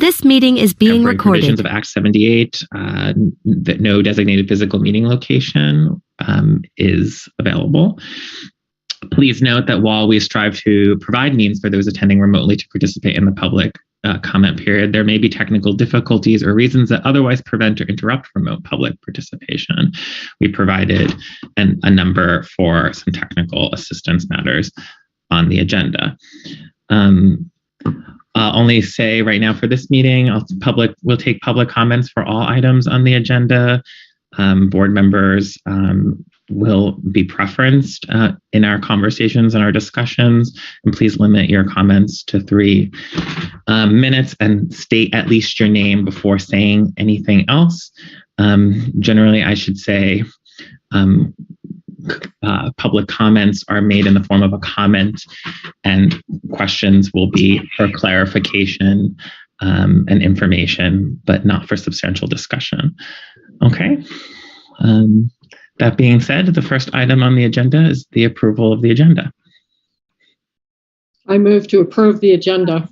This meeting is being recorded. Provisions of Act 78, that no designated physical meeting location is available. Please note that while we strive to provide means for those attending remotely to participate in the public comment period, there may be technical difficulties or reasons that otherwise prevent or interrupt remote public participation. We provided a number for some technical assistance matters on the agenda. I'll only say right now for this meeting, we'll take public comments for all items on the agenda. Board members will be preferenced in our conversations and our discussions, and please limit your comments to 3 minutes and state at least your name before saying anything else. Generally, I should say public comments are made in the form of a comment, and questions will be for clarification and information, but not for substantial discussion. Okay. That being said, the first item on the agenda is the approval of the agenda. I move to approve the agenda.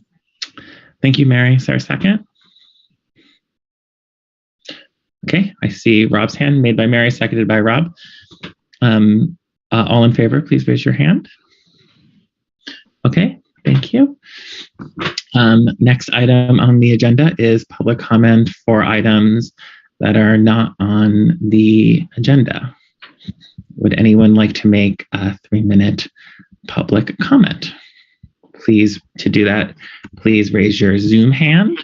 Thank you, Mary. Is there a second? Okay, I see Rob's hand, made by Mary, seconded by Rob. All in favor, please raise your hand. Okay, thank you. Next item on the agenda is public comment for items that are not on the agenda. Would anyone like to make a 3-minute public comment? Please, to do that, please raise your Zoom hand.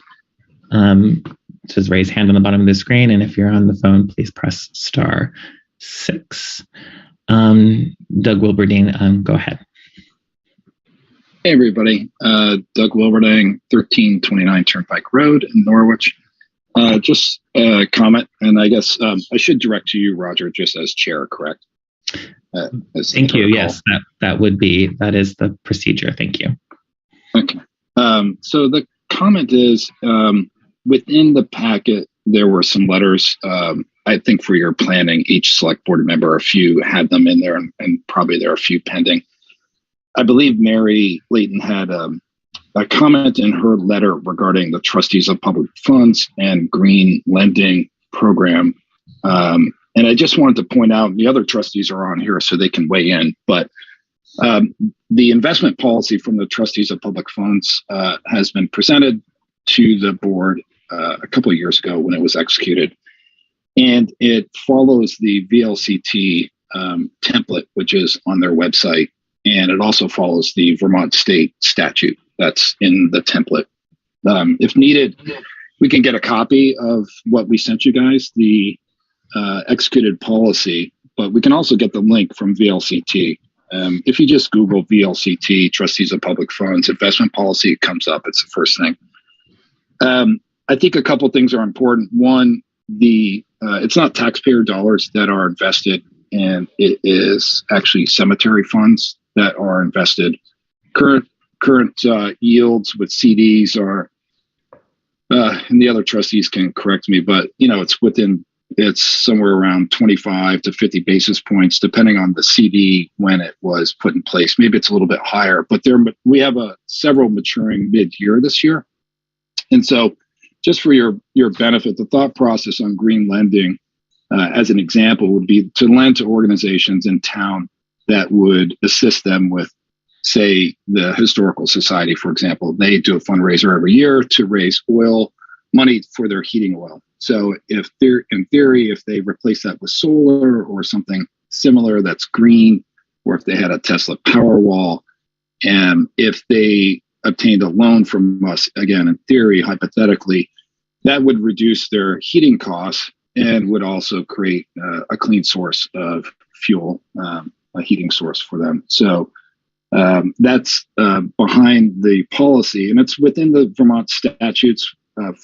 It says raise hand on the bottom of the screen, and if you're on the phone, please press *6. Doug Wilberding, go ahead. Hey everybody, Doug Wilberding, 1329 Turnpike Road in Norwich. Just a comment, and I guess I should direct to you, Roger, just as chair, correct? Thank you. Yes, that is the procedure. Thank you. Okay. So the comment is within the packet, there were some letters. I think for your planning, each select board member, a few had them in there, and probably there are a few pending. I believe Mary Layton had a comment in her letter regarding the trustees of public funds and green lending program. And I just wanted to point out, the other trustees are on here so they can weigh in, but the investment policy from the trustees of public funds has been presented to the board a couple of years ago when it was executed. And it follows the VLCT template, which is on their website. And it also follows the Vermont state statute that's in the template. If needed, we can get a copy of what we sent you guys, the executed policy, but we can also get the link from VLCT. If you just Google VLCT, Trustees of Public Funds, investment policy, it comes up. It's the first thing. I think a couple things are important. One, it's not taxpayer dollars that are invested, and it is actually cemetery funds that are invested. Current yields with CDs are, and the other trustees can correct me, but it's somewhere around 25 to 50 basis points, depending on the CD when it was put in place. Maybe it's a little bit higher, but we have several maturing mid-year this year. And so just for your benefit, the thought process on green lending, as an example, would be to lend to organizations in town that would assist them with, say, the Historical Society, for example. They do a fundraiser every year to raise money for their heating oil. So in theory, if they replace that with solar or something similar that's green, or if they had a Tesla Powerwall, and if they obtained a loan from us, again, in theory, hypothetically, that would reduce their heating costs and would also create a clean source of fuel, a heating source for them. So that's behind the policy, and it's within the Vermont statutes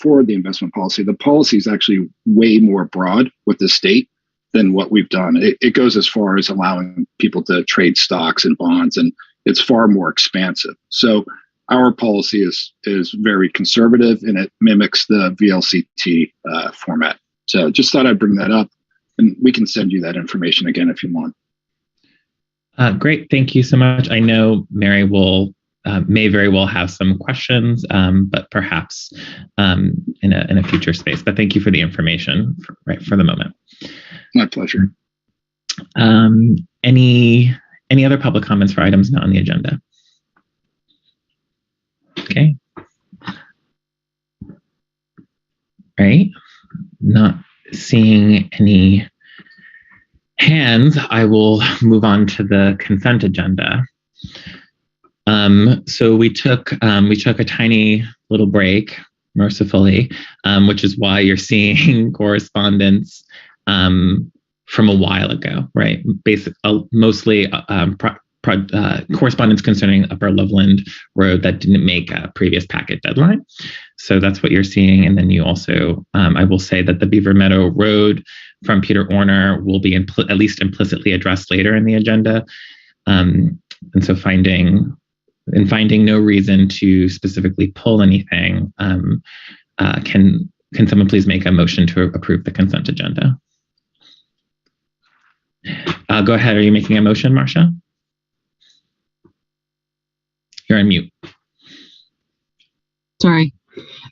for the investment policy. The policy is actually way more broad with the state than what we've done. It goes as far as allowing people to trade stocks and bonds, and it's far more expansive. So our policy is very conservative, and it mimics the VLCT format. So just thought I'd bring that up, and we can send you that information again if you want. Great. Thank you so much. I know Mary will may very well have some questions, but perhaps in a future space. But thank you for the information for the moment. My pleasure. Any other public comments for items not on the agenda? Okay. All right. Not seeing any hands, I will move on to the consent agenda. So we took a tiny little break, mercifully, which is why you're seeing correspondence from a while ago, right? Mostly correspondence concerning Upper Loveland Road that didn't make a previous packet deadline. So that's what you're seeing. And then you also, I will say that the Beaver Meadow Road from Peter Orner will be at least implicitly addressed later in the agenda. And so finding no reason to specifically pull anything, can someone please make a motion to approve the consent agenda? Go ahead. Are you making a motion, Marcia? You're on mute. Sorry.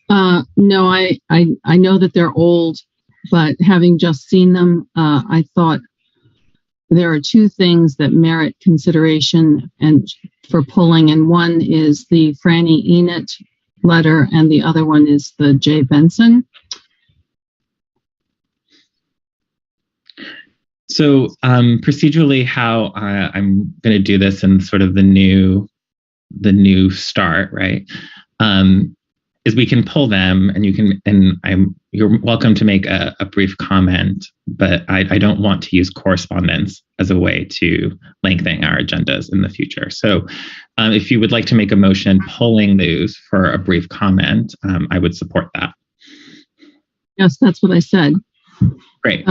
No, I know that they're old, but having just seen them, I thought there are two things that merit consideration and for pulling, and one is the Franny Enid letter, and the other one is the J. Benson. So procedurally, how I'm going to do this in sort of the new start, right? Is we can pull them, and you're welcome to make a brief comment, but I don't want to use correspondence as a way to lengthen our agendas in the future. So if you would like to make a motion pulling those for a brief comment, I would support that. Yes, that's what I said. Great.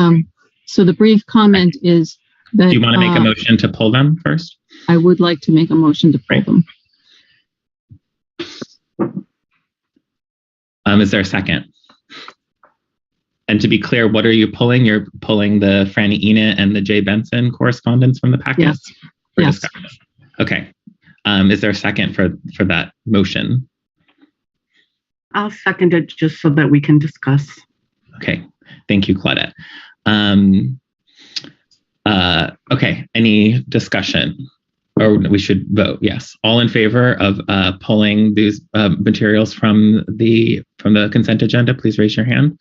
So the brief comment is that— Do you want to make a motion to pull them first? I would like to make a motion to pull them. Is there a second? And to be clear, what are you pulling? You're pulling the Franny Enid and the J. Benson correspondence from the packet? Yes. Yes. Discussion. Okay. Is there a second for that motion? I'll second it just so that we can discuss. Okay. Thank you, Claudette. Okay. Any discussion? Or we should vote. Yes. All in favor of pulling these materials from the consent agenda, please raise your hand.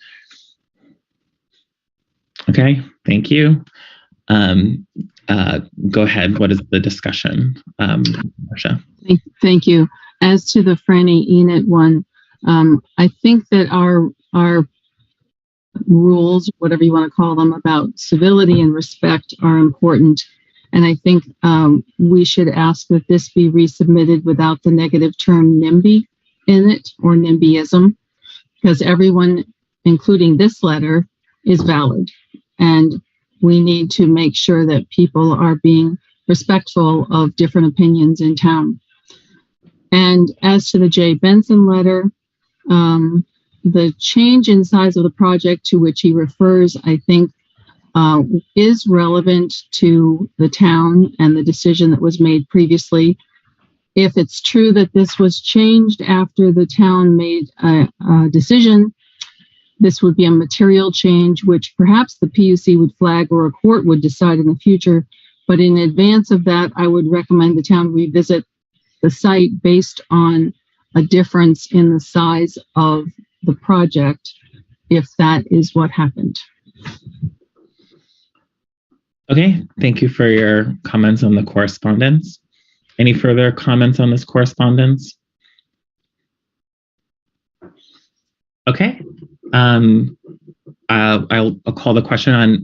Okay. Thank you. Go ahead. What is the discussion, Marcia? Thank you. As to the Franny Enid one, I think that our rules, whatever you want to call them, about civility and respect are important. And I think we should ask that this be resubmitted without the negative term NIMBY in it, or NIMBYism, because everyone, including this letter, is valid. And we need to make sure that people are being respectful of different opinions in town. And as to the J. Benson letter, the change in size of the project to which he refers, I think, is relevant to the town and the decision that was made previously. If it's true that this was changed after the town made a decision, this would be a material change, which perhaps the PUC would flag or a court would decide in the future. But in advance of that, I would recommend the town revisit the site based on a difference in the size of the project, if that is what happened. Okay, thank you for your comments on the correspondence. Any further comments on this correspondence? Okay, I'll call the question on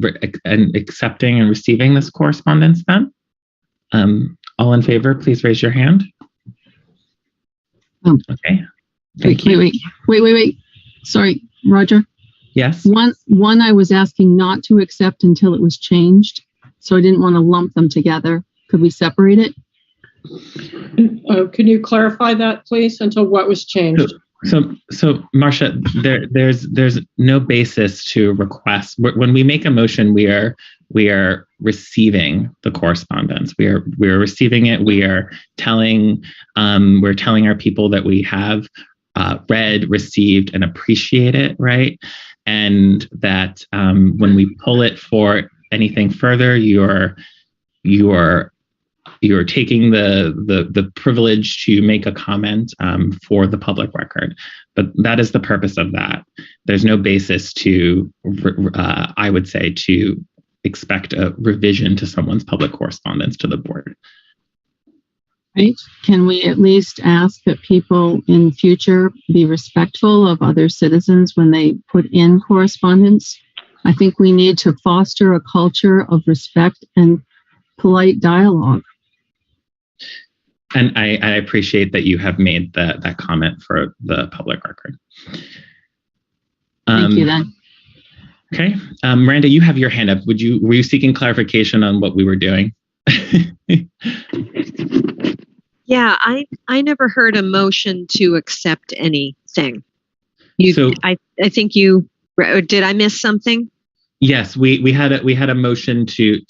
accepting and receiving this correspondence then. All in favor, please raise your hand. Okay, thank you. Wait. Sorry, Roger. Yes. One I was asking not to accept until it was changed, so I didn't want to lump them together. Could we separate it? Can you clarify that, please, until what was changed? So Marcia, there's no basis to request. When we make a motion, we are we are receiving the correspondence. We are receiving it. We are telling our people that we have read, received, and appreciate it, right? And that when we pull it for anything further, you're taking the privilege to make a comment for the public record. But that is the purpose of that. There's no basis to, I would say, to expect a revision to someone's public correspondence to the board. Right? Can we at least ask that people in future be respectful of other citizens when they put in correspondence? I think we need to foster a culture of respect and polite dialogue. And I appreciate that you have made that comment for the public record. Thank you then. Okay. Miranda, you have your hand up. Were you seeking clarification on what we were doing? Yeah, I never heard a motion to accept anything. I think you did. I miss something? Yes, we had a motion to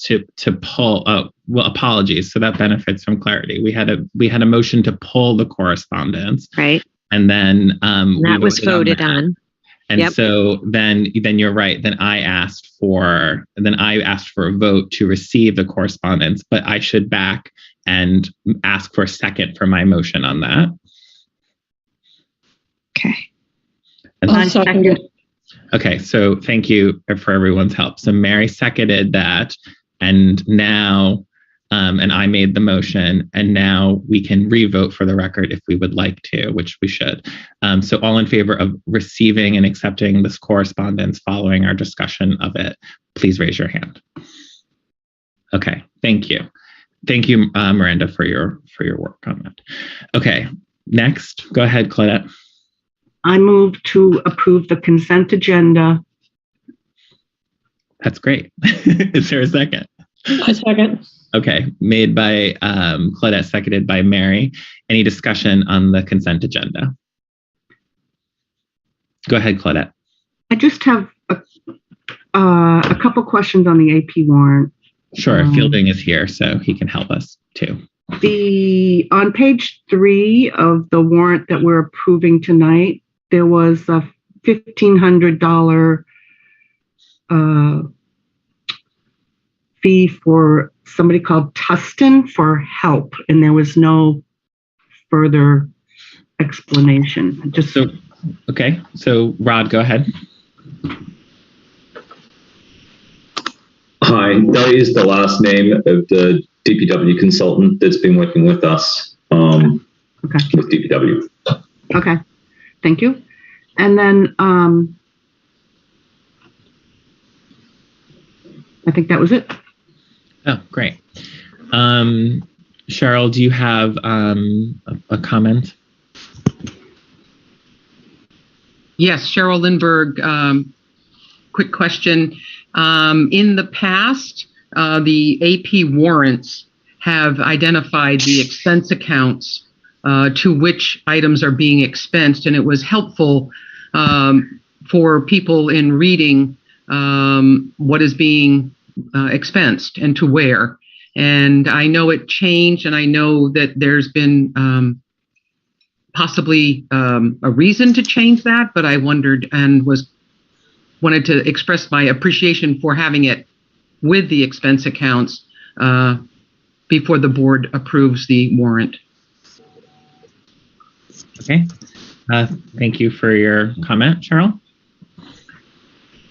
pull. Well, apologies. So that benefits from clarity. We had a motion to pull the correspondence, right? And then that was voted on. And yep. So then you're right. Then I asked for a vote to receive the correspondence, but I should back and ask for a second for my motion on that. Okay. And I'll second it. Okay, so thank you for everyone's help. So Mary seconded that, and now, and I made the motion, and now we can re-vote for the record if we would like to, which we should. So all in favor of receiving and accepting this correspondence following our discussion of it, please raise your hand. Okay, thank you. Thank you, Miranda, for your work on that. Okay, next, go ahead, Claudette. I move to approve the consent agenda. That's great. Is there a second? A second. Okay, made by Claudette, seconded by Mary. Any discussion on the consent agenda? Go ahead, Claudette. I just have a couple questions on the AP warrant. Sure, Fielding is here, so he can help us too. On page 3 of the warrant that we're approving tonight, there was a $1,500 fee for somebody called Tustin for help, and there was no further explanation. Okay, so Rod, go ahead. Hi, that is the last name of the DPW consultant that's been working with us with DPW. Okay, thank you. And then I think that was it. Oh, great. Cheryl, do you have a comment? Yes, Cheryl Lindbergh. Quick question. In the past, the AP warrants have identified the expense accounts to which items are being expensed, and it was helpful for people in reading what is being expensed and to where. And I know it changed, and I know that there's been possibly a reason to change that, but I wondered and wanted to express my appreciation for having it with the expense accounts before the board approves the warrant. Okay, thank you for your comment, Cheryl.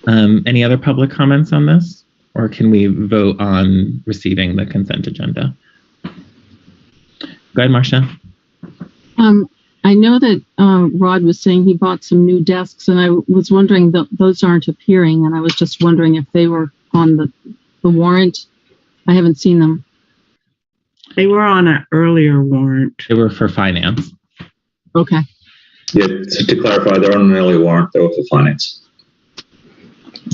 Any other public comments on this, or can we vote on receiving the consent agenda? Go ahead, Marcia. I know that Rod was saying he bought some new desks, and I was wondering those aren't appearing, and I was just wondering if they were on the warrant. I haven't seen them. They were on an earlier warrant. They were for finance. Okay. Yeah, to clarify, they're on an early warrant, they were for finance.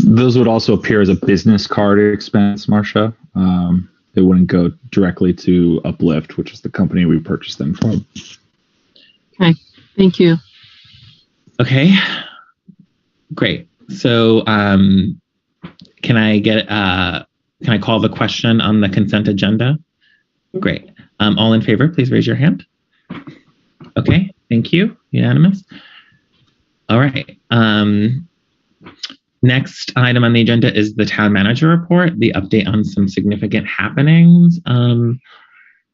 Those would also appear as a business card expense, Marcia. They wouldn't go directly to Uplift, which is the company we purchased them from. Okay, thank you. Okay, great. So can I get can I call the question on the consent agenda? Great. All in favor, please raise your hand. Okay, thank you. Unanimous. All right. Next item on the agenda is the town manager report, the update on some significant happenings, and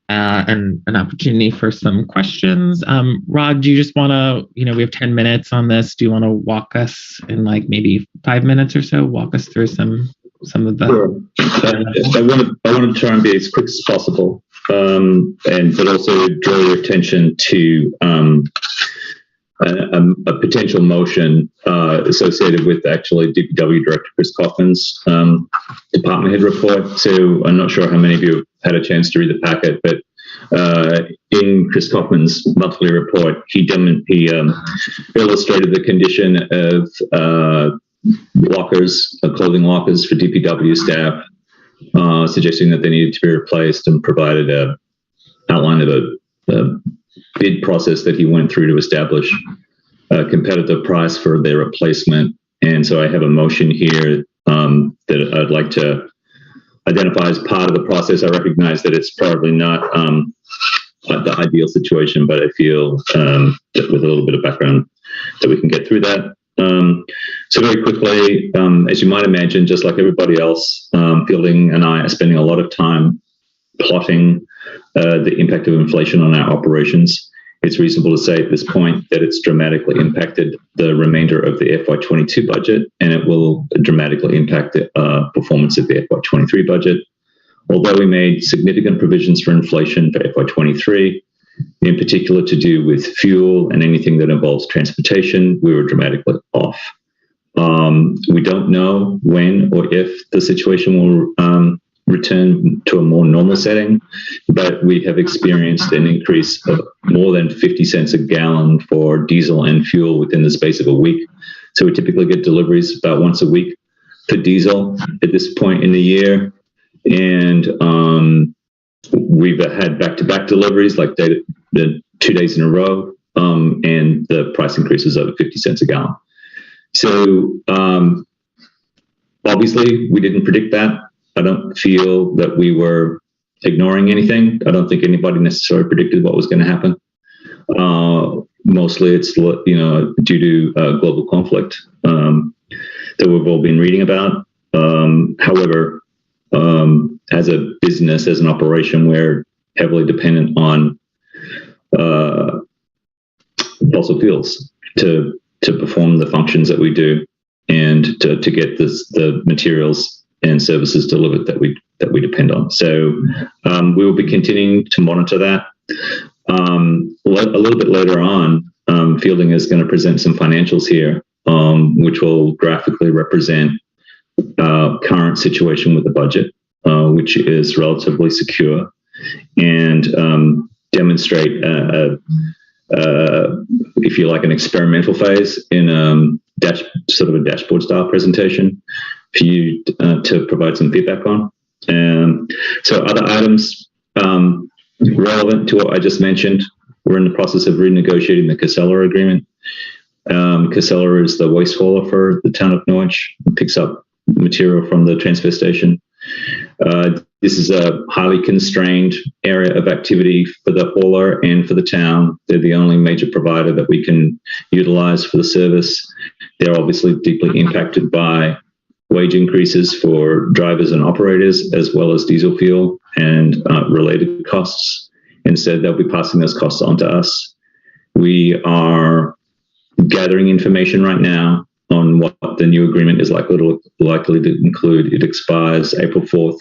an opportunity for some questions. Rod, do you just want to, we have 10 minutes on this. Do you want to walk us in like maybe 5 minutes or so, walk us through some of the... Sure. I want to try and be as quick as possible, but also draw your attention to a potential motion associated with actually DPW Director Chris Kaufman's department head report. So I'm not sure how many of you had a chance to read the packet, but in Chris Kaufman's monthly report, he illustrated the condition of lockers, clothing lockers for DPW staff, suggesting that they needed to be replaced, and provided an outline of a bid process that he went through to establish a competitive price for their replacement. And so I have a motion here that I'd like to identify as part of the process. I recognize that it's probably not the ideal situation, but I feel that with a little bit of background that we can get through that. So very quickly, as you might imagine, just like everybody else, Fielding and I are spending a lot of time plotting the impact of inflation on our operations. It's reasonable to say at this point that it's dramatically impacted the remainder of the FY22 budget, and it will dramatically impact the performance of the FY23 budget. Although we made significant provisions for inflation for FY23, in particular to do with fuel and anything that involves transportation, we were dramatically off. We don't know when or if the situation will return to a more normal setting, but we have experienced an increase of more than 50 cents a gallon for diesel and fuel within the space of a week. So we typically get deliveries about once a week for diesel at this point in the year. And we've had back-to-back deliveries, like the 2 days in a row, and the price increase is over 50 cents a gallon. So obviously we didn't predict that. I don't feel that we were ignoring anything. I don't think anybody necessarily predicted what was going to happen. Mostly it's, due to global conflict that we've all been reading about. However, as a business, as an operation, we're heavily dependent on fossil fuels to perform the functions that we do, and to get the materials and services delivered that we depend on. So we will be continuing to monitor that. A little bit later on, Fielding is going to present some financials here, which will graphically represent current situation with the budget, which is relatively secure, and demonstrate if you like, an experimental phase in sort of a dashboard style presentation for you to provide some feedback on. So other items relevant to what I just mentioned, we're in the process of renegotiating the Casella agreement. Casella is the waste hauler for the town of Norwich. It picks up material from the transfer station. This is a highly constrained area of activity for the hauler and for the town. They're the only major provider that we can utilize for the service. They're obviously deeply impacted by wage increases for drivers and operators, as well as diesel fuel and related costs. Instead, they'll be passing those costs on to us. We are gathering information right now on what the new agreement is likely to include. It expires April 4th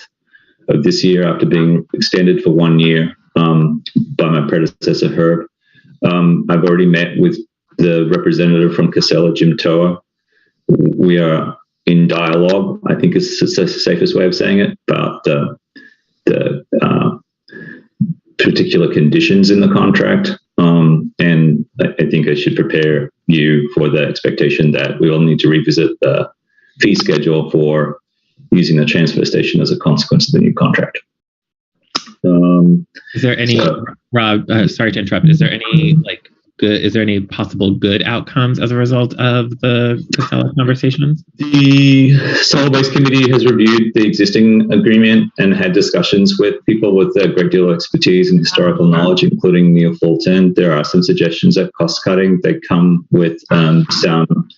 of this year after being extended for 1 year by my predecessor, Herb. I've already met with the representative from Casella, Jim Toa. We are in dialogue, I think is the safest way of saying it, about the particular conditions in the contract. And I think I should prepare you for the expectation that we will need to revisit the fee schedule for using the transfer station as a consequence of the new contract. Is there any, Rob, sorry to interrupt, is there any good? Is there any possible good outcomes as a result of the Casella conversations? The Solid Waste Committee has reviewed the existing agreement and had discussions with people with a great deal of expertise and historical knowledge, including Neil Fulton. There are some suggestions of cost cutting that come with some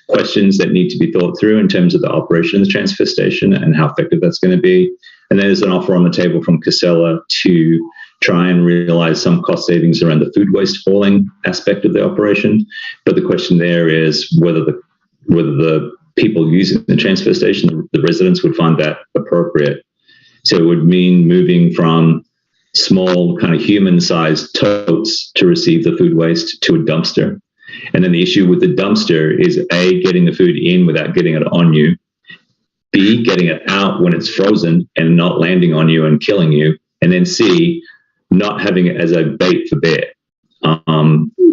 questions that need to be thought through in terms of the operation of the transfer station and how effective that's going to be. And there's an offer on the table from Casella to try and realize some cost savings around the food waste hauling aspect of the operation. But the question there is whether the people using the transfer station, the residents, would find that appropriate. So it would mean moving from small kind of human-sized totes to receive the food waste to a dumpster. And then the issue with the dumpster is A, getting the food in without getting it on you, B, getting it out when it's frozen and not landing on you and killing you, and then C, not having it as a bait for bear,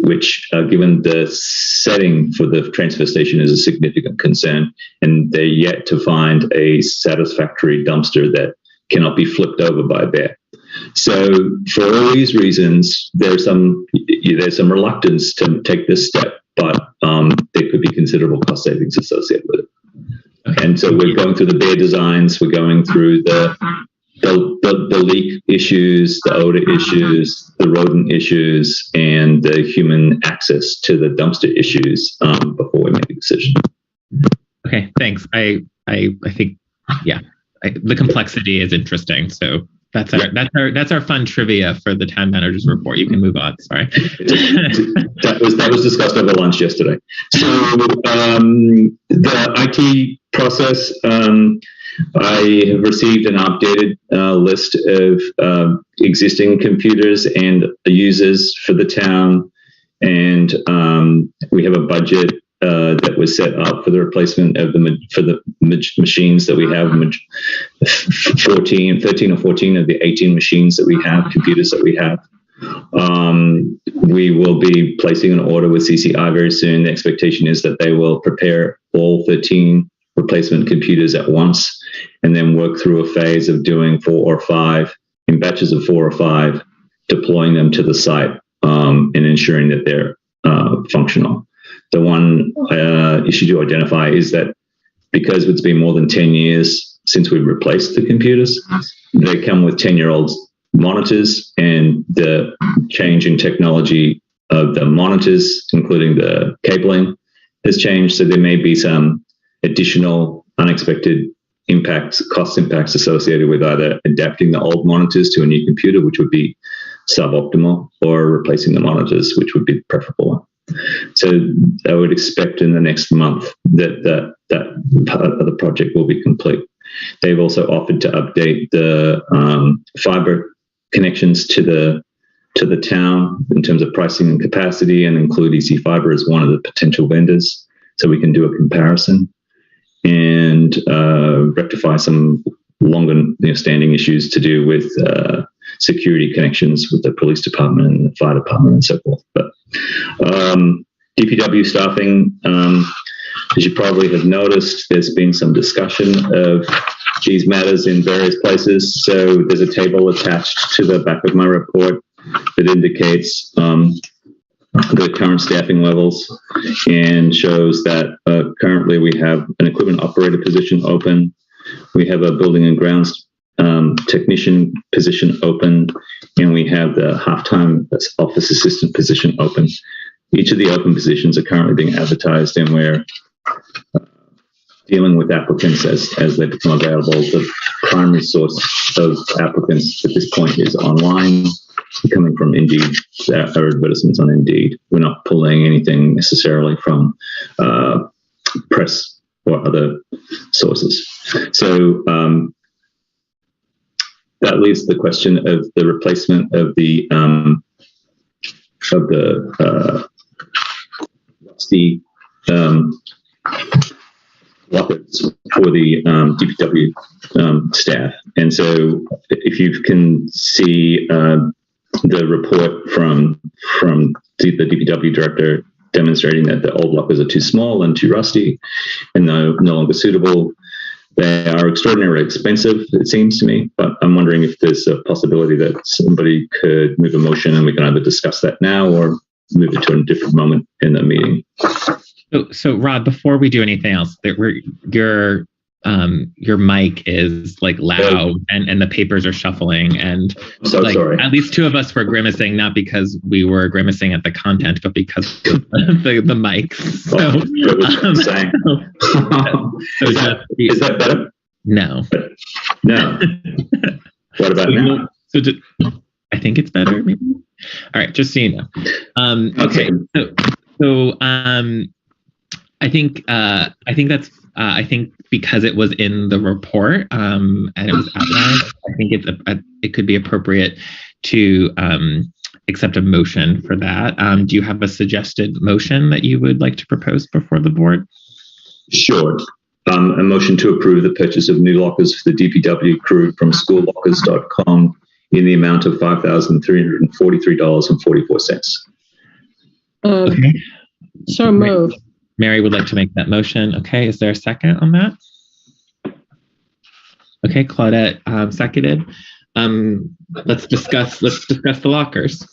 which, given the setting for the transfer station, is a significant concern. And they're yet to find a satisfactory dumpster that cannot be flipped over by a bear. So for all these reasons, there's some reluctance to take this step, but there could be considerable cost savings associated with it. Okay. And so we're going through the bear designs, we're going through the leak issues, the odor issues, the rodent issues, and the human access to the dumpster issues before we make a decision. Okay, thanks. I think, yeah, the complexity is interesting. So that's our fun trivia for the town manager's report. You can move on. Sorry. that was discussed over lunch yesterday. So the IT process. I have received an updated list of existing computers and users for the town, and we have a budget that was set up for the replacement of the machines that we have. 13 or 14 of the 18 machines that we have, computers that we have. We will be placing an order with CCI very soon. The expectation is that they will prepare all 13 replacement computers at once, and then work through a phase of doing 4 or 5 in batches of 4 or 5, deploying them to the site and ensuring that they're functional. The one issue to identify is that because it's been more than 10 years since we replaced the computers, they come with 10-year-old monitors, and the change in technology of the monitors, including the cabling, has changed. So there may be some additional unexpected cost impacts associated with either adapting the old monitors to a new computer, which would be suboptimal, or replacing the monitors, which would be the preferable. So I would expect in the next month that part of the project will be complete. They've also offered to update the fiber connections to the town in terms of pricing and capacity, and include EC Fiber as one of the potential vendors, so we can do a comparison and rectify some longer standing issues to do with security connections with the police department and the fire department and so forth. But DPW staffing, as you probably have noticed, there's been some discussion of these matters in various places. So there's a table attached to the back of my report that indicates the current staffing levels, and shows that currently we have an equipment operator position open. We have a building and grounds technician position open, and we have the half-time office assistant position open. Each of the open positions are currently being advertised, and we're dealing with applicants as they become available. The primary source of applicants at this point is online, coming from Indeed, our advertisements on Indeed. We're not pulling anything necessarily from press or other sources. So that leaves the question of the replacement of the rusty lockers for the DPW staff. And so if you can see the report from the DPW director demonstrating that the old lockers are too small and too rusty and no longer suitable. They are extraordinarily expensive, it seems to me, but I'm wondering if there's a possibility that somebody could move a motion and we can either discuss that now or move it to a different moment in the meeting. So Rod, before we do anything else, your mic is like loud and the papers are shuffling, and so like sorry. At least two of us were grimacing, not because we were grimacing at the content, but because of the mic. So, is that better? No. No. What about now? I think it's better, maybe. All right, just so you know. Okay. So I think because it was in the report and it was outlined, I think it could be appropriate to accept a motion for that. Do you have a suggested motion that you would like to propose before the board? Sure. A motion to approve the purchase of new lockers for the DPW crew from schoollockers.com in the amount of $5,343.44. Okay. So moved. Mary would like to make that motion. Okay, is there a second on that? Okay, Claudette seconded. Let's discuss the lockers.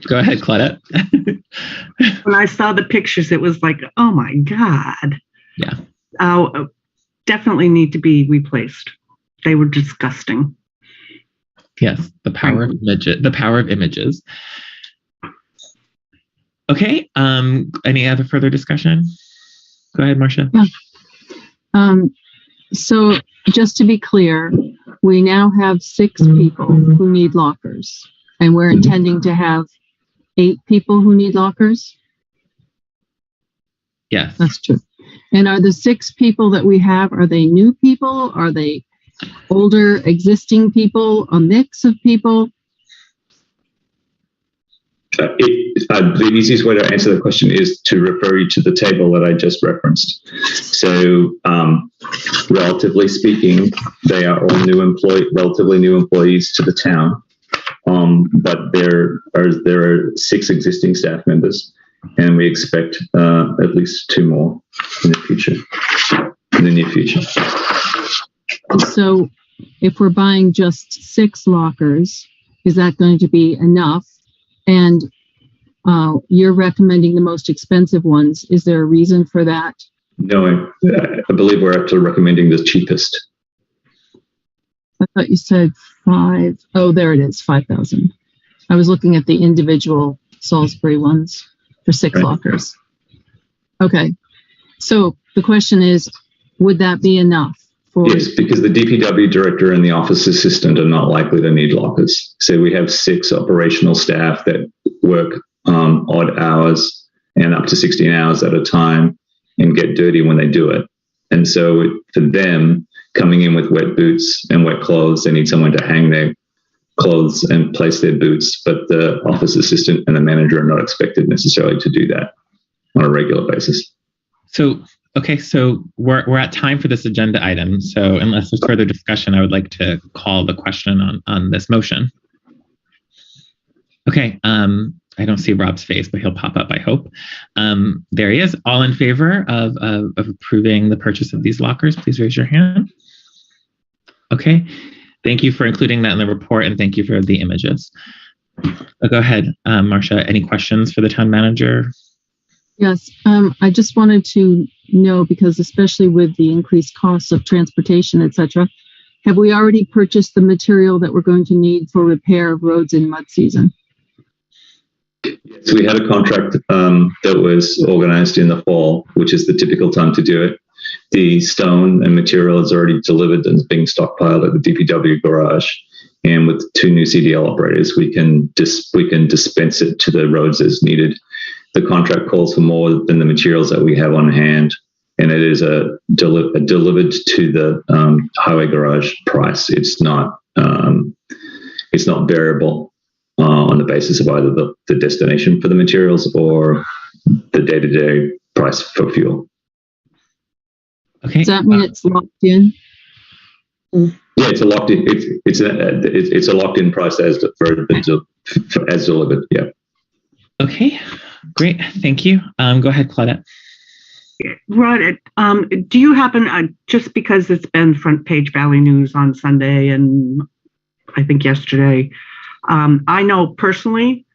Go ahead, Claudette. When I saw the pictures, it was like, oh my God. Yeah. Definitely need to be replaced. They were disgusting. Yes, the power of images. Okay. Any other further discussion? Go ahead, Marcia. Yeah. So just to be clear, we now have 6 people who need lockers, and we're intending to have 8 people who need lockers. Yes, that's true. And are the 6 people that we have, are they new people? Are they older existing people? A mix of people? The easiest way to answer the question is to refer you to the table that I just referenced. So, relatively speaking, they are all relatively new employees to the town. But there are 6 existing staff members, and we expect at least 2 more in the near future. So, if we're buying just 6 lockers, is that going to be enough? And you're recommending the most expensive ones. Is there a reason for that? No, I believe we're actually recommending the cheapest. I thought you said 5. Oh, there it is, 5,000. I was looking at the individual Salisbury ones for 6 lockers. Okay. So the question is, would that be enough? Yes, because the DPW director and the office assistant are not likely to need lockers. So we have 6 operational staff that work odd hours and up to 16 hours at a time and get dirty when they do it. And so for them, coming in with wet boots and wet clothes, they need someone to hang their clothes and place their boots. But the office assistant and the manager are not expected necessarily to do that on a regular basis. So we're at time for this agenda item. So unless there's further discussion, I would like to call the question on this motion. Okay. I don't see Rob's face, but he'll pop up, I hope. There he is. All in favor of approving the purchase of these lockers, please raise your hand. Okay. Thank you for including that in the report, and thank you for the images. Go ahead, Marcia. Any questions for the town manager? Yes, I just wanted to know, because especially with the increased costs of transportation, etc., have we already purchased the material that we're going to need for repair of roads in mud season? Yes, we had a contract that was organized in the fall, which is the typical time to do it. The stone and material is already delivered and is being stockpiled at the DPW garage. And with 2 new CDL operators, we can dispense it to the roads as needed. The contract calls for more than the materials that we have on hand, and it is delivered to the highway garage price. It's not variable on the basis of either the destination for the materials or the day-to-day price for fuel. Okay. Does that mean it's locked in? Yeah, it's a locked in. It's a locked in price as delivered. Yeah. Okay. Great. Thank you. Go ahead, Claudette. Rod, do you happen, just because it's been front page Valley News on Sunday and I think yesterday, I know personally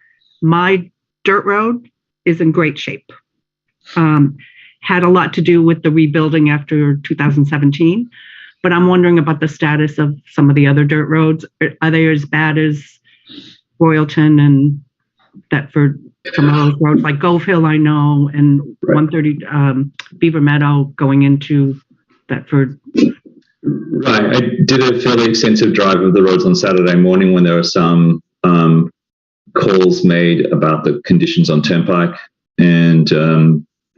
My dirt road is in great shape. Had a lot to do with the rebuilding after 2017, but I'm wondering about the status of some of the other dirt roads. Are they as bad as Royalton and Thetford? Some of those roads, like Gove Hill, I know, and 130 Beaver Meadow going into Thetford. Right. I did a fairly extensive drive of the roads on Saturday morning when there were some calls made about the conditions on Turnpike, and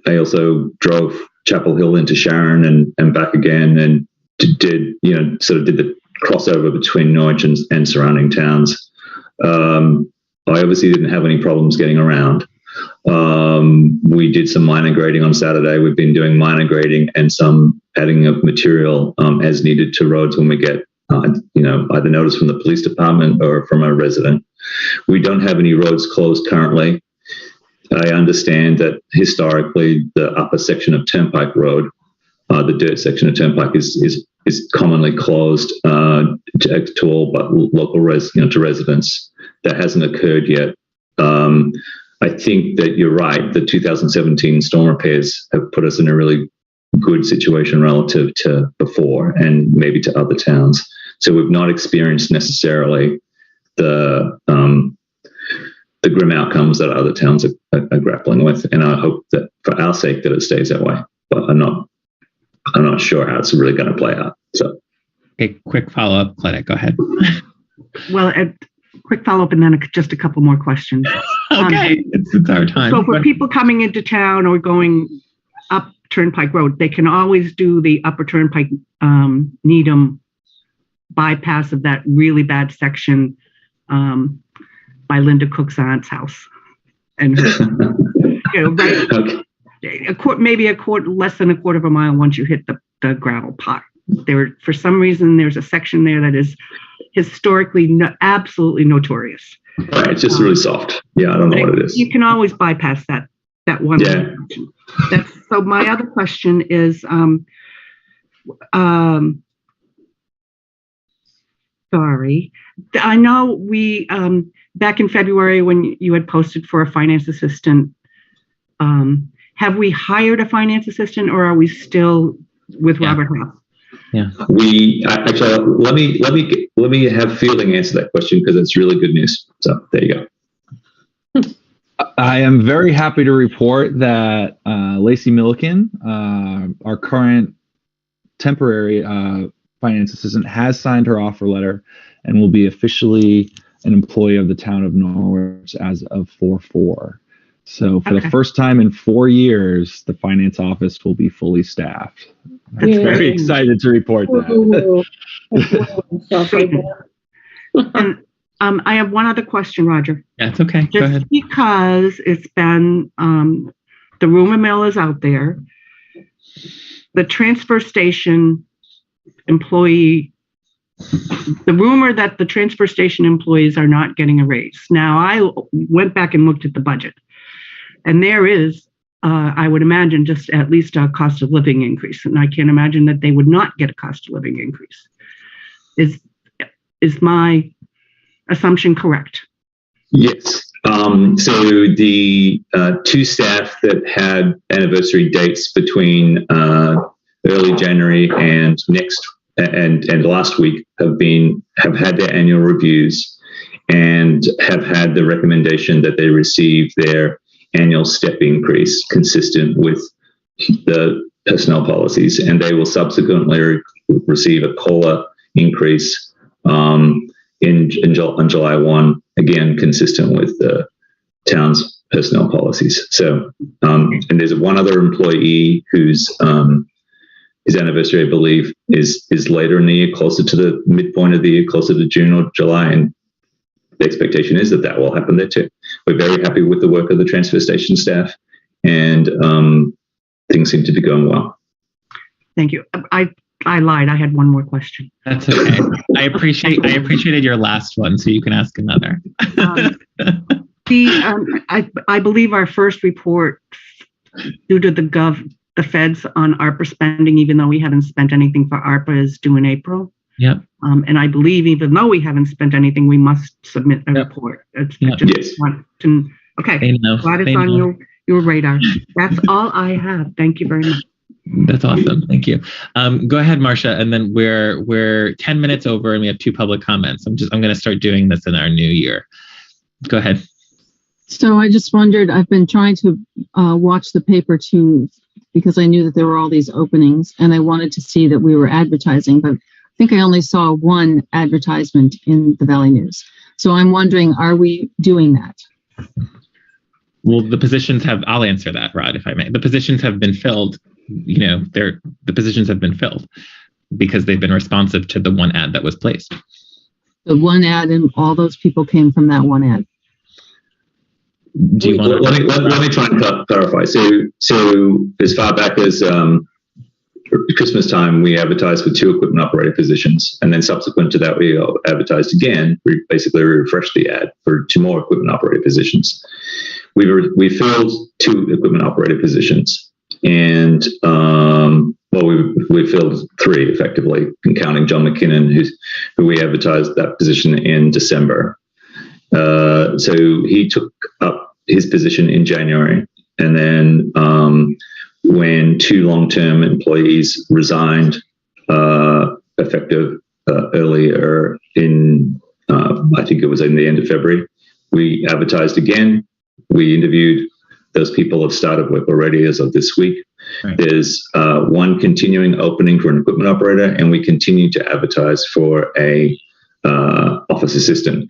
I also drove Chapel Hill into Sharon and back again, and did the crossover between Norwich and surrounding towns. I obviously didn't have any problems getting around. We did some minor grading on Saturday. We've been doing minor grading and some adding of material as needed to roads when we get either notice from the police department or from a resident. We don't have any roads closed currently. I understand that historically the upper section of Turnpike Road, the dirt section of Turnpike, is commonly closed to all but local to residents. That hasn't occurred yet. I think that you're right. The 2017 storm repairs have put us in a really good situation relative to before and maybe to other towns. So we've not experienced necessarily the grim outcomes that other towns are grappling with. And I hope that for our sake that it stays that way. But I'm not sure how it's really going to play out. So, okay, quick follow-up, Claudette, go ahead. Well, quick follow-up and then just a couple more questions. Okay, it's our time. So for people coming into town or going up Turnpike Road, they can always do the upper Turnpike Needham bypass of that really bad section by Linda Cook's aunt's house. And right, maybe less than a quarter of a mile once you hit the gravel pot. For some reason, there's a section there that is historically absolutely notorious. Right, it's just really soft. Yeah, I don't know what it is. You can always bypass that one. Yeah. So my other question is, sorry, I know we back in February when you had posted for a finance assistant. Have we hired a finance assistant, or are we still with Robert House? Yeah. We actually let me have Fielding answer that question because it's really good news. So there you go. I am very happy to report that Lacey Milliken, our current temporary finance assistant, has signed her offer letter and will be officially an employee of the town of Norwich as of 4/4. So for the first time in 4 years, the finance office will be fully staffed. I'm very excited to report that. And I have one other question, Roger. Yeah, it's okay. Go ahead. Because it's been, the rumor mill is out there. The transfer station employee, the rumor that the transfer station employees are not getting a raise. Now, I went back and looked at the budget. And there is, I would imagine, just at least a cost of living increase. And I can't imagine that they would not get a cost of living increase. Is my assumption correct? Yes. So the two staff that had anniversary dates between early January and last week have had their annual reviews and have had the recommendation that they receive their annual step increase consistent with the personnel policies, and they will subsequently receive a COLA increase on July 1, again consistent with the town's personnel policies. So, and there's one other employee whose his anniversary, I believe, is later in the year, closer to the midpoint of the year, closer to June or July, and the expectation is that will happen there too. We're very happy with the work of the transfer station staff, and things seem to be going well. Thank you. I lied. I had one more question. That's okay. I appreciated your last one, so you can ask another. I believe our first report, due to the feds on ARPA spending, even though we haven't spent anything for ARPA, is due in April. Yep. And I believe even though we haven't spent anything, we must submit a report. I just want to, okay, glad it's on your radar. That's all I have. Thank you very much. That's awesome. Thank you. Go ahead, Marcia, and then we're 10 minutes over and we have 2 public comments. I'm going to start doing this in our new year. Go ahead. So I just wondered, I've been trying to watch the paper too, because I knew that there were all these openings and I wanted to see that we were advertising, but I think I only saw one advertisement in the Valley News. So I'm wondering, are we doing that? Well, the positions I'll answer that, Rod, if I may. The positions have been filled. The positions have been filled because they've been responsive to the one ad that was placed. The one ad, and all those people came from that one ad. Do you want let me try and clarify. So as far back as Christmas time, we advertised for 2 equipment operator positions, and then subsequent to that, we advertised again. We basically refreshed the ad for 2 more equipment operator positions. We filled 2 equipment operator positions. And we filled 3 effectively, counting John McKinnon, who we advertised that position in December. So he took up his position in January, and then when 2 long-term employees resigned, effective earlier in, I think it was in the end of February, we advertised again. We interviewed. Those people have started work already as of this week. Right. There's 1 continuing opening for an equipment operator, and we continue to advertise for a office assistant.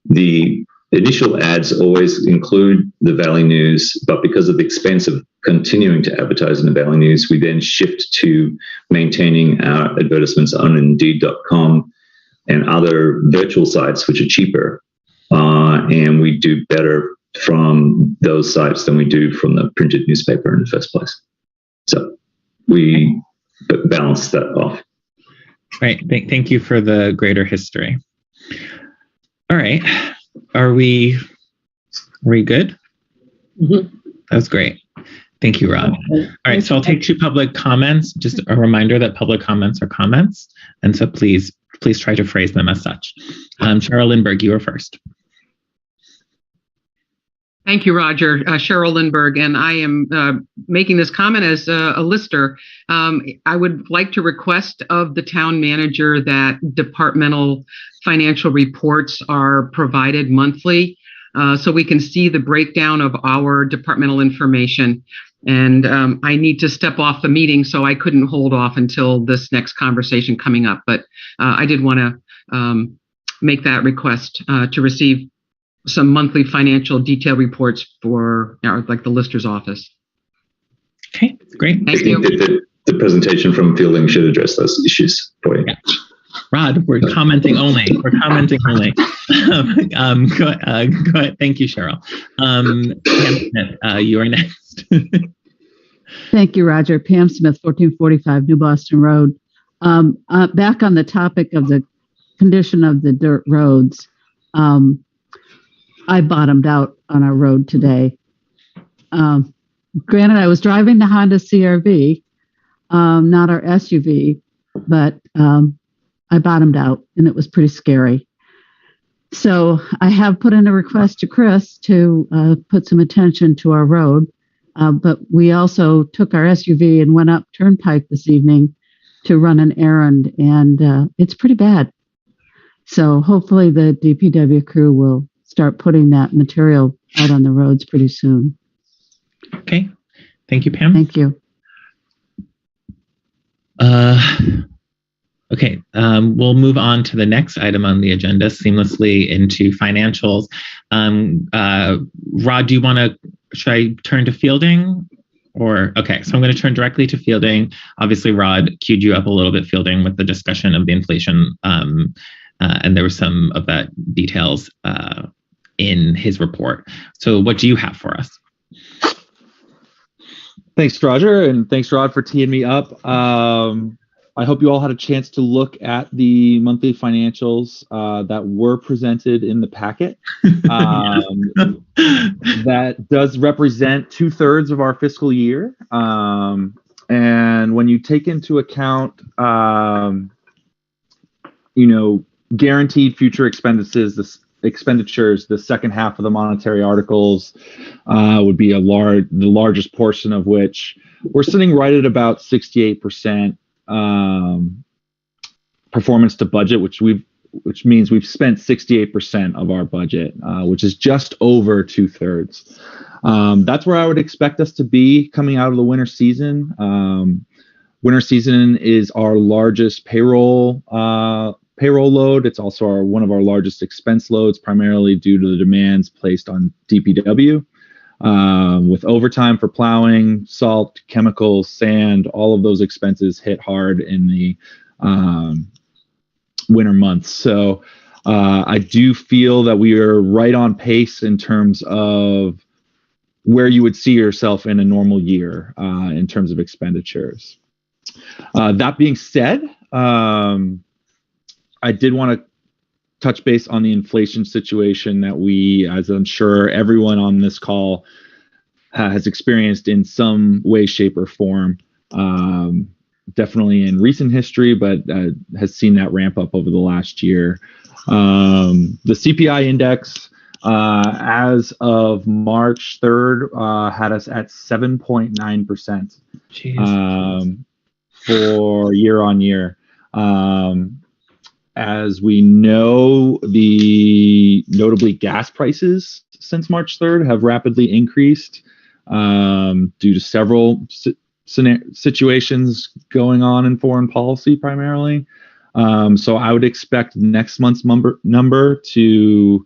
The initial ads always include the Valley News, but because of the expense of continuing to advertise in the Valley News, we then shift to maintaining our advertisements on Indeed.com and other virtual sites, which are cheaper, and we do better from those sites than we do from the printed newspaper in the first place. So we balance that off. Right. Thank you for the greater history. All right. Are we good? Mm-hmm. That's great. Thank you, Rob. All right. So I'll take 2 public comments. Just a reminder that public comments are comments. And so please try to phrase them as such. Cheryl Lindbergh, you are first. Thank you, Roger. Cheryl Lindbergh, and I am making this comment as a lister. I would like to request of the town manager that departmental financial reports are provided monthly so we can see the breakdown of our departmental information. And I need to step off the meeting, so I couldn't hold off until this next conversation coming up. But I did want to make that request to receive some monthly financial detail reports for like the lister's office. Okay, great. Thank you. The presentation from Fielding should address those issues for you. Yeah. Rod, we're commenting only. Go ahead. Thank you, Cheryl. Pam Smith, you are next. Thank you, Roger. Pam Smith, 1445 New Boston Road. Back on the topic of the condition of the dirt roads, I bottomed out on our road today. Granted, I was driving the Honda CR-V, not our SUV, but I bottomed out and it was pretty scary. So I have put in a request to Chris to put some attention to our road, but we also took our SUV and went up Turnpike this evening to run an errand, and it's pretty bad. So hopefully the DPW crew will start putting that material out on the roads pretty soon. Okay. Thank you, Pam. Thank you. Okay. We'll move on to the next item on the agenda seamlessly into financials. Rod, should I turn to Fielding? Okay, so I'm going to turn directly to Fielding. Obviously, Rod queued you up a little bit, Fielding, with the discussion of the inflation, and there were some of that details in his report. So what do you have for us? Thanks, Roger, and thanks, Rod, for teeing me up. I hope you all had a chance to look at the monthly financials that were presented in the packet. That does represent 2/3 of our fiscal year. And when you take into account guaranteed future expenditures. The second half of the monetary articles would be the largest portion of which we're sitting right at about 68% performance to budget, which means we've spent 68% of our budget, which is just over 2/3. That's where I would expect us to be coming out of the winter season. Winter season is our largest payroll load. It's also one of our largest expense loads, primarily due to the demands placed on DPW. With overtime for plowing, salt, chemicals, sand, all of those expenses hit hard in the winter months. So I do feel that we are right on pace in terms of where you would see yourself in a normal year in terms of expenditures. That being said, I did want to touch base on the inflation situation that we, as I'm sure everyone on this call has experienced in some way, shape, or form. Definitely in recent history, but has seen that ramp up over the last year. The CPI index, as of March 3rd, had us at 7.9% for year on year. As we know, notably gas prices since March 3rd have rapidly increased due to several situations going on in foreign policy primarily. So I would expect next month's number to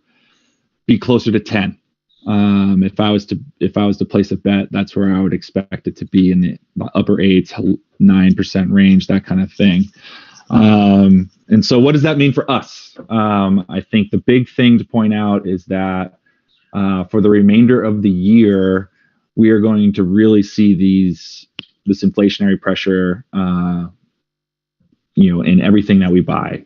be closer to 10. If I was to place a bet, that's where I would expect it to be, in the upper 8-9% range, that kind of thing. And so what does that mean for us? I think the big thing to point out is that for the remainder of the year, we are going to really see this inflationary pressure, in everything that we buy,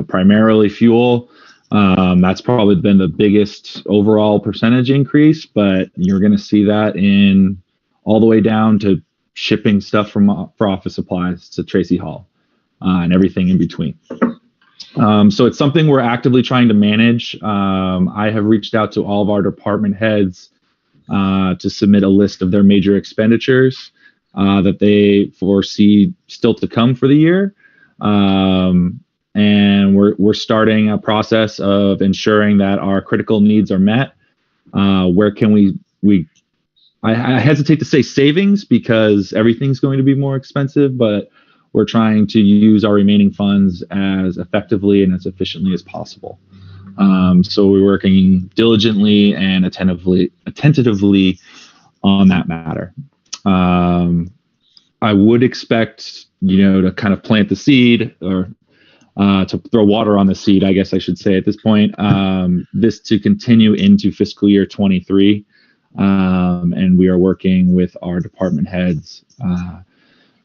primarily fuel. That's probably been the biggest overall percentage increase, but you're going to see that in all the way down to shipping stuff for office supplies to Tracy Hall, and everything in between. So it's something we're actively trying to manage. I have reached out to all of our department heads to submit a list of their major expenditures that they foresee still to come for the year. And we're starting a process of ensuring that our critical needs are met. Where can I hesitate to say savings, because everything's going to be more expensive, but we're trying to use our remaining funds as effectively and as efficiently as possible. So we're working diligently and attentively on that matter. I would expect, to kind of plant the seed, or to throw water on the seed, I guess I should say at this point, this to continue into fiscal year 23. And we are working with our department heads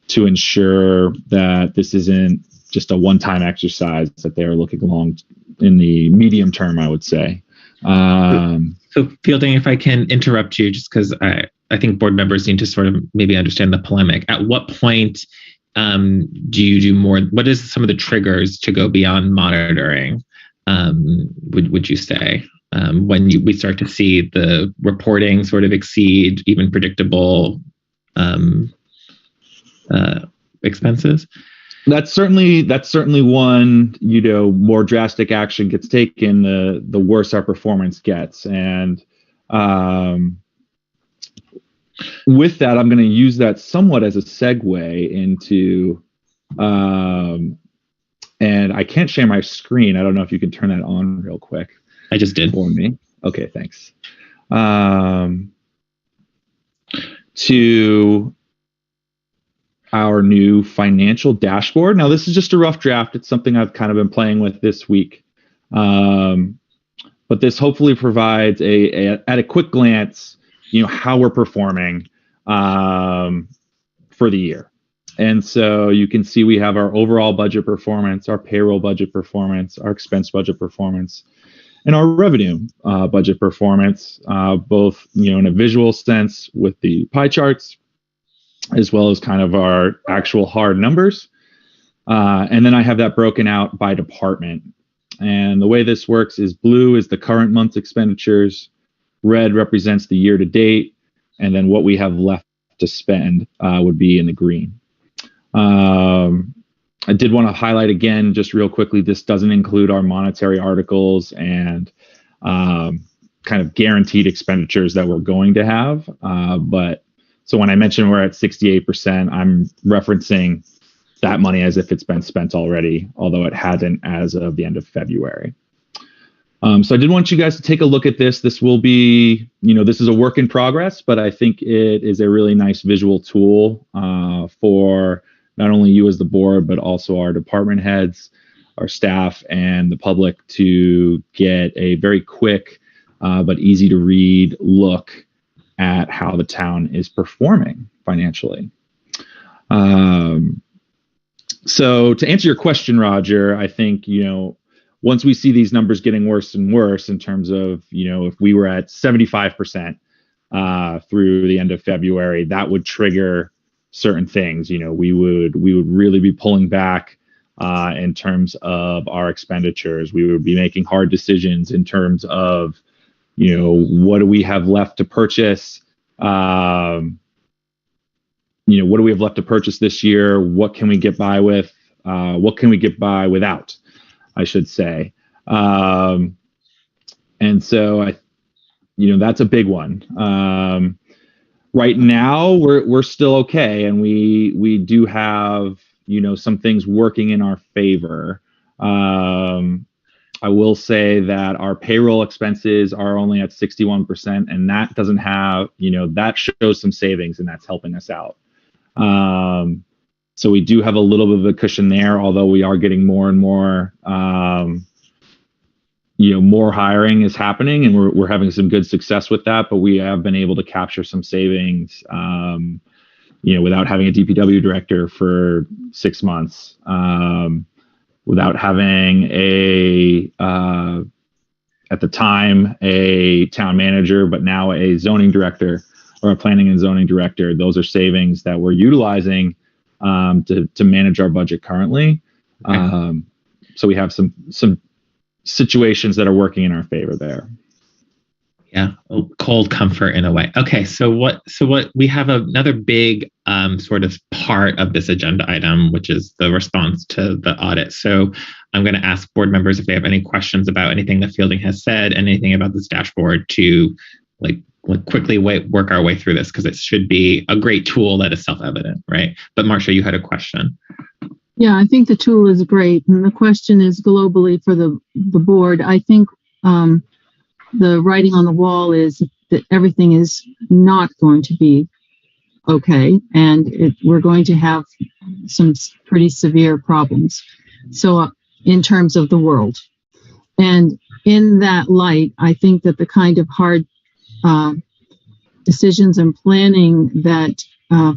to ensure that this isn't just a one-time exercise, that they are looking along in the medium term, I would say. So Fielding, if I can interrupt you, just because I think board members need to sort of maybe understand the polemic. At what point do you do more? What is some of the triggers to go beyond monitoring? Would you say when we start to see the reporting sort of exceed even predictable expenses? That's certainly one, more drastic action gets taken, the worse our performance gets. And with that, I'm going to use that somewhat as a segue into, and I can't share my screen. I don't know if you can turn that on real quick. I just did. For me. Okay, thanks. To our new financial dashboard. Now, this is just a rough draft. It's something I've kind of been playing with this week. But this hopefully provides at a quick glance, how we're performing for the year. And so you can see we have our overall budget performance, our payroll budget performance, our expense budget performance, and our revenue budget performance, both in a visual sense with the pie charts, as well as kind of our actual hard numbers. And then I have that broken out by department. And the way this works is blue is the current month's expenditures, red represents the year to date, and then what we have left to spend would be in the green. I did want to highlight again, just real quickly, this doesn't include our monetary articles and kind of guaranteed expenditures that we're going to have. But so when I mentioned we're at 68%, I'm referencing that money as if it's been spent already, although it hasn't as of the end of February. So I did want you guys to take a look at this. This will be, this is a work in progress, but I think it is a really nice visual tool for not only you as the board, but also our department heads, our staff, and the public to get a very quick but easy to read look at how the town is performing financially. So to answer your question, Roger, I think, once we see these numbers getting worse and worse in terms of, if we were at 75% through the end of February, that would trigger certain things. We would really be pulling back in terms of our expenditures. We would be making hard decisions in terms of, what do we have left to purchase? What do we have left to purchase this year? What can we get by with? What can we get by without, I should say. And so that's a big one. Right now we're still okay. And we do have, some things working in our favor. I will say that our payroll expenses are only at 61%, and that doesn't have, that shows some savings, and that's helping us out. So we do have a little bit of a cushion there, although we are getting more and more, more hiring is happening, and we're having some good success with that. But we have been able to capture some savings, without having a DPW director for 6 months, without having at the time, a town manager, but now a zoning director or a planning and zoning director. Those are savings that we're utilizing to manage our budget currently. Okay. So we have some situations that are working in our favor there. Yeah, cold comfort in a way. Okay, so what we have another big sort of part of this agenda item, which is the response to the audit. So I'm going to ask board members if they have any questions about anything that Fielding has said, anything about this dashboard, to quickly work our way through this, because it should be a great tool that is self-evident, right? But Marcia, you had a question. Yeah, I think the tool is great. And the question is globally for the board. I think the writing on the wall is that everything is not going to be okay. And we're going to have some pretty severe problems. So in terms of the world. And in that light, I think that the kind of hard decisions and planning that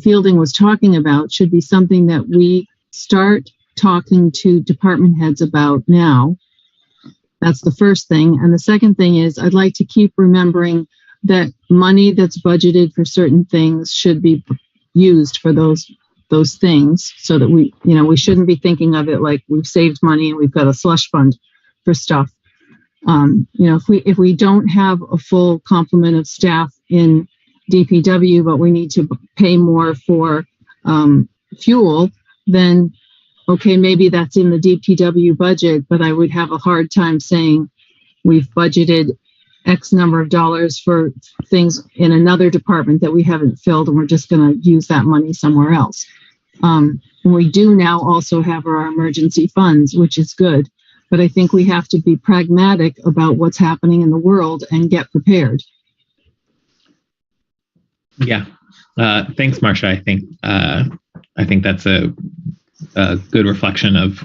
Fielding was talking about should be something that we start talking to department heads about now. That's the first thing. And the second thing is I'd like to keep remembering that money that's budgeted for certain things should be used for those things, so that we shouldn't be thinking of it like we've saved money and we've got a slush fund for stuff. If we don't have a full complement of staff in DPW, but we need to pay more for fuel, then okay, maybe that's in the DPW budget, but I would have a hard time saying we've budgeted X number of dollars for things in another department that we haven't filled, and we're just going to use that money somewhere else. And we do now also have our emergency funds, which is good, but I think we have to be pragmatic about what's happening in the world and get prepared. Yeah. Thanks, Marcia. I think that's a good reflection of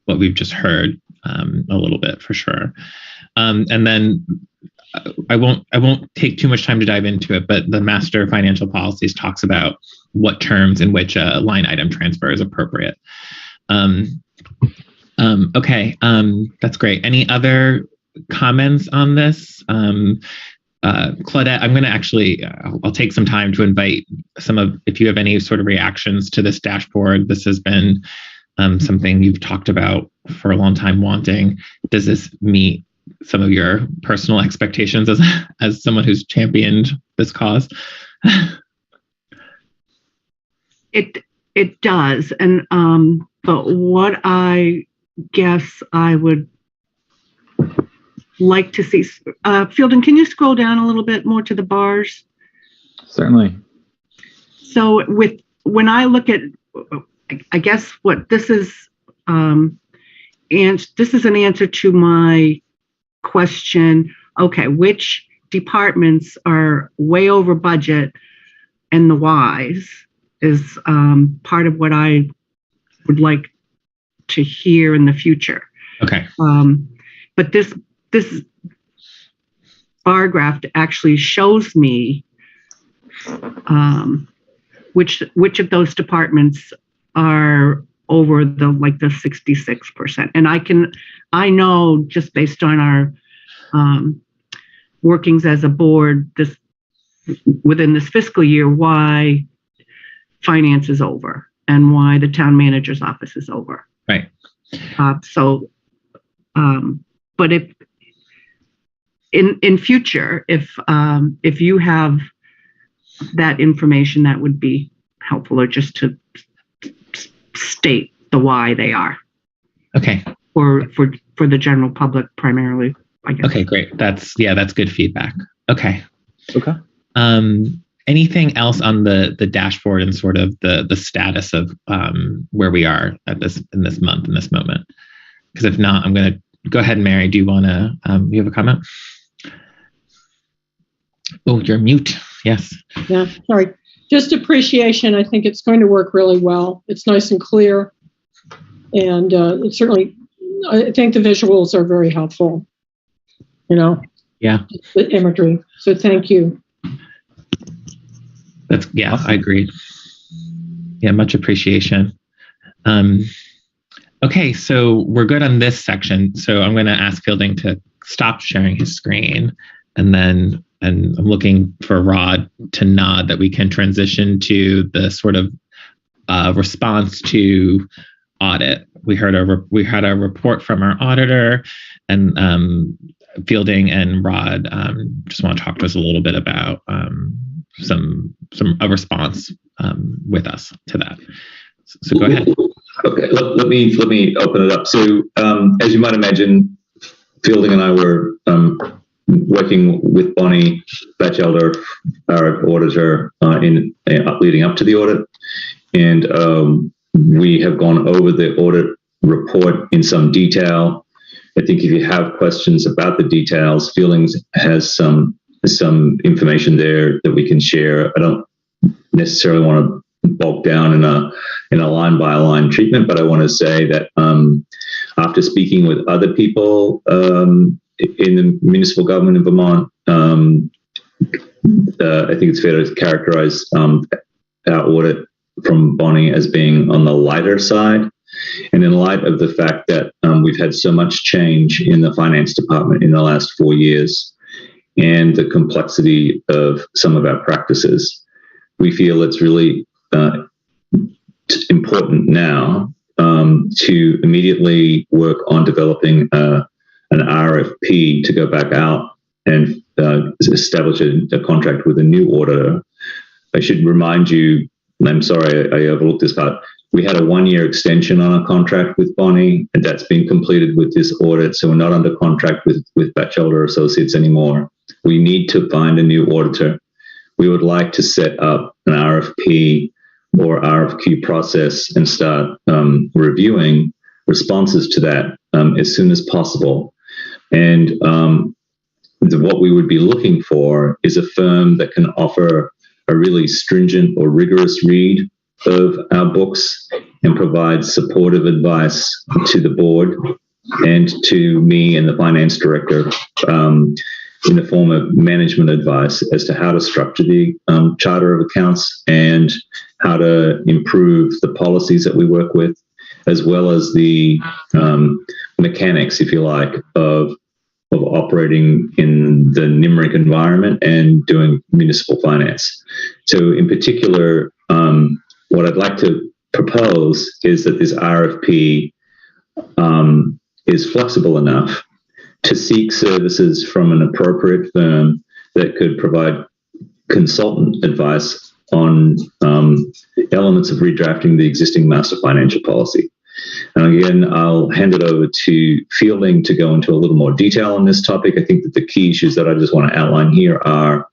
what we've just heard a little bit, for sure. And then I won't take too much time to dive into it, but the Master Financial Policies talks about what terms in which a line item transfer is appropriate. Okay, that's great. Any other comments on this? Claudette, I'm going to I'll take some time to invite if you have any sort of reactions to this dashboard. This has been something you've talked about for a long time wanting. Does this meet some of your personal expectations as someone who's championed this cause? It does, and but what I guess I would like to see, Fielding, can you scroll down a little bit more to the bars? Certainly. So when I look at, I guess what this is, and this is an answer to my question. Okay, which departments are way over budget, and the whys is part of what I would like to hear in the future. Okay. But this bar graph actually shows me which of those departments are over the 66%. And I know just based on our workings as a board within this fiscal year why finance is over and why the town manager's office is over. Right. But if in future, if you have that information, that would be helpful, or just to state the why they are. Okay. For the general public primarily, I guess. Okay, great. That's good feedback. Okay. Okay. Anything else on the dashboard and sort of the status of where we are in this month, in this moment? Because if not, I'm going to go ahead. Mary, do you want to, you have a comment? Oh, you're mute. Yes. Yeah, sorry. Just appreciation. I think it's going to work really well. It's nice and clear. And it certainly, I think the visuals are very helpful. Yeah. The imagery. So thank you. I agree. Yeah, much appreciation. Okay, so we're good on this section. So I'm going to ask Fielding to stop sharing his screen, and I'm looking for Rod to nod that we can transition to the sort of response to audit. We had a report from our auditor, and Fielding and Rod just want to talk to us a little bit about a response with us to that. So go ahead. Okay, let me open it up. So as you might imagine, Fielding and I were working with Bonnie Batchelder, our auditor, in leading up to the audit, and we have gone over the audit report in some detail. I think if you have questions about the details, Fielding has some information there that we can share. I don't necessarily want to bog down in a line by line treatment, but I want to say that after speaking with other people in the municipal government in Vermont, I think it's fair to characterize our audit from Bonnie as being on the lighter side. And in light of the fact that we've had so much change in the finance department in the last 4 years and the complexity of some of our practices, we feel it's really important now to immediately work on developing an RFP to go back out and establish a contract with a new auditor. I should remind you, I'm sorry I overlooked this part, we had a 1-year extension on a contract with Bonnie, and that's been completed with this audit, so we're not under contract with Batchelder Associates anymore. We need to find a new auditor. We would like to set up an RFP or RFQ process and start reviewing responses to that as soon as possible. And what we would be looking for is a firm that can offer a really stringent or rigorous read of our books and provide supportive advice to the board and to me and the finance director in the form of management advice as to how to structure the charter of accounts and how to improve the policies that we work with, as well as the mechanics, if you like, of operating in the NIMRIC environment and doing municipal finance. So in particular, what I'd like to propose is that this RFP is flexible enough to seek services from an appropriate firm that could provide consultant advice on elements of redrafting the existing master financial policy. And again, I'll hand it over to Fielding to go into a little more detail on this topic. I think that the key issues that I just want to outline here are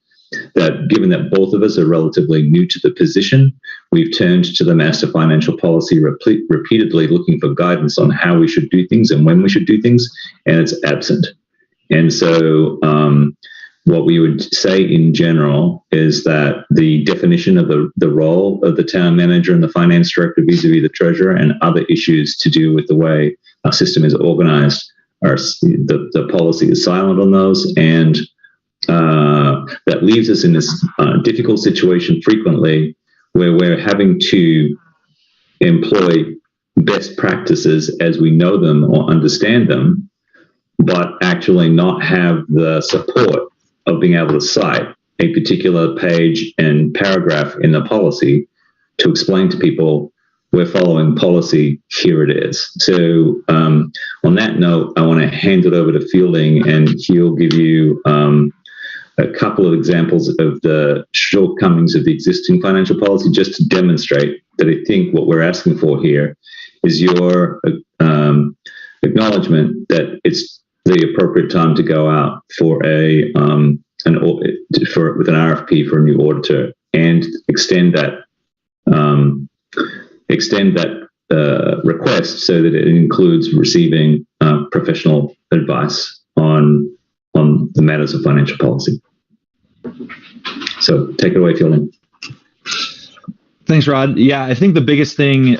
that given that both of us are relatively new to the position, we've turned to the master financial policy repeatedly looking for guidance on how we should do things and when we should do things, and it's absent. And so what we would say in general is that the definition of the role of the town manager and the finance director vis-a-vis the treasurer and other issues to do with the way our system is organized, the policy is silent on those, and that leaves us in this difficult situation frequently where we're having to employ best practices as we know them or understand them, but actually not have the support of being able to cite a particular page and paragraph in the policy to explain to people we're following policy, here it is. So on that note, I want to hand it over to Fielding, and he'll give you a couple of examples of the shortcomings of the existing financial policy, just to demonstrate that I think what we're asking for here is your acknowledgement that it's the appropriate time to go out for with an RFP for a new auditor and extend that request so that it includes receiving professional advice on the matters of financial policy. So take it away, Fielding. Thanks, Rod. Yeah, I think the biggest thing,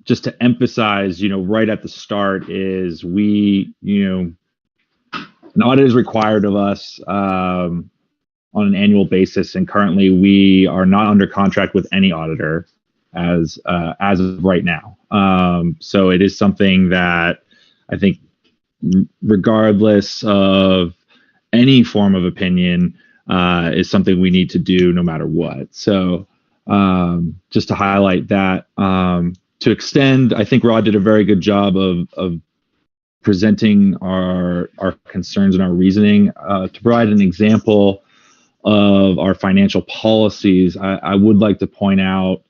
just to emphasize, right at the start, is an audit is required of us on an annual basis, and currently we are not under contract with any auditor as of right now. So it is something that I think, regardless of any form of opinion, is something we need to do no matter what. So just to highlight that, to extend, I think Rod did a very good job of presenting our concerns and our reasoning. To provide an example of our financial policies, I would like to point out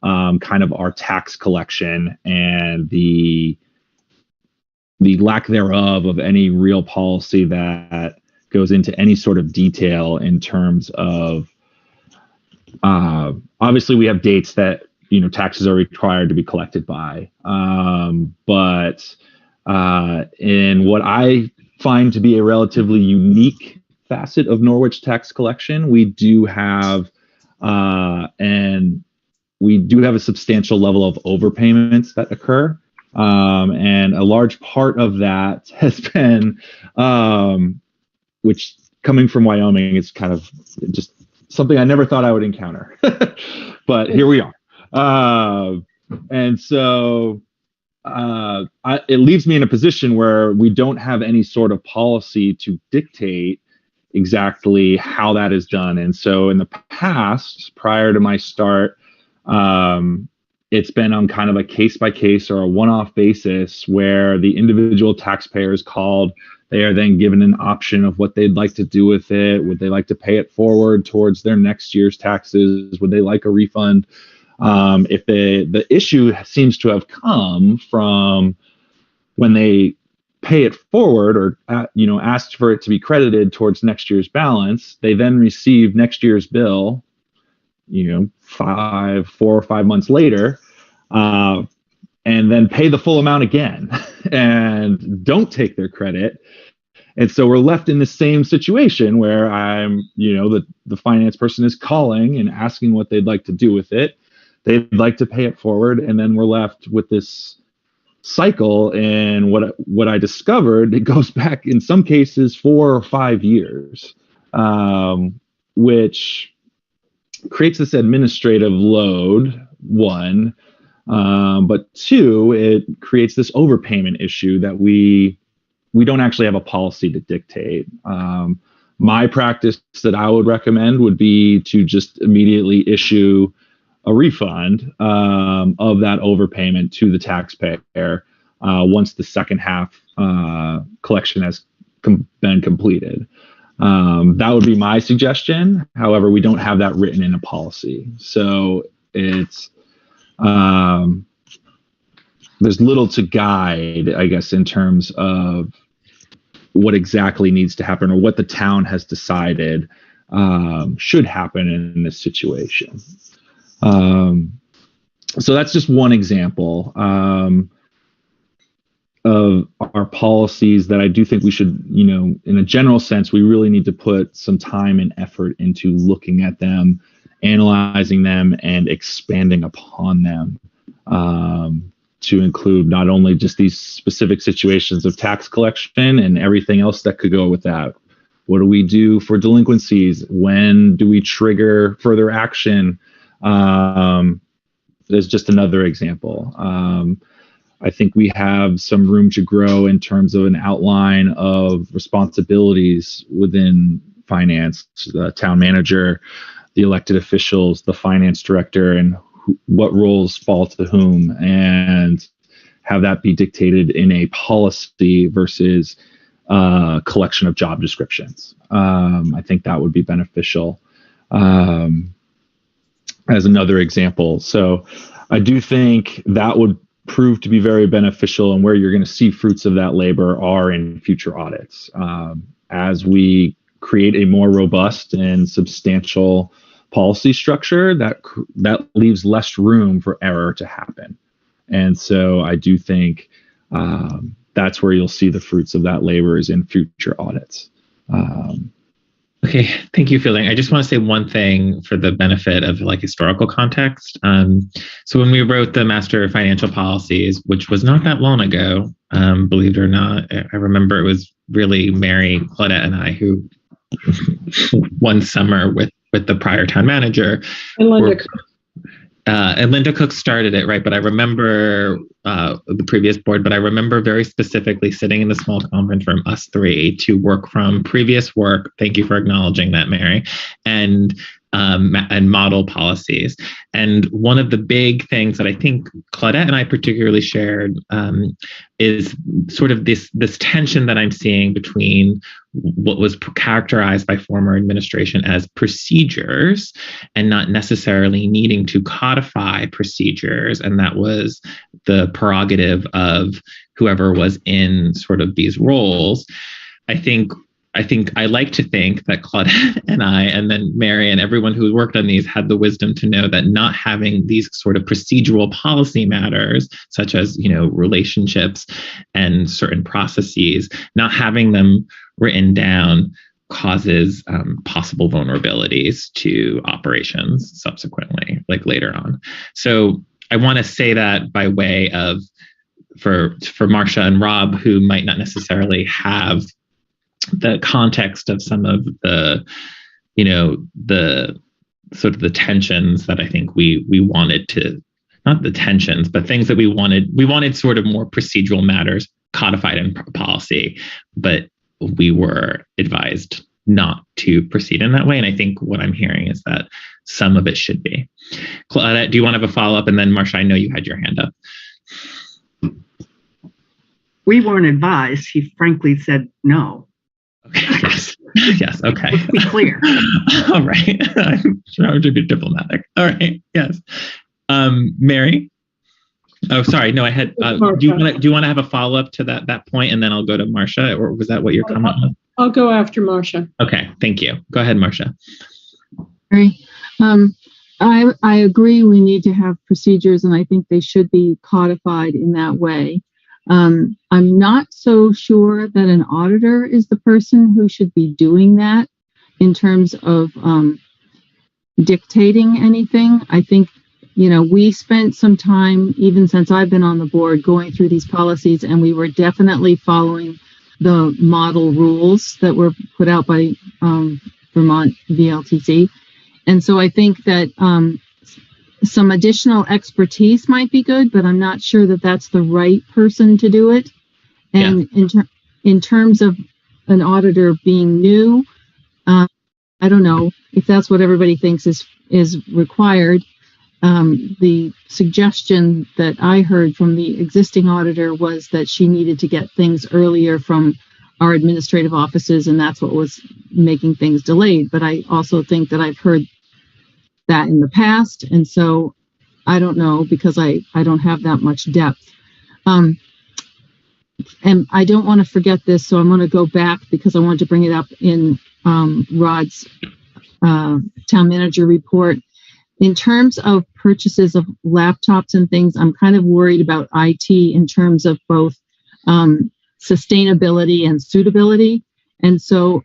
kind of our tax collection and the lack thereof of any real policy that goes into any sort of detail in terms of, obviously we have dates that, taxes are required to be collected by. But in what I find to be a relatively unique facet of Norwich tax collection, we do have a substantial level of overpayments that occur. And a large part of that has been, which coming from Wyoming, is kind of just something I never thought I would encounter, but here we are. And so it leaves me in a position where we don't have any sort of policy to dictate exactly how that is done. And so in the past, prior to my start, it's been on kind of a case-by-case or a one-off basis where the individual taxpayer is called. They are then given an option of what they'd like to do with it. Would they like to pay it forward towards their next year's taxes? Would they like a refund? If the issue seems to have come from when they pay it forward or asked for it to be credited towards next year's balance, they then receive next year's bill, 4 or 5 months later, and then pay the full amount again and don't take their credit. And so we're left in the same situation where I'm, the finance person is calling and asking what they'd like to do with it. They'd like to pay it forward, and then we're left with this cycle. And what I discovered, it goes back in some cases 4 or 5 years, which creates this administrative load, one, but two, it creates this overpayment issue that we don't actually have a policy to dictate. My practice that I would recommend would be to just immediately issue a refund of that overpayment to the taxpayer once the second half collection has been completed. That would be my suggestion. However, we don't have that written in a policy, so it's there's little to guide, I guess, in terms of what exactly needs to happen or what the town has decided should happen in this situation. So that's just one example of our policies that I do think we should, in a general sense, we really need to put some time and effort into looking at them, analyzing them, and expanding upon them to include not only just these specific situations of tax collection and everything else that could go with that. What do we do for delinquencies? When do we trigger further action? There's just another example. I think we have some room to grow in terms of an outline of responsibilities within finance, the town manager, the elected officials, the finance director, and what roles fall to whom, and have that be dictated in a policy versus collection of job descriptions. I think that would be beneficial as another example. So I do think that would prove to be very beneficial, and where you're going to see fruits of that labor are in future audits. As we create a more robust and substantial policy structure, that leaves less room for error to happen. And so I do think that's where you'll see the fruits of that labor is in future audits. Okay, thank you, Fielding. I just want to say one thing for the benefit of historical context. So when we wrote the master financial policies, which was not that long ago, believe it or not, I remember it was really Mary, Claudette, and I who one summer with the prior town manager. And Linda Cook started it, right? But I remember the previous board, but I remember very specifically sitting in the small conference room, us three, to work from previous work. Thank you for acknowledging that, Mary. And model policies. And one of the big things that I think Claudette and I particularly shared is sort of this tension that I'm seeing between what was characterized by former administration as procedures and not necessarily needing to codify procedures. And that was the prerogative of whoever was in sort of these roles. I like to think that Claudette and I, and then Mary and everyone who worked on these, had the wisdom to know that not having these sort of procedural policy matters, such as, relationships and certain processes, not having them written down causes possible vulnerabilities to operations subsequently, like later on. So I want to say that by way of, for Marcia and Rob, who might not necessarily have the context of some of the, the sort of the tensions that I think we wanted to, not the tensions, but things that we wanted sort of more procedural matters codified in policy, but we were advised not to proceed in that way. And I think what I'm hearing is that some of it should be. Claudette, do you want to have a follow-up? And then Marcia, I know you had your hand up. We weren't advised. He frankly said no. Okay. Yes. Okay. Let's be clear. All right. I'm trying to be diplomatic. All right. Yes. Mary. Oh, sorry. No, I had. Do you want to have a follow up to that point, and then I'll go to Marcia, or was that what your comment was? I'll go after Marcia. Okay. Thank you. Go ahead, Marcia. I agree. We need to have procedures, and I think they should be codified in that way. I'm not so sure that an auditor is the person who should be doing that in terms of dictating anything. I think, we spent some time, even since I've been on the board, going through these policies, and we were definitely following the model rules that were put out by Vermont VLTC. And so I think that some additional expertise might be good, but I'm not sure that that's the right person to do it. And in terms of an auditor being new, I don't know if that's what everybody thinks is required. the suggestion that I heard from the existing auditor was that she needed to get things earlier from our administrative offices, and that's what was making things delayed. But I also think that I've heard that in the past, and so I don't know, because I don't have that much depth. And I don't want to forget this, so I'm going to go back because I wanted to bring it up in Rod's town manager report. In terms of purchases of laptops and things, I'm kind of worried about IT in terms of both sustainability and suitability. And so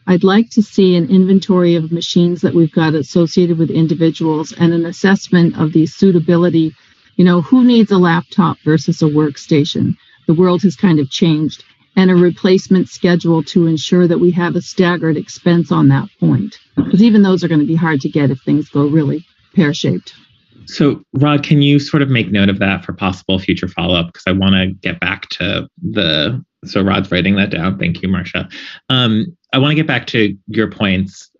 I'd like to see an inventory of machines that we've got associated with individuals and an assessment of the suitability. You know, who needs a laptop versus a workstation? The world has kind of changed, and a replacement schedule to ensure that we have a staggered expense on that point. Because even those are going to be hard to get if things go really pear-shaped. So, Rod, can you sort of make note of that for possible future follow-up? Because I want to get back to so Rod's writing that down. Thank you, Marcia. I want to get back to your points,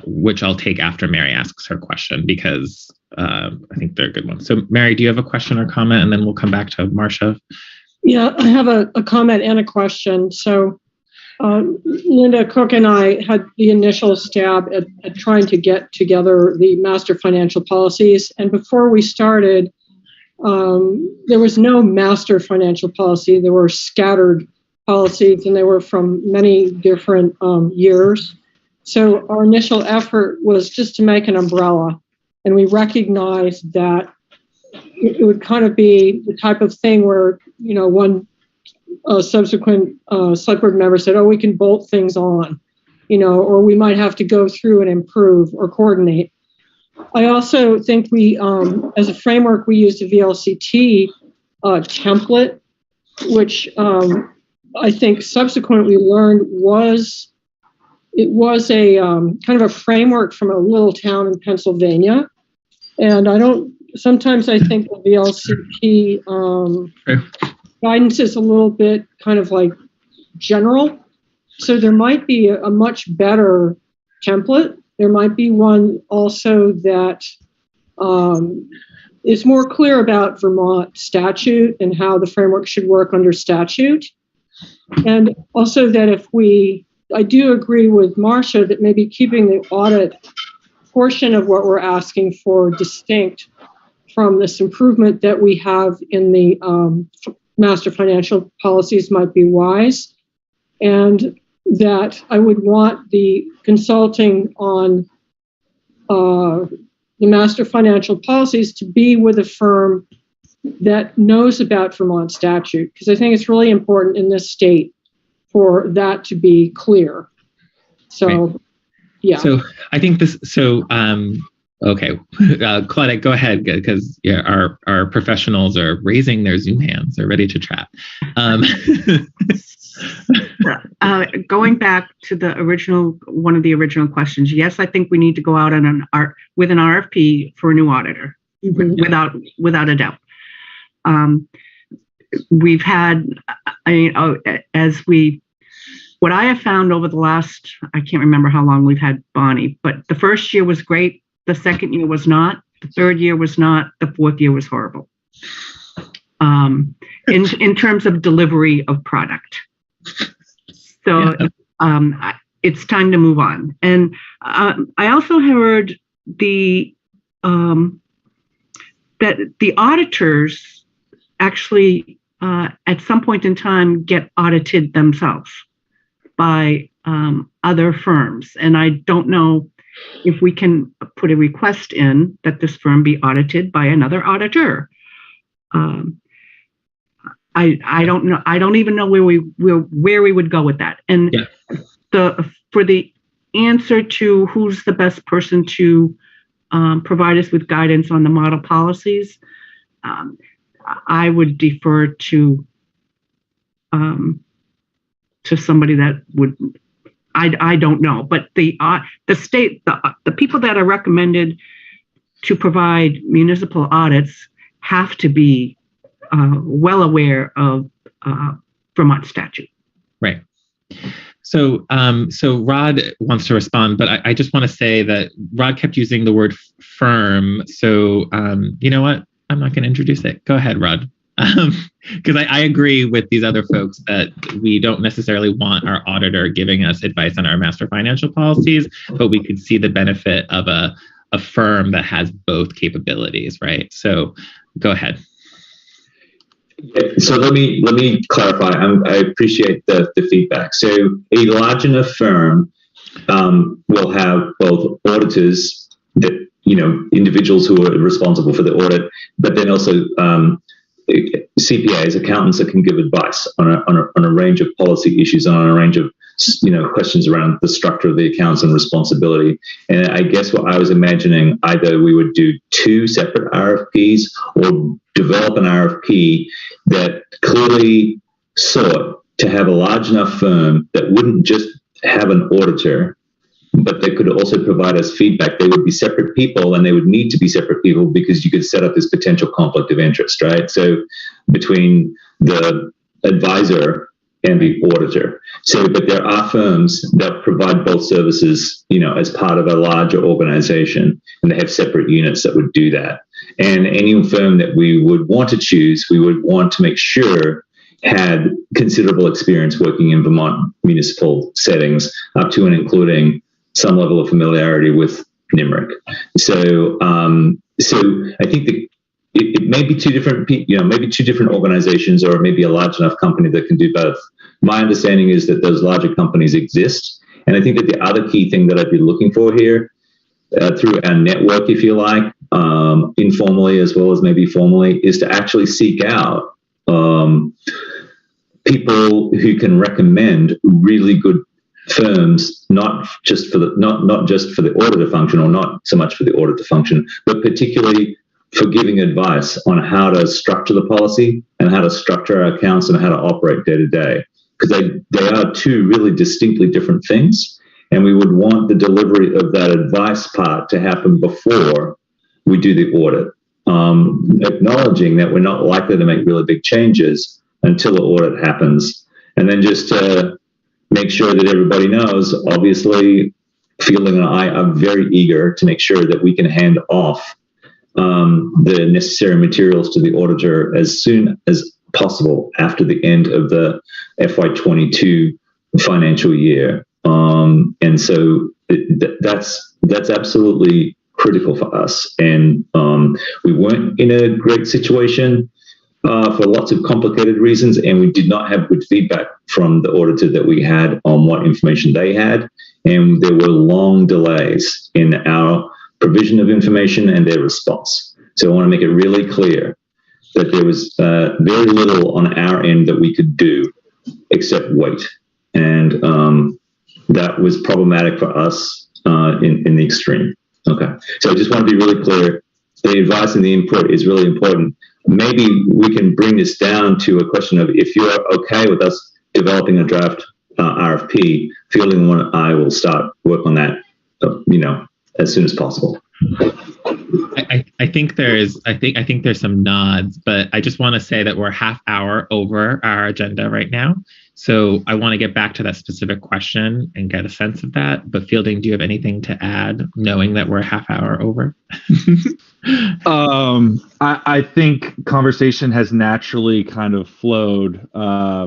which I'll take after Mary asks her question, because I think they're good ones. So, Mary, do you have a question or comment? And then we'll come back to Marcia. Yeah, I have a comment and a question. So, Linda Cook and I had the initial stab at trying to get together the master financial policies. And before we started, there was no master financial policy. There were scattered policies, and they were from many different years. So our initial effort was just to make an umbrella. And we recognized that it would kind of be the type of thing where, you know, one subsequent select board member said, oh, we can bolt things on, you know, or we might have to go through and improve or coordinate. I also think we, as a framework, we used a VLCT template, which I think subsequently learned was a kind of a framework from a little town in Pennsylvania. And sometimes I think the VLCT guidance is a little bit kind of like general. So there might be a much better template. There might be one also that is more clear about Vermont statute and how the framework should work under statute. And also that I do agree with Marcia that maybe keeping the audit portion of what we're asking for distinct from this improvement that we have in the master financial policies might be wise. And that I would want the consulting on the master financial policies to be with a firm that knows about Vermont statute, because I think it's really important in this state for that to be clear. So, right. Yeah. So I think this, okay, Claudette, go ahead, because our professionals are raising their Zoom hands. They're ready to chat. Going back to one of the original questions, yes, I think we need to go out on with an RFP for a new auditor, without a doubt. We've had, what I have found over the last, I can't remember how long we've had Bonnie, but the first year was great. The second year was not. The third year was not. The fourth year was horrible. In terms of delivery of product. So it's time to move on. And I also heard that the auditors actually at some point in time get audited themselves by other firms. And I don't know if we can put a request in that this firm be audited by another auditor. I don't know. I don't even know where we would go with that. And for the answer to who's the best person to provide us with guidance on the model policies, I would defer to somebody that would. I don't know, but the state, the people that are recommended to provide municipal audits have to be well aware of Vermont statute. Right. So Rod wants to respond, but I just want to say that Rod kept using the word firm. So you know what? I'm not going to introduce it. Go ahead, Rod. Because I agree with these other folks that we don't necessarily want our auditor giving us advice on our master financial policies, but we could see the benefit of a firm that has both capabilities, right? So go ahead. So let me clarify. I appreciate the feedback. So a large enough firm will have both auditors, that individuals who are responsible for the audit, but then also CPAs, accountants that can give advice on a range of policy issues, on a range of questions around the structure of the accounts and responsibility. And I guess what I was imagining, either we would do 2 separate RFPs or develop an RFP that clearly sought to have a large enough firm that wouldn't just have an auditor, but they could also provide us feedback. They would be separate people, and they would need to be separate people because you could set up this potential conflict of interest, right? So between the advisor and the auditor. So, but there are firms that provide both services, as part of a larger organization, and they have separate units that would do that. And any firm that we would want to choose, we would want to make sure had considerable experience working in Vermont municipal settings, up to and including some level of familiarity with NIMRIC. So, I think that it may be two different organizations, or maybe a large enough company that can do both. My understanding is that those larger companies exist, and I think that the other key thing that I'd be looking for here, through our network, if you like, informally as well as maybe formally, is to actually seek out people who can recommend really good firms, not just for the auditor function, or not so much for the auditor function, but particularly for giving advice on how to structure the policy and how to structure our accounts and how to operate day to day, because they are 2 really distinctly different things, and we would want the delivery of that advice part to happen before we do the audit, acknowledging that we're not likely to make really big changes until the audit happens. And then just to make sure that everybody knows, obviously, Fielding and I are very eager to make sure that we can hand off the necessary materials to the auditor as soon as possible after the end of the FY22 financial year. And so that's absolutely critical for us. And we weren't in a great situation for lots of complicated reasons, and we did not have good feedback from the auditor that we had on what information they had. And there were long delays in our provision of information and their response. So I want to make it really clear that there was very little on our end that we could do except wait. And that was problematic for us in the extreme. Okay. So I just want to be really clear. The advice and the input is really important. Maybe we can bring this down to a question of, if you're okay with us developing a draft RFP, Fielding and I will start work on that, as soon as possible. I think there's some nods, but I just want to say that we're half hour over our agenda right now. So I want to get back to that specific question and get a sense of that. But Fielding, do you have anything to add, knowing that we're a half hour over? I think conversation has naturally kind of flowed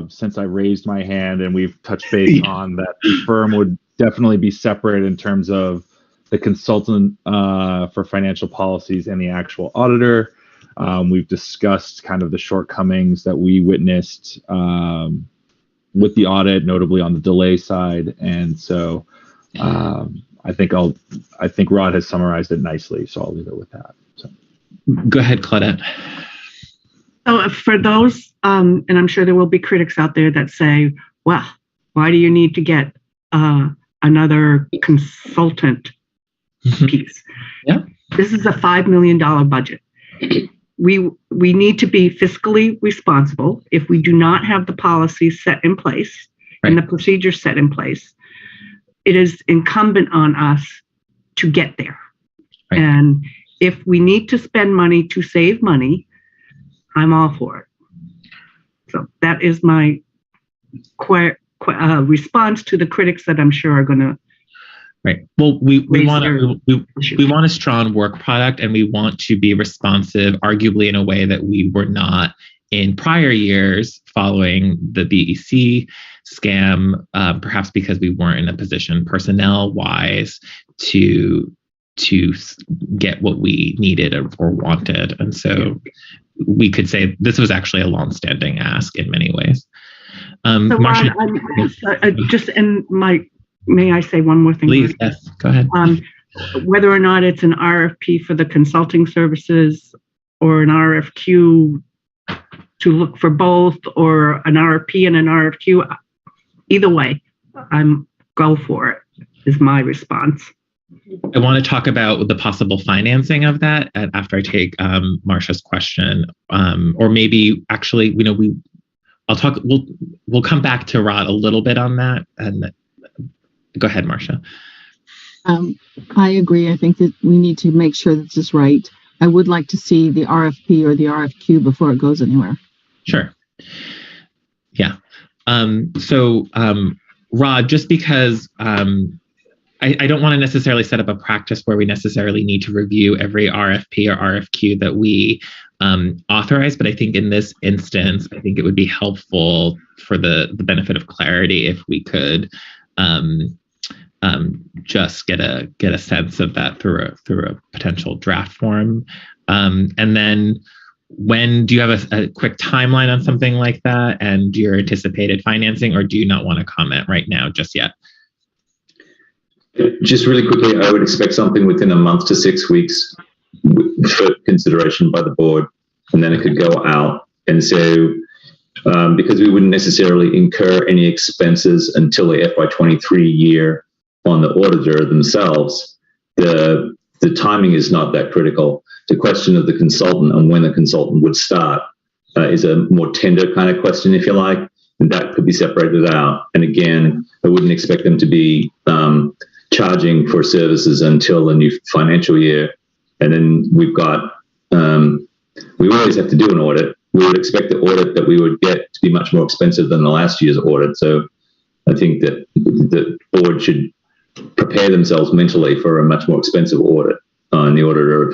since I raised my hand, and we've touched base on that the firm would definitely be separate in terms of the consultant for financial policies and the actual auditor. We've discussed kind of the shortcomings that we witnessed with the audit, notably on the delay side. And so I think Rod has summarized it nicely, so I'll leave it with that. So. Go ahead, Claudette. So for those, and I'm sure there will be critics out there that say, well, why do you need to get another consultant piece? Yeah. This is a $5 million budget. We need to be fiscally responsible. If we do not have the policies set in place and the procedures set in place, it is incumbent on us to get there. Right. And if we need to spend money to save money, I'm all for it. So that is my quiet response to the critics that I'm sure are going to. Right. Well, we want a strong work product, and we want to be responsive, arguably in a way that we were not in prior years following the BEC scam, perhaps because we weren't in a position personnel-wise to get what we needed or wanted. And so we could say this was actually a long-standing ask in many ways. So Marcia, may I say one more thing? Please, yes, go ahead. Whether or not it's an RFP for the consulting services or an RFQ to look for both, or an RFP and an RFQ, either way, go for it, is my response. I want to talk about the possible financing of that after I take Marcia's question, or maybe actually, we'll come back to Rod a little bit on that. And go ahead, Marcia. I agree. I think that we need to make sure that this is right. I would like to see the RFP or the RFQ before it goes anywhere. Sure. Yeah. Rod, just because I don't want to necessarily set up a practice where we necessarily need to review every RFP or RFQ that we authorize, but I think in this instance, I think it would be helpful for the benefit of clarity if we could just get a sense of that through a potential draft form. And then when do you have a quick timeline on something like that and your anticipated financing, or do you not want to comment right now just yet? Just really quickly, I would expect something within a month to 6 weeks for consideration by the board, and then it could go out. And so because we wouldn't necessarily incur any expenses until the FY23 year on the auditor themselves, the timing is not that critical. The question of the consultant and when the consultant would start is a more tender kind of question, if you like, and that could be separated out. And again, I wouldn't expect them to be charging for services until the new financial year. And then we've got, we always have to do an audit. We would expect the audit that we would get to be much more expensive than the last year's audit. So I think that the board should prepare themselves mentally for a much more expensive audit on the order of,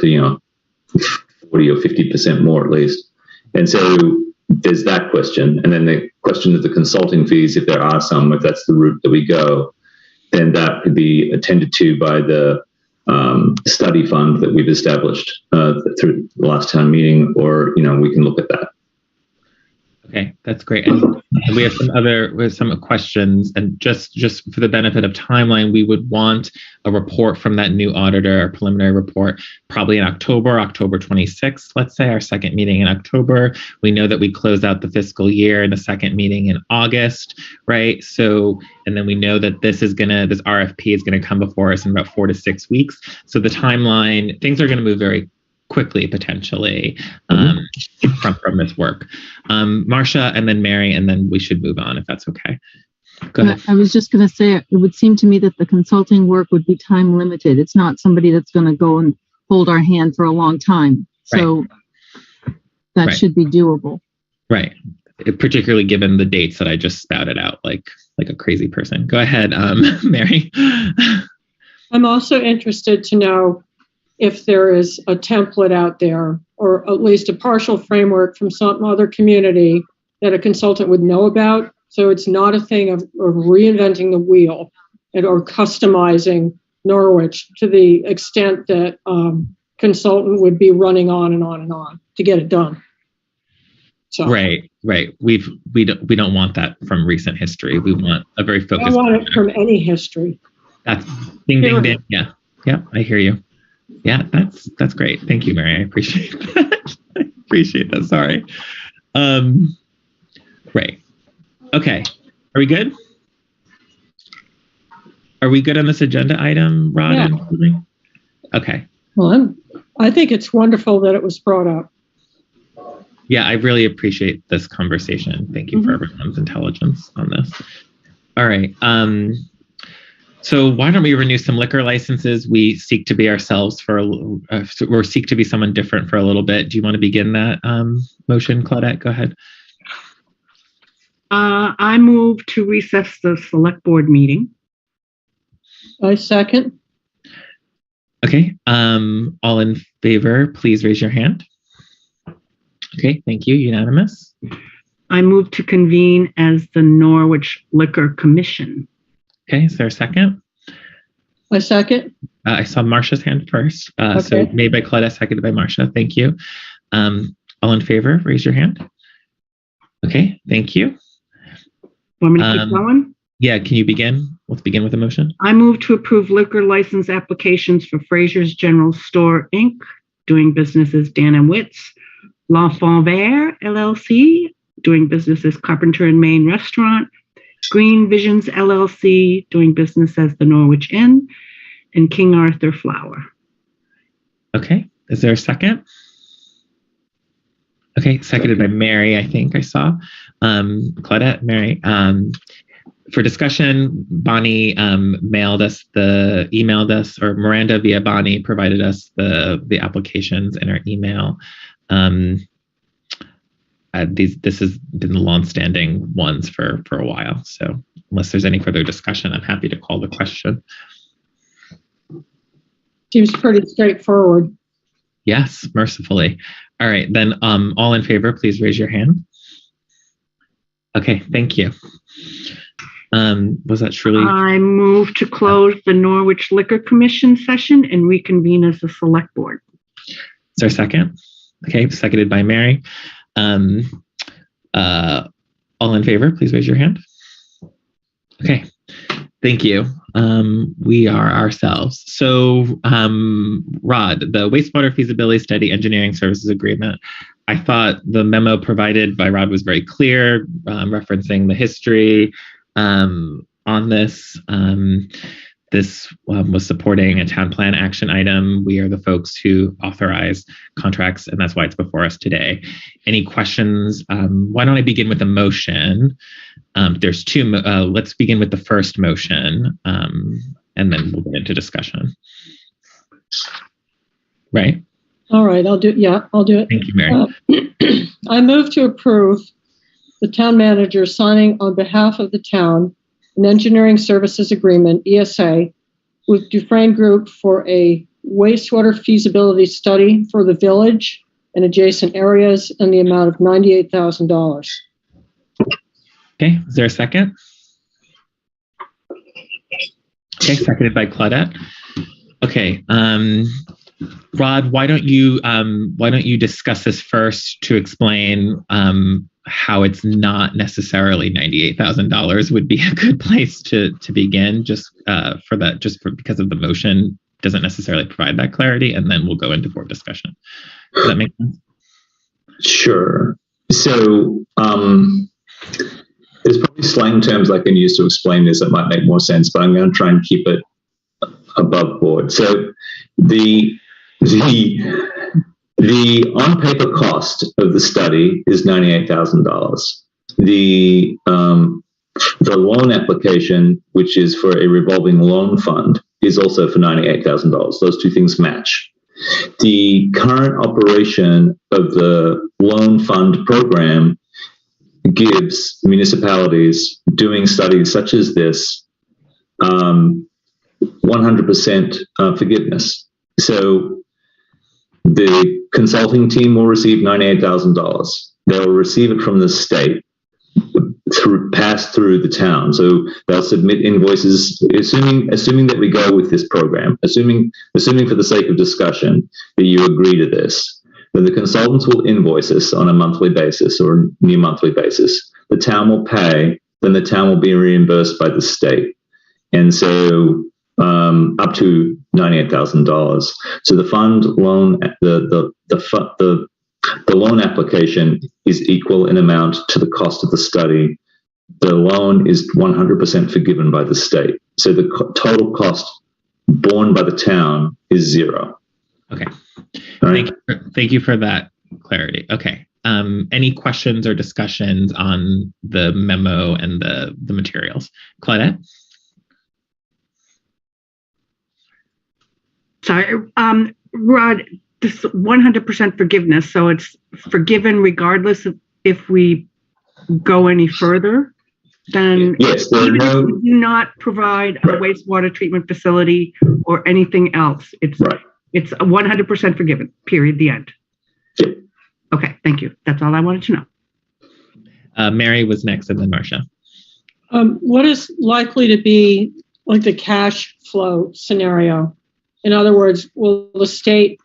40 or 50% more at least. And so there's that question. And then the question of the consulting fees, if there are some, if that's the route that we go, then that could be attended to by the study fund that we've established through the last town meeting, or, we can look at that. Okay, that's great. And we have some questions, and just for the benefit of timeline, we would want a report from that new auditor, a preliminary report, probably in October 26th, let's say, our second meeting in October. We know that we close out the fiscal year in the second meeting in August, right? So, and then we know that this RFP is gonna come before us in about 4 to 6 weeks. So the timeline, things are gonna move very quickly, potentially, from this work. Marcia, and then Mary, and then we should move on if that's okay. Go ahead. I was just going to say, it would seem to me that the consulting work would be time limited. It's not somebody that's going to go and hold our hand for a long time. So that should be doable. Right. Particularly given the dates that I just spouted out like a crazy person. Go ahead, Mary. I'm also interested to know if there is a template out there, or at least a partial framework from some other community that a consultant would know about. So it's not a thing of reinventing the wheel or customizing Norwich to the extent that consultant would be running on and on and on to get it done. So. Right. We don't want that from recent history. We want a very focused. I want it from any history. That's ding, ding, ding. Yeah, I hear you. Yeah, that's great. Thank you, Mary. I appreciate that. Sorry. Great. Okay. Are we good? Are we good on this agenda item, Rod? Yeah. Okay. Well, I think it's wonderful that it was brought up. Yeah, I really appreciate this conversation. Thank you for everyone's intelligence on this. All right. So why don't we renew some liquor licenses? We seek to be ourselves or seek to be someone different for a little bit. Do you want to begin that motion, Claudette? Go ahead. I move to recess the select board meeting. I second. Okay. All in favor, please raise your hand. Okay, thank you. Unanimous. I move to convene as the Norwich Liquor Commission. Okay, is there a second? I second. I saw Marcia's hand first. So Okay. made by Claudette, seconded by Marcia. Thank you. All in favor, raise your hand. Okay, thank you. Want me to keep going? Yeah, can you begin? Let's begin with a motion. I move to approve liquor license applications for Fraser's General Store, Inc., doing business as Dan and Witts, L'Enfant Vert, LLC, doing business as Carpenter and Main Restaurant, Green Visions, LLC, doing business as the Norwich Inn, and King Arthur Flour. Okay, is there a second? Okay, seconded by Mary, I think I saw. Claudette, Mary. For discussion, Bonnie emailed us, or Miranda via Bonnie provided us the applications in our email. This has been the long-standing ones for a while. So unless there's any further discussion, I'm happy to call the question. Seems pretty straightforward. Yes, mercifully. All right, then all in favor, please raise your hand. Okay, thank you. Was that truly? I move to close the Norwich Liquor Commission session and reconvene as the select board. Is there a second? Okay, seconded by Mary. All in favor, please raise your hand. Okay, thank you. We are ourselves. So, Rod, the Wastewater Feasibility Study Engineering Services Agreement, I thought the memo provided by Rod was very clear, referencing the history on this. This was supporting a town plan action item. We are the folks who authorize contracts, and that's why it's before us today. Any questions? Why don't I begin with a motion? There's two. Let's begin with the first motion, and then we'll get into discussion. Right? All right, I'll do it. Thank you, Mary. I move to approve the town manager signing on behalf of the town an engineering services agreement, ESA, with Dufresne Group for a wastewater feasibility study for the village and adjacent areas in the amount of $98,000. Okay, is there a second? Okay, seconded by Claudette. Okay, Rod, why don't you discuss this first to explain how it's not necessarily $98,000 would be a good place to begin, just because of the motion doesn't necessarily provide that clarity, and then we'll go into more discussion. Does that make sense? Sure. So there's probably slang terms I can use to explain this that might make more sense, but I'm going to try and keep it above board. So the on-paper cost of the study is $98,000. The loan application, which is for a revolving loan fund, is also for $98,000. Those two things match. The current operation of the loan fund program gives municipalities doing studies such as this 100% forgiveness. So the consulting team will receive $98,000. They'll receive it from the state, pass through the town. So they'll submit invoices, assuming that we go with this program, assuming for the sake of discussion that you agree to this. Then the consultants will invoice us on a monthly basis or a near monthly basis. The town will pay, then the town will be reimbursed by the state. And so up to $98,000. So the fund loan, the loan application is equal in amount to the cost of the study. The loan is 100% forgiven by the state. So the total cost borne by the town is zero. Okay. Right? Thank you for that clarity. Okay. Any questions or discussions on the memo and the materials? Claudette? Sorry, Rod, this 100% forgiveness. So it's forgiven regardless of if we go any further, then Yes, there are even no. if we do not provide a wastewater treatment facility or anything else, it's Right. it's 100% forgiven. Period. The end. Yep. Okay, thank you. That's all I wanted to know. Mary was next, and then Marcia. What is likely to be like the cash flow scenario? In other words, will the state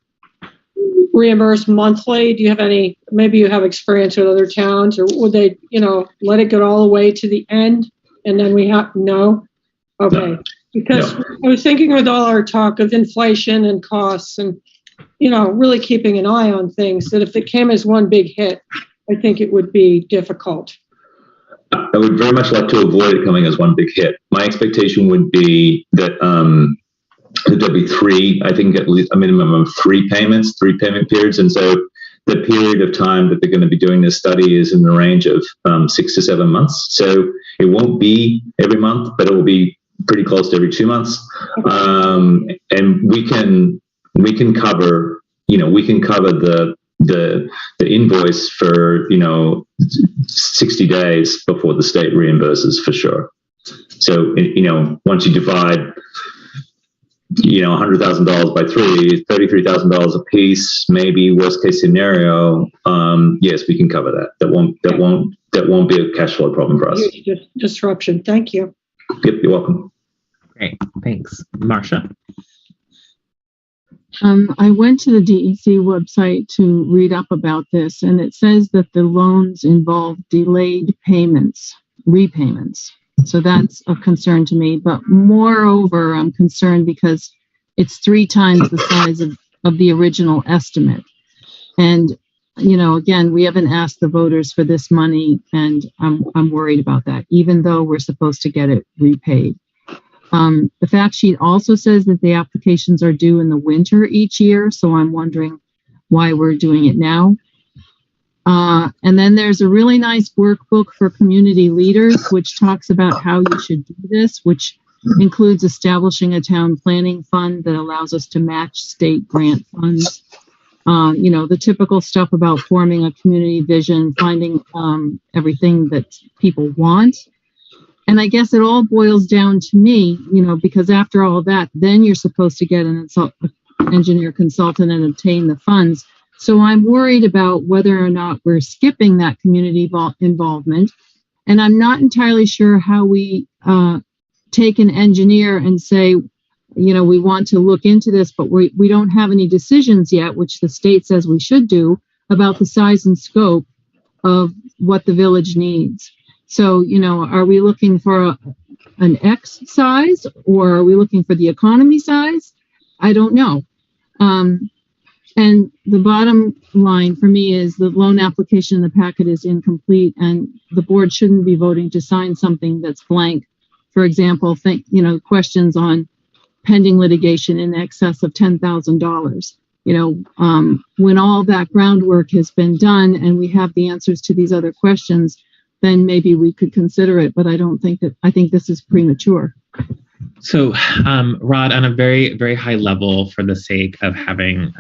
reimburse monthly? Do you have any, maybe you have experience with other towns, or would they, let it go all the way to the end and then we have, no? Okay. No. Because No. I was thinking with all our talk of inflation and costs and, really keeping an eye on things, that if it came as one big hit, I think it would be difficult. I would very much like to avoid it coming as one big hit. My expectation would be that there'll be three, I think at least a minimum of three payment periods. And so the period of time that they're going to be doing this study is in the range of 6 to 7 months. So it won't be every month, but it will be pretty close to every 2 months. And we can cover, the invoice for 60 days before the state reimburses for sure. So once you divide $100,000 by 3, $33,000 a piece, maybe worst case scenario. Yes, we can cover that. That won't be a cash flow problem for us. Disruption. Thank you. Yep, you're welcome. Great, thanks, Marcia. I went to the DEC website to read up about this, and it says that the loans involve delayed repayments. So that's of concern to me. But moreover, I'm concerned because it's 3 times the size of the original estimate. And, again, we haven't asked the voters for this money, and I'm worried about that, even though we're supposed to get it repaid. The fact sheet also says that the applications are due in the winter each year, so I'm wondering why we're doing it now. And then there's a really nice workbook for community leaders, which talks about how you should do this, which includes establishing a town planning fund that allows us to match state grant funds. The typical stuff about forming a community vision, finding everything that people want. And I guess it all boils down to me, because after all of that, then you're supposed to get an engineer consultant and obtain the funds. So I'm worried about whether or not we're skipping that community involvement. And I'm not entirely sure how we take an engineer and say, we want to look into this, but we don't have any decisions yet, which the state says we should do, about the size and scope of what the village needs. So, are we looking for an X size, or are we looking for the economy size? I don't know. And the bottom line for me is the loan application in the packet is incomplete, and the board shouldn't be voting to sign something that's blank. For example, questions on pending litigation in excess of $10,000. When all that groundwork has been done and we have the answers to these other questions, then maybe we could consider it. But I think this is premature. So, Rod, on a very, very high level, for the sake of having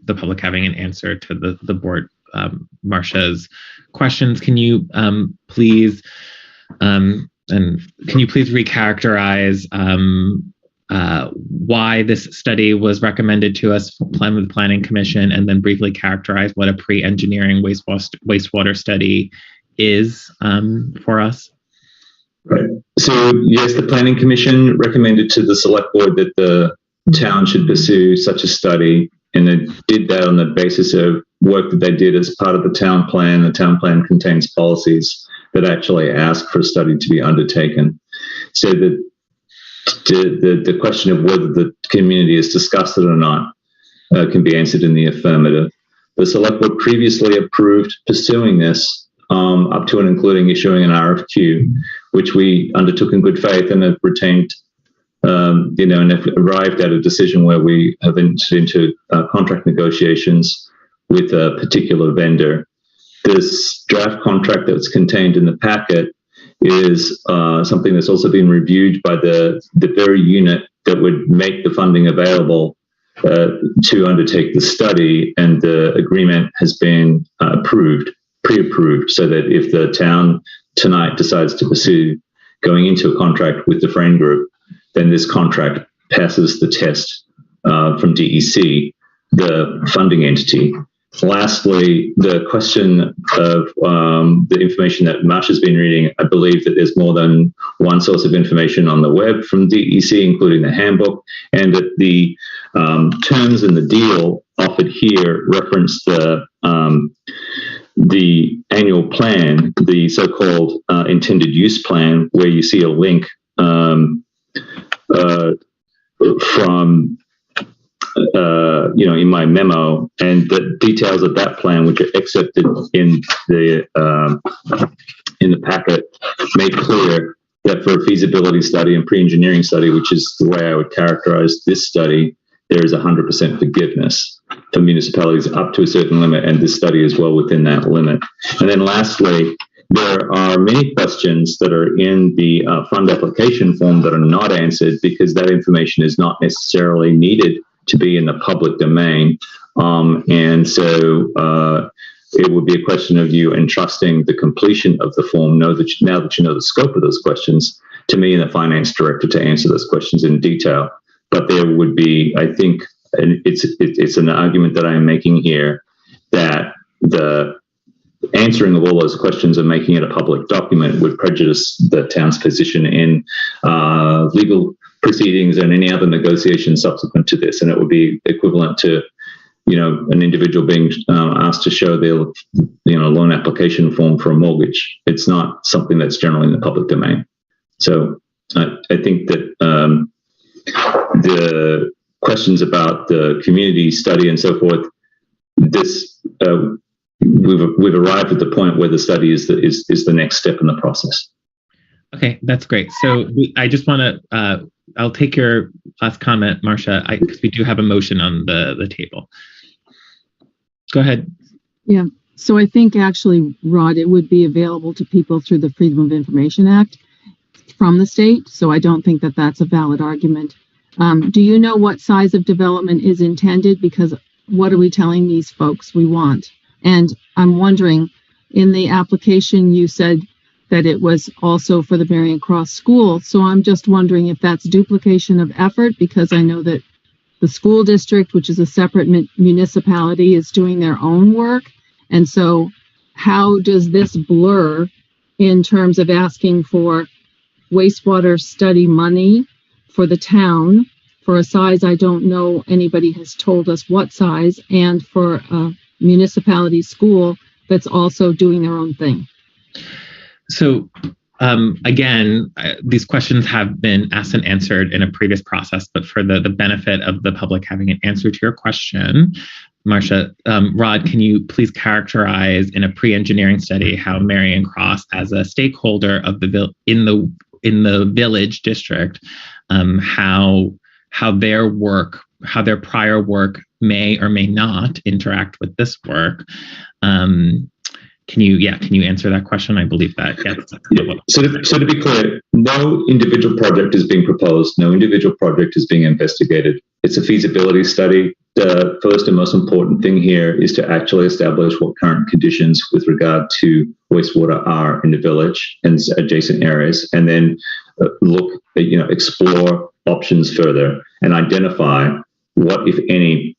the public having an answer to the board, Marcia's questions, can you please recharacterize why this study was recommended to us from the Planning Commission, and then briefly characterize what a pre-engineering wastewater study is for us? Right. So yes, the Planning Commission recommended to the Select Board that the town should pursue such a study, and they did that on the basis of work that they did as part of the town plan. The town plan contains policies that actually ask for a study to be undertaken. So the question of whether the community has discussed it or not can be answered in the affirmative. The Select Board previously approved pursuing this up to and including issuing an RFQ, which we undertook in good faith and have retained, and have arrived at a decision where we have entered into contract negotiations with a particular vendor. This draft contract that's contained in the packet is something that's also been reviewed by the very unit that would make the funding available to undertake the study, and the agreement has been approved pre-approved, so that if the town tonight decides to pursue going into a contract with the Frame Group, then this contract passes the test from DEC, the funding entity. Lastly, the question of the information that Marsha's been reading, I believe that there's more than one source of information on the web from DEC, including the handbook, and that the terms in the deal offered here reference the annual plan, the so-called intended use plan, where you see a link from in my memo, and the details of that plan, which are accepted in the packet, made clear that for a feasibility study and pre-engineering study, which is the way I would characterize this study, there is 100% forgiveness for municipalities up to a certain limit, and this study is well within that limit. And then lastly, there are many questions that are in the fund application form that are not answered because that information is not necessarily needed to be in the public domain. And so it would be a question of you entrusting the completion of the form, now that you know the scope of those questions, to me and the finance director to answer those questions in detail. But there would be, I think, and it's an argument that I am making here, that the answering of all those questions and making it a public document would prejudice the town's position in legal proceedings and any other negotiations subsequent to this. And it would be equivalent to, an individual being asked to show their, loan application form for a mortgage. It's not something that's generally in the public domain. So I think that the questions about the community study and so forth, this we've arrived at the point where the study is the next step in the process. Okay, that's great. So I just want to, I'll take your last comment, Marcia, because we do have a motion on the table. Go ahead. Yeah. So I think actually, Rod, it would be available to people through the Freedom of Information Act from the state. So I don't think that that's a valid argument. Do you know what size of development is intended? Because what are we telling these folks we want? And I'm wondering, in the application, you said that it was also for the Marion Cross School. So I'm just wondering if that's duplication of effort, because I know that the school district, which is a separate municipality, is doing their own work. And so how does this blur in terms of asking for wastewater study money for the town for a size I don't know anybody has told us what size, and for a municipality school that's also doing their own thing? So again, these questions have been asked and answered in a previous process, but for the benefit of the public having an answer to your question, Marcia, Rod, can you please characterize in a pre-engineering study how Marion Cross, as a stakeholder of in the village district, how their prior work may or may not interact with this work? Can you answer that question? I believe that. Yeah. So to be clear, no individual project is being proposed. No individual project is being investigated. It's a feasibility study. The first and most important thing here is to actually establish what current conditions with regard to wastewater are in the village and adjacent areas, and then explore options further and identify what, if any,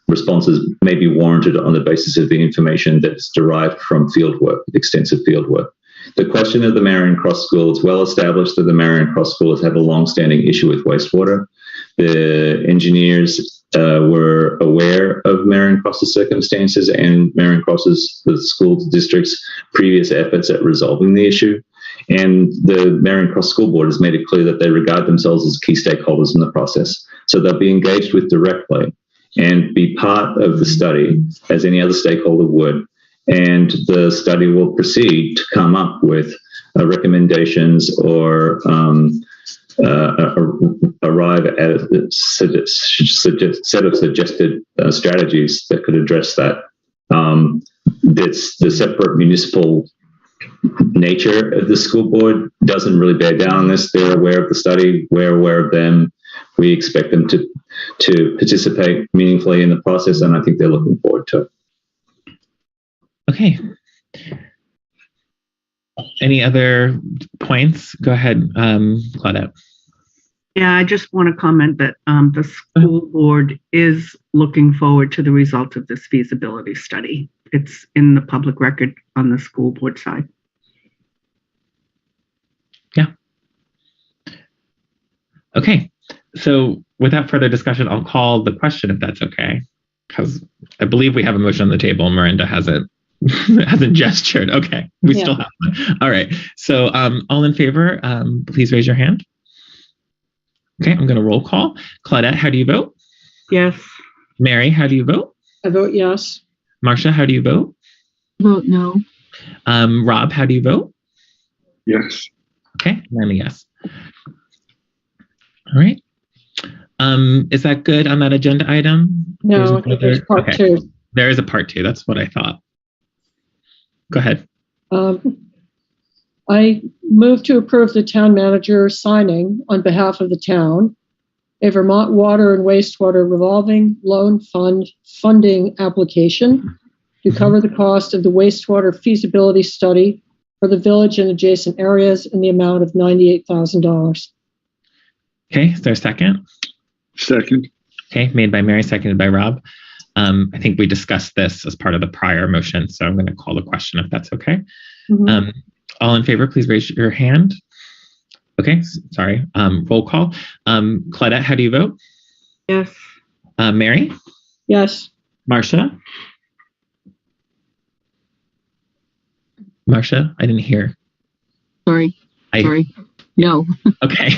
responses may be warranted on the basis of the information that's derived from fieldwork, extensive fieldwork. The question of the Marion Cross School is well established that the Marion Cross School has had a long-standing issue with wastewater. The engineers were aware of Marion Cross's circumstances and Marion Cross's, the school district's, previous efforts at resolving the issue. And the Marion Cross School Board has made it clear that they regard themselves as key stakeholders in the process. So they'll be engaged with directly and be part of the study as any other stakeholder would. And the study will proceed to come up with recommendations or arrive at a set of suggested strategies that could address that. That's the separate municipal nature of the school board doesn't really bear down on this. They're aware of the study. We're aware of them. We expect them to participate meaningfully in the process, and I think they're looking forward to it. Okay. Any other points? Go ahead, Claudette. Yeah, I just want to comment that the school board is looking forward to the result of this feasibility study. It's in the public record on the school board side. Yeah. Okay. So without further discussion, I'll call the question if that's okay, because I believe we have a motion on the table. Miranda hasn't gestured. Okay, we still have one. All right. So all in favor, please raise your hand. Okay, I'm going to roll call. Claudette, how do you vote? Yes. Mary, how do you vote? I vote yes. Marcia, how do you vote? Vote no. Rob, how do you vote? Yes. Okay, and I'm a yes. All right. Is that good on that agenda item? No, I think there's part two. There is a part two. That's what I thought. Go ahead. I move to approve the town manager signing on behalf of the town a Vermont Water and Wastewater Revolving Loan Fund funding application to cover the cost of the wastewater feasibility study for the village and adjacent areas in the amount of $98,000. Okay, is there a second? Second. Okay, made by Mary, seconded by Rob. I think we discussed this as part of the prior motion, so I'm going to call the question if that's okay. Mm-hmm. All in favor, please raise your hand. Okay, sorry. Roll call. Claudette, how do you vote? Yes. Mary? Yes. Marcia? Marcia, I didn't hear. Sorry. No. Okay.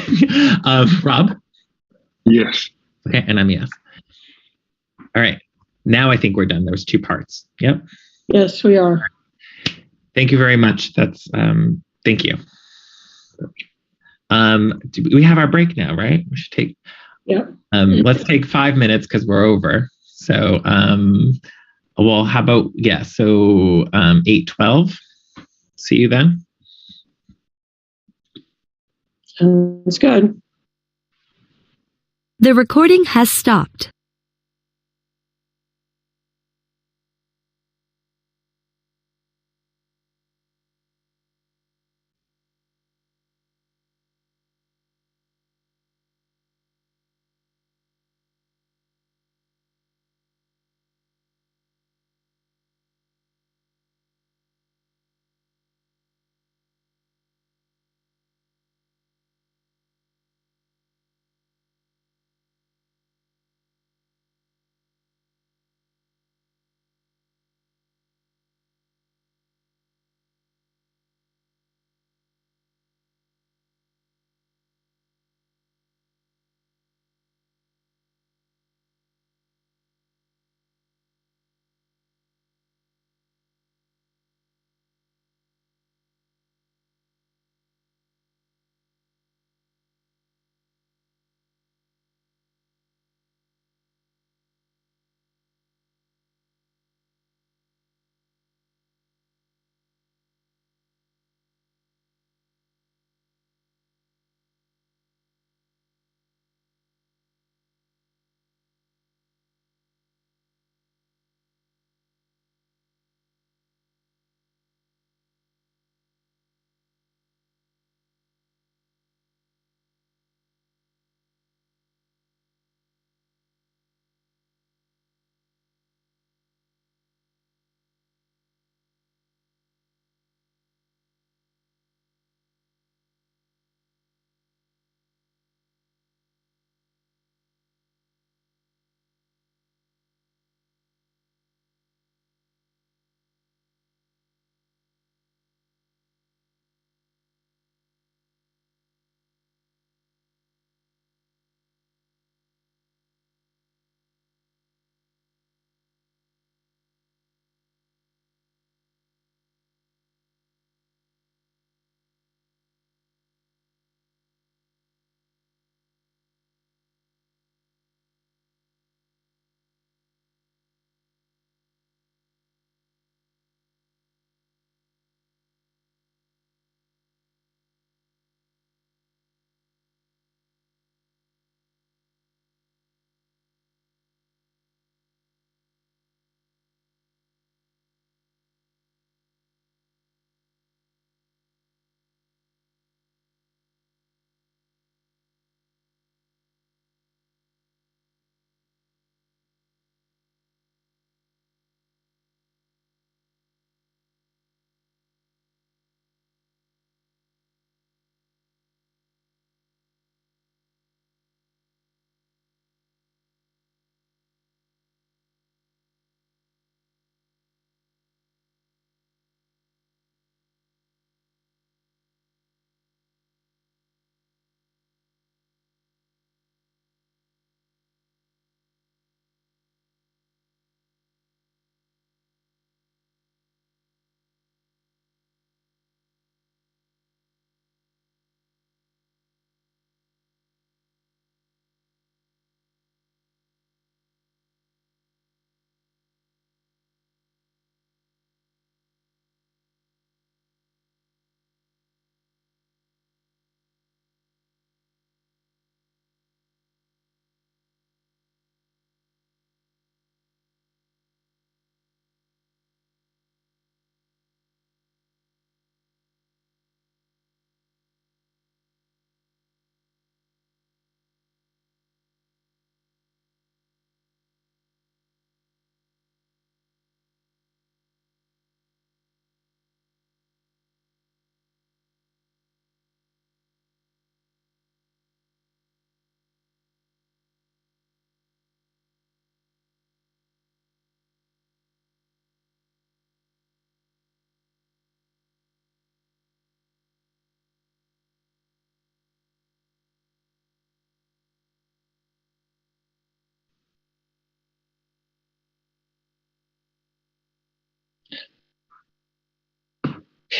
Rob? Yes. Okay, and I'm yes. All right. Now I think we're done. There was two parts. Yep. Yes, we are. Thank you very much. That's thank you. We have our break now, right? We should take. Yep. Let's take 5 minutes because we're over. So, well, how about So 8:12. See you then. Sounds good. The recording has stopped.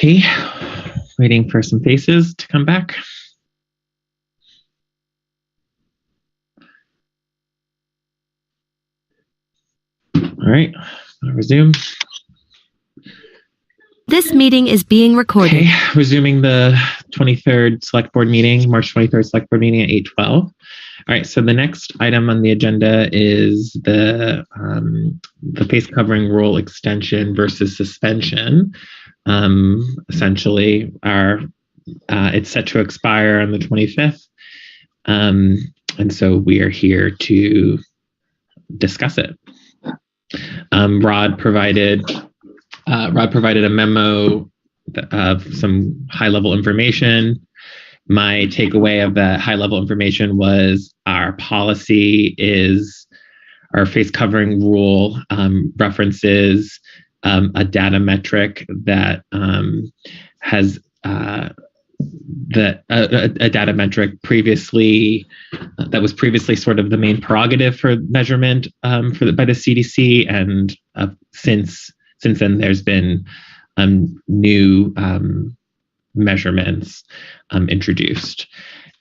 Okay, waiting for some faces to come back. All right, I'll resume. This meeting is being recorded. Okay, resuming the 23rd Select Board meeting, March 23rd Select Board meeting at 8:12. All right, so the next item on the agenda is the face covering rule extension versus suspension. Essentially, it's set to expire on the 25th. And so we are here to discuss it. Rod provided a memo of some high-level information. My takeaway of that high-level information was our policy is our face covering rule references a data metric that has a data metric previously that was previously sort of the main prerogative for measurement by the CDC, and since then there's been new measurements introduced,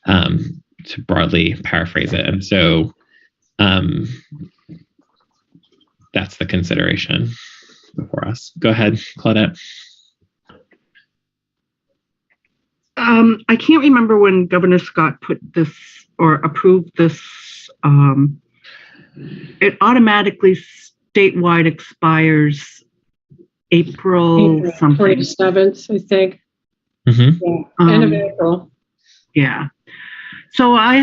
to broadly paraphrase it. And so that's the consideration before us. Go ahead, Claudette. I can't remember when Governor Scott put this or approved this. It automatically statewide expires April something. 27th, I think. Mm-hmm. Yeah, end of April. Yeah. So I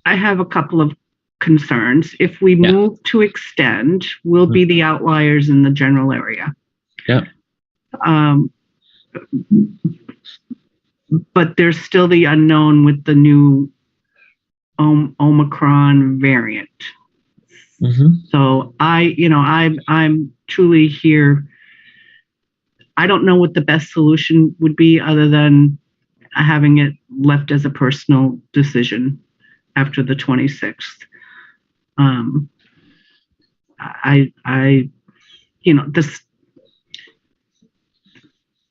have a couple of concerns. If we move to extend, we'll be the outliers in the general area. Yeah. But there's still the unknown with the new Omicron variant. Mm-hmm. So I'm truly here. I don't know what the best solution would be other than having it left as a personal decision after the 26th.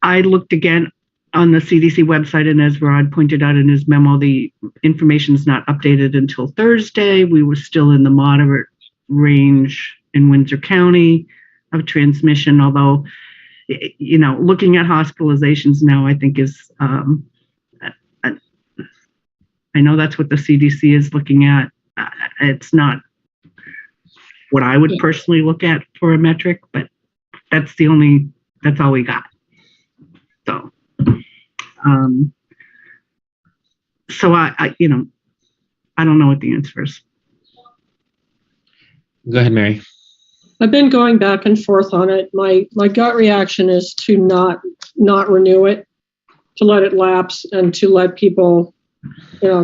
I looked again on the CDC website, and as Rod pointed out in his memo, the information is not updated until Thursday. We were still in the moderate range in Windsor County of transmission, although, looking at hospitalizations now, I think is, I know that's what the CDC is looking at. It's not what I would personally look at for a metric, but that's all we got. So, I don't know what the answer is. Go ahead, Mary. I've been going back and forth on it. My gut reaction is to not renew it, to let it lapse, and to let people,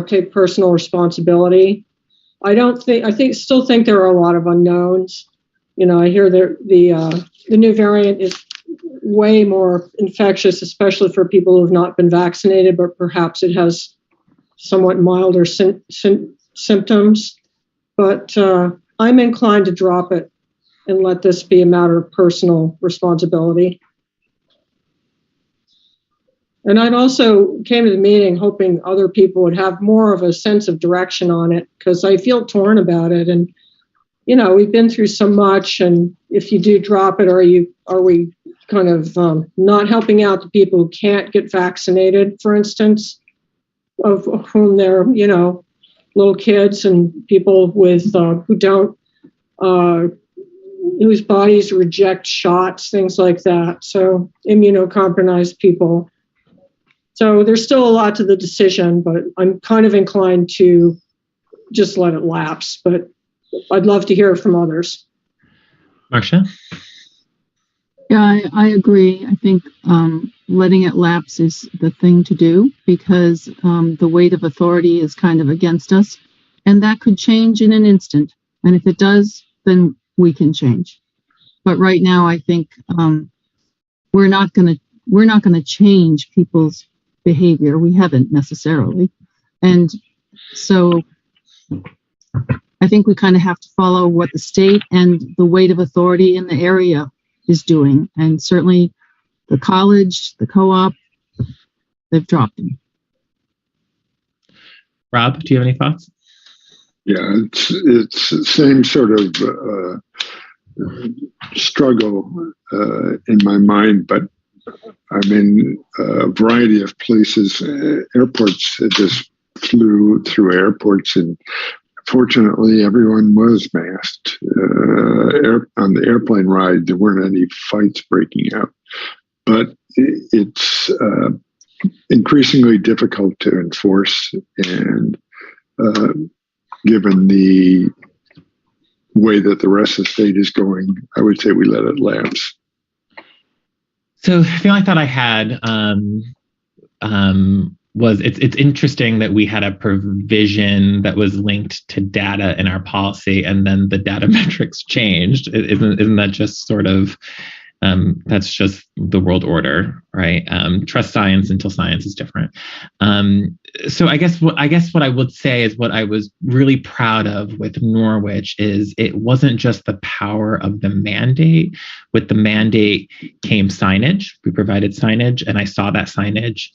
take personal responsibility. Still think there are a lot of unknowns. I hear the new variant is way more infectious, especially for people who have not been vaccinated, but perhaps it has somewhat milder symptoms. But I'm inclined to drop it and let this be a matter of personal responsibility. And I'd also came to the meeting hoping other people would have more of a sense of direction on it, because I feel torn about it. And, we've been through so much, and if you do drop it, are we kind of not helping out the people who can't get vaccinated, for instance, of whom they're, little kids and people with who don't, whose bodies reject shots, things like that. So immunocompromised people. So there's still a lot to the decision, but I'm kind of inclined to just let it lapse. But I'd love to hear from others. Marcia? Yeah, I agree. I think letting it lapse is the thing to do, because the weight of authority is kind of against us, and that could change in an instant. And if it does, then we can change. But right now, I think we're not going to change people's behavior. We haven't necessarily, and so I think we kind of have to follow what the state and the weight of authority in the area is doing. And certainly the college, the co-op, they've dropped them. Rob, do you have any thoughts? Yeah, it's the same sort of struggle in my mind, but I'm in a variety of places, airports. I just flew through airports, and fortunately, everyone was masked. On the airplane ride, there weren't any fights breaking out, but it's increasingly difficult to enforce, and given the way that the rest of the state is going, I would say we let it lapse. So the only thought I had was it's interesting that we had a provision that was linked to data in our policy, and then the data metrics changed. Isn't that just sort of that's just the world order, right? Trust science until science is different. So I guess what I would say is what I was really proud of with Norwich is it wasn't just the power of the mandate. With the mandate came signage. We provided signage, and I saw that signage,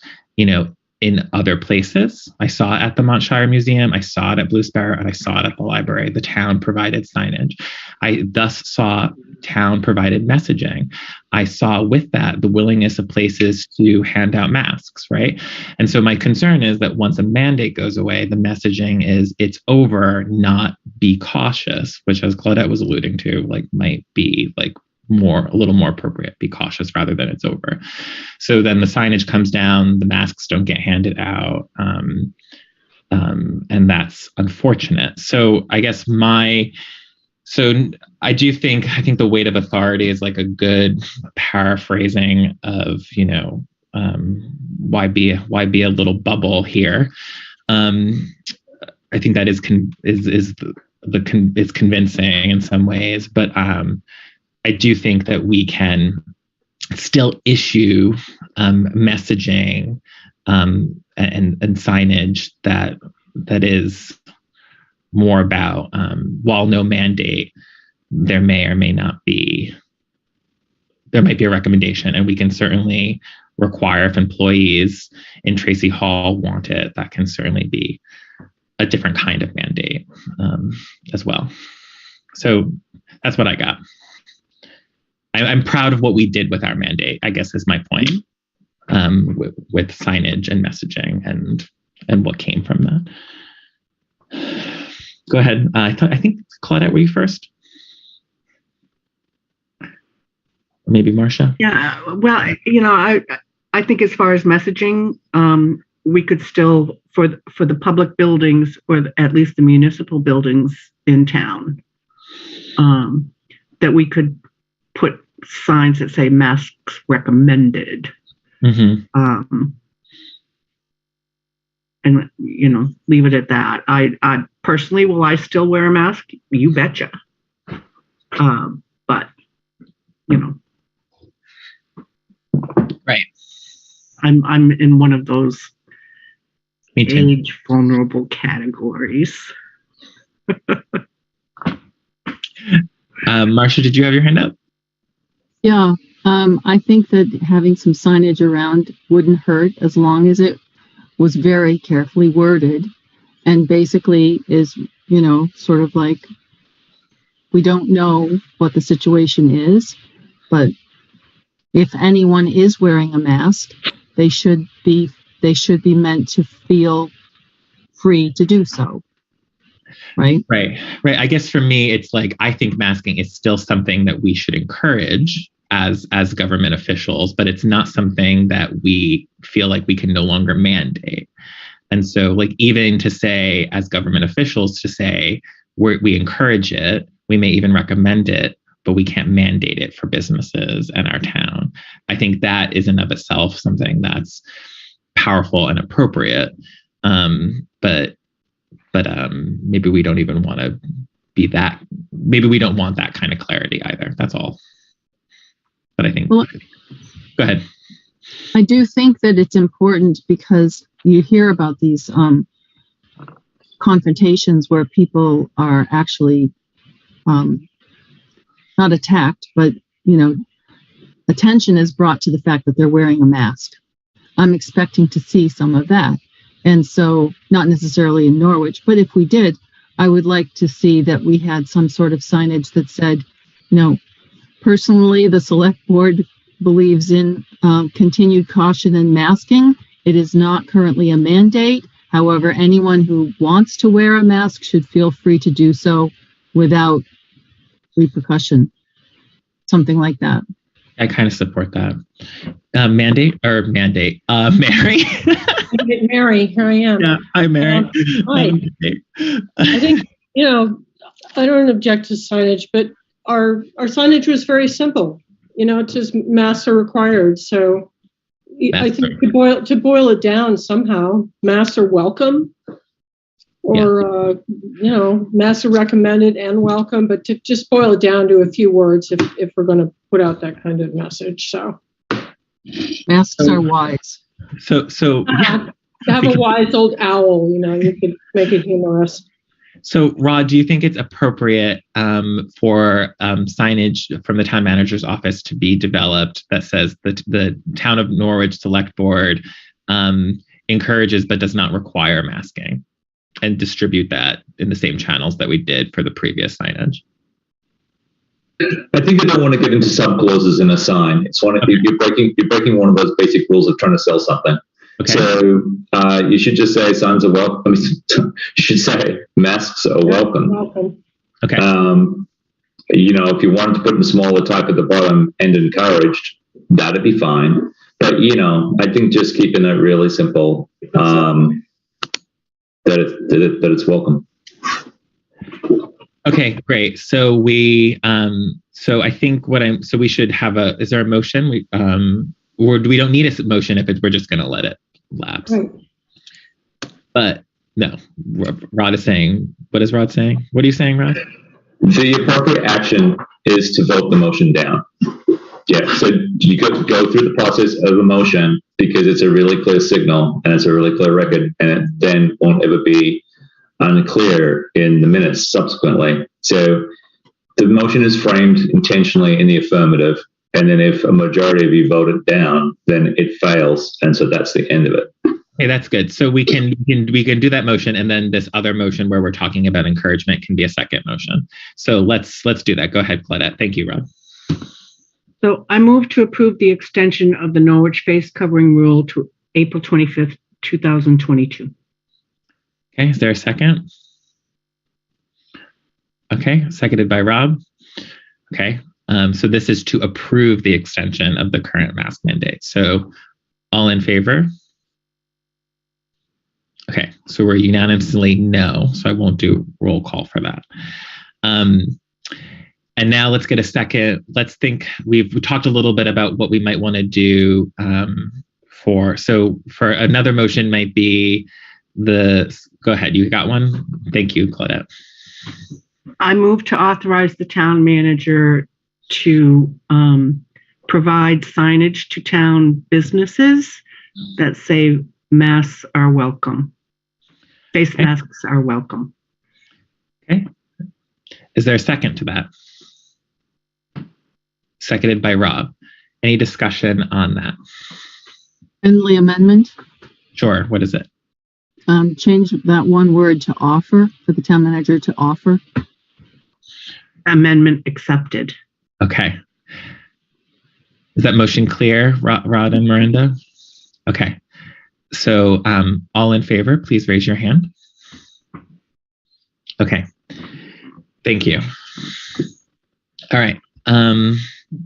in other places. I saw it at the Montshire Museum, I saw it at Blue Sparrow, and I saw it at the library. The town provided signage. I thus saw town provided messaging. I saw with that the willingness of places to hand out masks, right? And so my concern is that once a mandate goes away, the messaging is it's over, not be cautious, which as Claudette was alluding to, might be a little more appropriate, be cautious rather than it's over. So then the signage comes down, the masks don't get handed out, and that's unfortunate. So I guess I think the weight of authority is like a good paraphrasing of, why be a little bubble here. I think that is convincing in some ways, but I do think that we can still issue messaging and signage that is more about, while no mandate, there might be a recommendation, and we can certainly require if employees in Tracy Hall want it, that can certainly be a different kind of mandate as well. So that's what I got. I'm proud of what we did with our mandate, I guess is my point, with signage and messaging and what came from that. Go ahead. I think, Claudette, were you first? Maybe Marcia? Yeah, well, I think as far as messaging, we could still, for the public buildings, or at least the municipal buildings in town, that we could put signs that say masks recommended. Mm-hmm. And leave it at that. I personally, will I still wear a mask? You betcha. But right. I'm in one of those age vulnerable categories. Marcia, did you have your hand up? Yeah, I think that having some signage around wouldn't hurt, as long as it was very carefully worded and basically is, sort of like, we don't know what the situation is, but if anyone is wearing a mask, they should be meant to feel free to do so. Right. I guess for me, it's I think masking is still something that we should encourage as government officials, but it's not something that we feel like we can no longer mandate. And so even to say, as government officials, to say we encourage it, we may even recommend it, but we can't mandate it for businesses and our town. I think that is in of itself something that's powerful and appropriate. But maybe we don't even want to be that. Maybe we don't want that kind of clarity either. That's all. But I think. Well, go ahead. I do think that it's important because you hear about these confrontations where people are actually not attacked, but attention is brought to the fact that they're wearing a mask. I'm expecting to see some of that. And so, not necessarily in Norwich, but if we did, I would like to see that we had some sort of signage that said, personally, the select board believes in continued caution and masking. It is not currently a mandate. However, anyone who wants to wear a mask should feel free to do so without repercussion. Something like that. I kind of support that. Mandate. Mary. Mary, here I am. Yeah, hi, Mary. Hi. I think, I don't object to signage, but our signage was very simple. It says masks are required. So I think to boil it down somehow, masks are welcome, or masks are recommended and welcome, but to just boil it down to a few words if we're going to put out that kind of message. So masks are wise. So have a wise old owl. You could make it humorous. So, Rod, do you think it's appropriate for signage from the town manager's office to be developed that says that the town of Norwich Selectboard encourages but does not require masking, and distribute that in the same channels that we did for the previous signage? I think you don't want to get into sub clauses in a sign. It's you're breaking one of those basic rules of trying to sell something. Okay. So you should just say signs are welcome. You should say masks are welcome. Okay. If you wanted to put in smaller type at the bottom and encouraged, that'd be fine. But I think just keeping it really simple, that it's welcome. Okay, great. So we I think we should have is there a motion? Or we don't need a motion if we're just going to let it lapse. Right. But no, Rod is saying, what is Rod saying? What are you saying, Rod? The appropriate action is to vote the motion down. Yeah, so you go through the process of a motion because it's a really clear signal and it's a really clear record, and it then won't ever be unclear in the minutes subsequently. So the motion is framed intentionally in the affirmative. And then if a majority of you vote it down, then it fails. And so that's the end of it. Okay, that's good. So we can do that motion, and then this other motion where we're talking about encouragement can be a second motion. So let's do that. Go ahead, Claudette. Thank you, Rob. So I move to approve the extension of the Norwich face covering rule to April 25th, 2022. Okay, is there a second? Okay, seconded by Rob. Okay. So this is to approve the extension of the current mask mandate. So all in favor? Okay, so we're unanimously no, so I won't do roll call for that. And now let's get a second. Let's think, we've talked a little bit about what we might want to do for another motion might be go ahead, you got one? Thank you, Claudette. I move to authorize the town manager to provide signage to town businesses that say masks are welcome. Face masks are welcome. Okay. Is there a second to that? Seconded by Rob. Any discussion on that? Friendly amendment? Sure. What is it? Change that one word to offer, for the town manager to offer. Amendment accepted. Okay. Is that motion clear, Rod and Miranda? Okay. So all in favor, please raise your hand. Okay. Thank you. All right.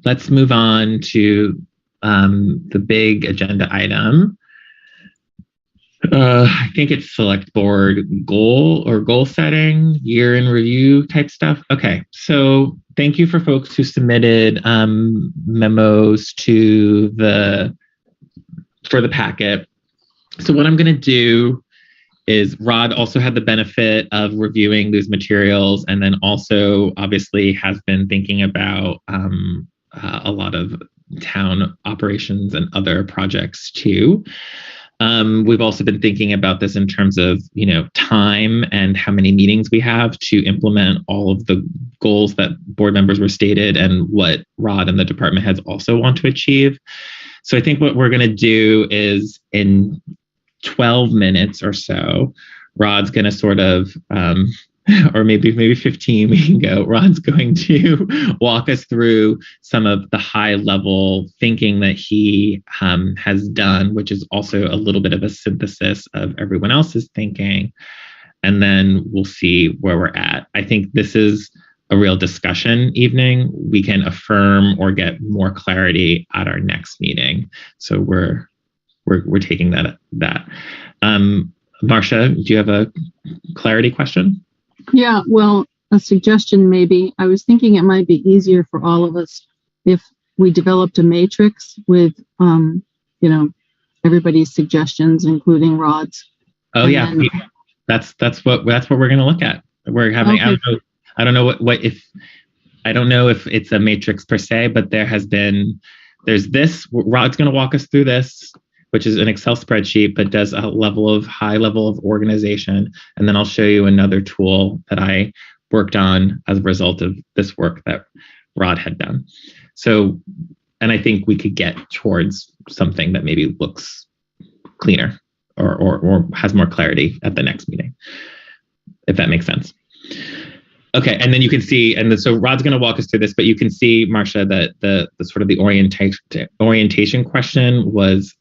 Let's move on to the big agenda item. I think it's select board goal setting, year in review type stuff. Okay, so thank you for folks who submitted memos for the packet. So what I'm going to do is Rod also had the benefit of reviewing these materials, and then also obviously has been thinking about a lot of town operations and other projects too. We've also been thinking about this in terms of, time and how many meetings we have to implement all of the goals that board members were stated and what Rod and the department heads also want to achieve. So I think what we're going to do is in 12 minutes or so, Rod's going to sort of, or maybe 15 we can go. Rod's going to walk us through some of the high level thinking that he has done, which is also a little bit of a synthesis of everyone else's thinking. And then we'll see where we're at. I think this is a real discussion evening. We can affirm or get more clarity at our next meeting. So we're taking that. Marcia, do you have a clarity question? Yeah, well, a suggestion maybe. I was thinking it might be easier for all of us if we developed a matrix with, everybody's suggestions, including Rod's. Oh, and yeah, that's what we're going to look at. We're having. Okay. I don't know I don't know if it's a matrix per se, but there's this. Rod's going to walk us through this, which is an Excel spreadsheet, but does a high level of organization. And then I'll show you another tool that I worked on as a result of this work that Rod had done. So, and I think we could get towards something that maybe looks cleaner or has more clarity at the next meeting, if that makes sense. Okay, and then you can see, so Rod's going to walk us through this, but you can see, Marcia, that the sort of the orientation question was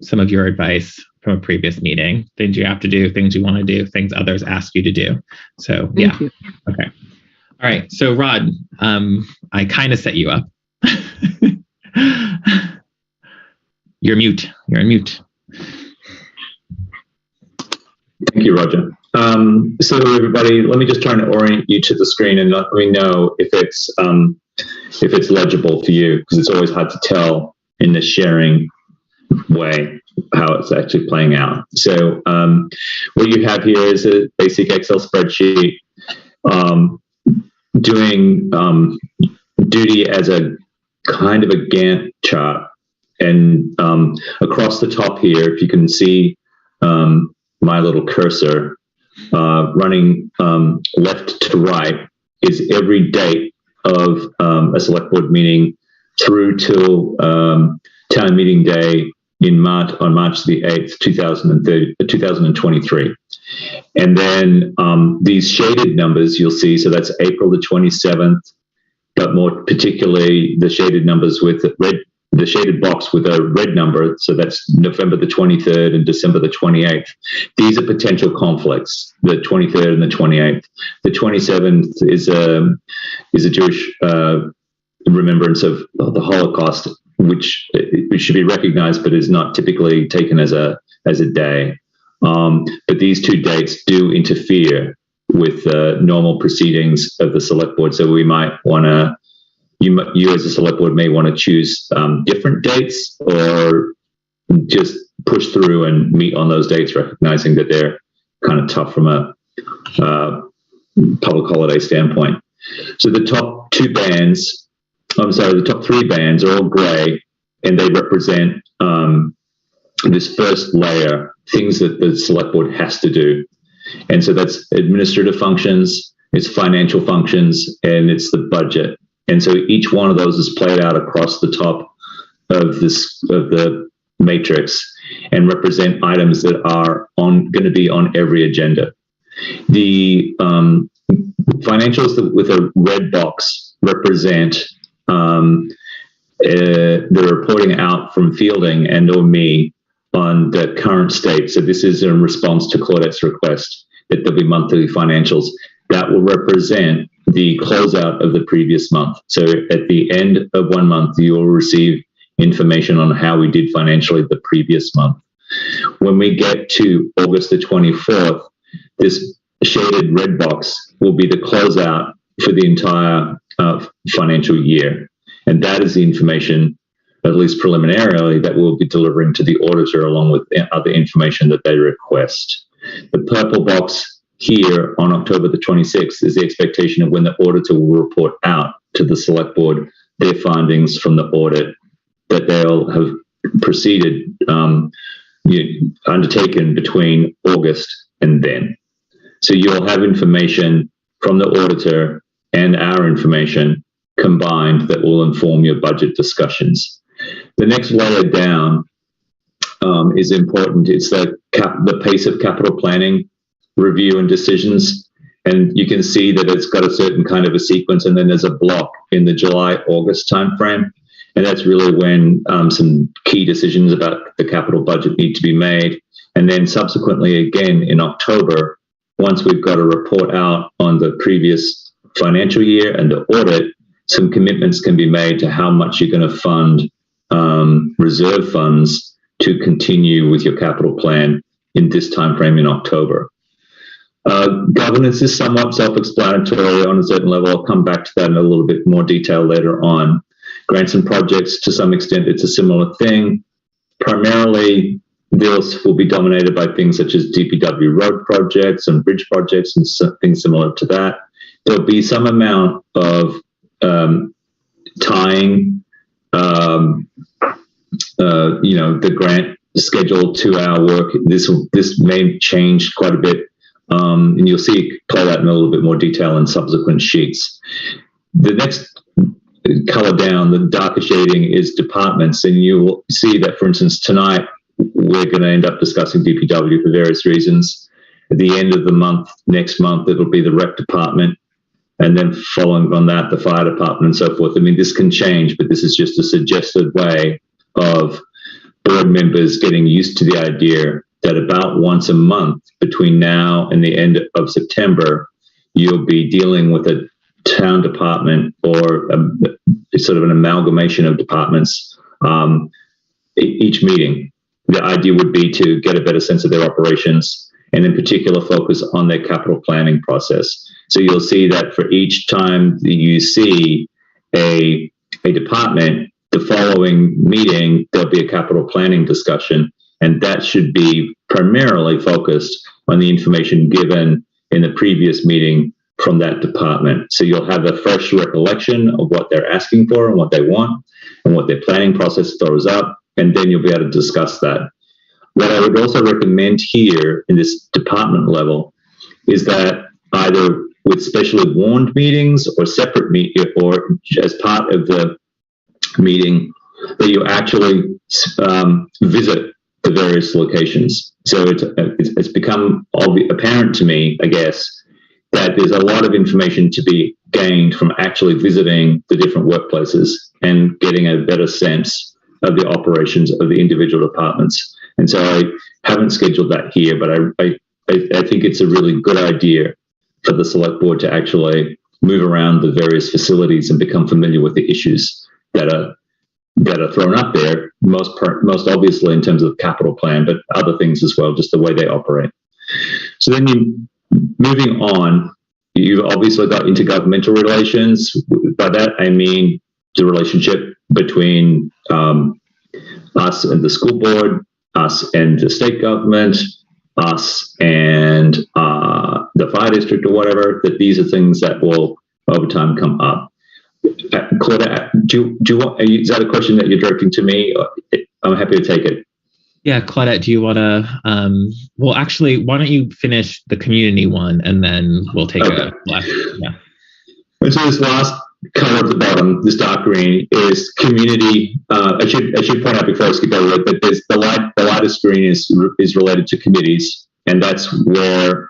some of your advice from a previous meeting, things you have to do, things you want to do, things others ask you to do. So Thank you. Okay. All right. So Rod, I kind of set you up. You're mute. You're on mute. Thank you, Roger. So everybody, let me just try and orient you to the screen and let me know if it's legible for you, because it's always hard to tell in the sharing way how it's actually playing out. So what you have here is a basic Excel spreadsheet doing duty as a kind of a Gantt chart. And across the top here, if you can see my little cursor running left to right, is every date of a select board meeting through till town meeting day on March the 8th, 2023. And then these shaded numbers you'll see, so that's April the 27th, but more particularly the shaded numbers with the shaded box with a red number, so that's November the 23rd and December the 28th. These are potential conflicts, the 23rd and the 28th. The 27th is a Jewish remembrance of the Holocaust, which should be recognized, but is not typically taken as a day. But these two dates do interfere with normal proceedings of the select board. So we might want to, you as a select board may want to choose different dates or just push through and meet on those dates, recognizing that they're kind of tough from a public holiday standpoint. So the top the top three bands are all gray, and they represent this first layer, things that the select board has to do. And so that's administrative functions, it's financial functions, and it's the budget. And so each one of those is played out across the top of the matrix and represent items that are going to be on every agenda. The financials with a red box represent the reporting out from Fielding and or me on the current state. So this is in response to Claudette's request that there'll be monthly financials that will represent the closeout of the previous month. So at the end of 1 month, you will receive information on how we did financially the previous month. When we get to August the 24th, this shaded red box will be the closeout for the entire financial year. And that is the information, at least preliminarily, that we'll be delivering to the auditor along with other information that they request. The purple box here on October the 26th is the expectation of when the auditor will report out to the select board their findings from the audit, that they'll have proceeded undertaken between August and then. So you'll have information from the auditor and our information combined that will inform your budget discussions. The next layer down is important. It's the pace of capital planning review and decisions. And you can see that it's got a certain kind of a sequence, and then there's a block in the July-August timeframe. And that's really when some key decisions about the capital budget need to be made. And then subsequently again in October, once we've got a report out on the previous financial year and the audit, some commitments can be made to how much you're going to fund reserve funds to continue with your capital plan in this timeframe in October. Governance is somewhat self-explanatory on a certain level. I'll come back to that in a little bit more detail later on. Grants and projects, to some extent, it's a similar thing. Primarily, those will be dominated by things such as DPW road projects and bridge projects and things similar to that. There'll be some amount of tying, the grant schedule to our work. This may change quite a bit, and you'll see it play out in a little bit more detail in subsequent sheets. The next color down, the darker shading, is departments, and you will see that, for instance, tonight we're going to end up discussing DPW for various reasons. At the end of the month, next month, it'll be the rec department, and then following on that, the fire department and so forth. I mean, this can change, but this is just a suggested way of board members getting used to the idea that about once a month between now and the end of September, you'll be dealing with a town department or sort of an amalgamation of departments each meeting. The idea would be to get a better sense of their operations and in particular focus on their capital planning process. So you'll see that for each time that you see a department, the following meeting, there'll be a capital planning discussion, and that should be primarily focused on the information given in the previous meeting from that department. So you'll have a fresh recollection of what they're asking for and what they want and what their planning process throws up, and then you'll be able to discuss that. What I would also recommend here in this department level is that either with specially warned meetings or separate or as part of the meeting, that you actually visit the various locations. So it's become apparent to me, I guess, that there's a lot of information to be gained from actually visiting the different workplaces and getting a better sense of the operations of the individual departments. And so I haven't scheduled that here, but I think it's a really good idea for the select board to actually move around the various facilities and become familiar with the issues that are thrown up there, most obviously in terms of the capital plan, but other things as well, just the way they operate. So then moving on, you've obviously got intergovernmental relations. By that, I mean the relationship between us and the school board, us and the state government, us and the fire district or whatever, that these are things that will over time come up. Claudette, is that a question that you're directing to me? I'm happy to take it. Yeah, Claudette, do you want to, well, actually, why don't you finish the community one and then we'll take a left. Yeah. And so this last color at the bottom, this dark green, is community. I should point out before I skip over it that there's the lightest green is related to committees, and that's where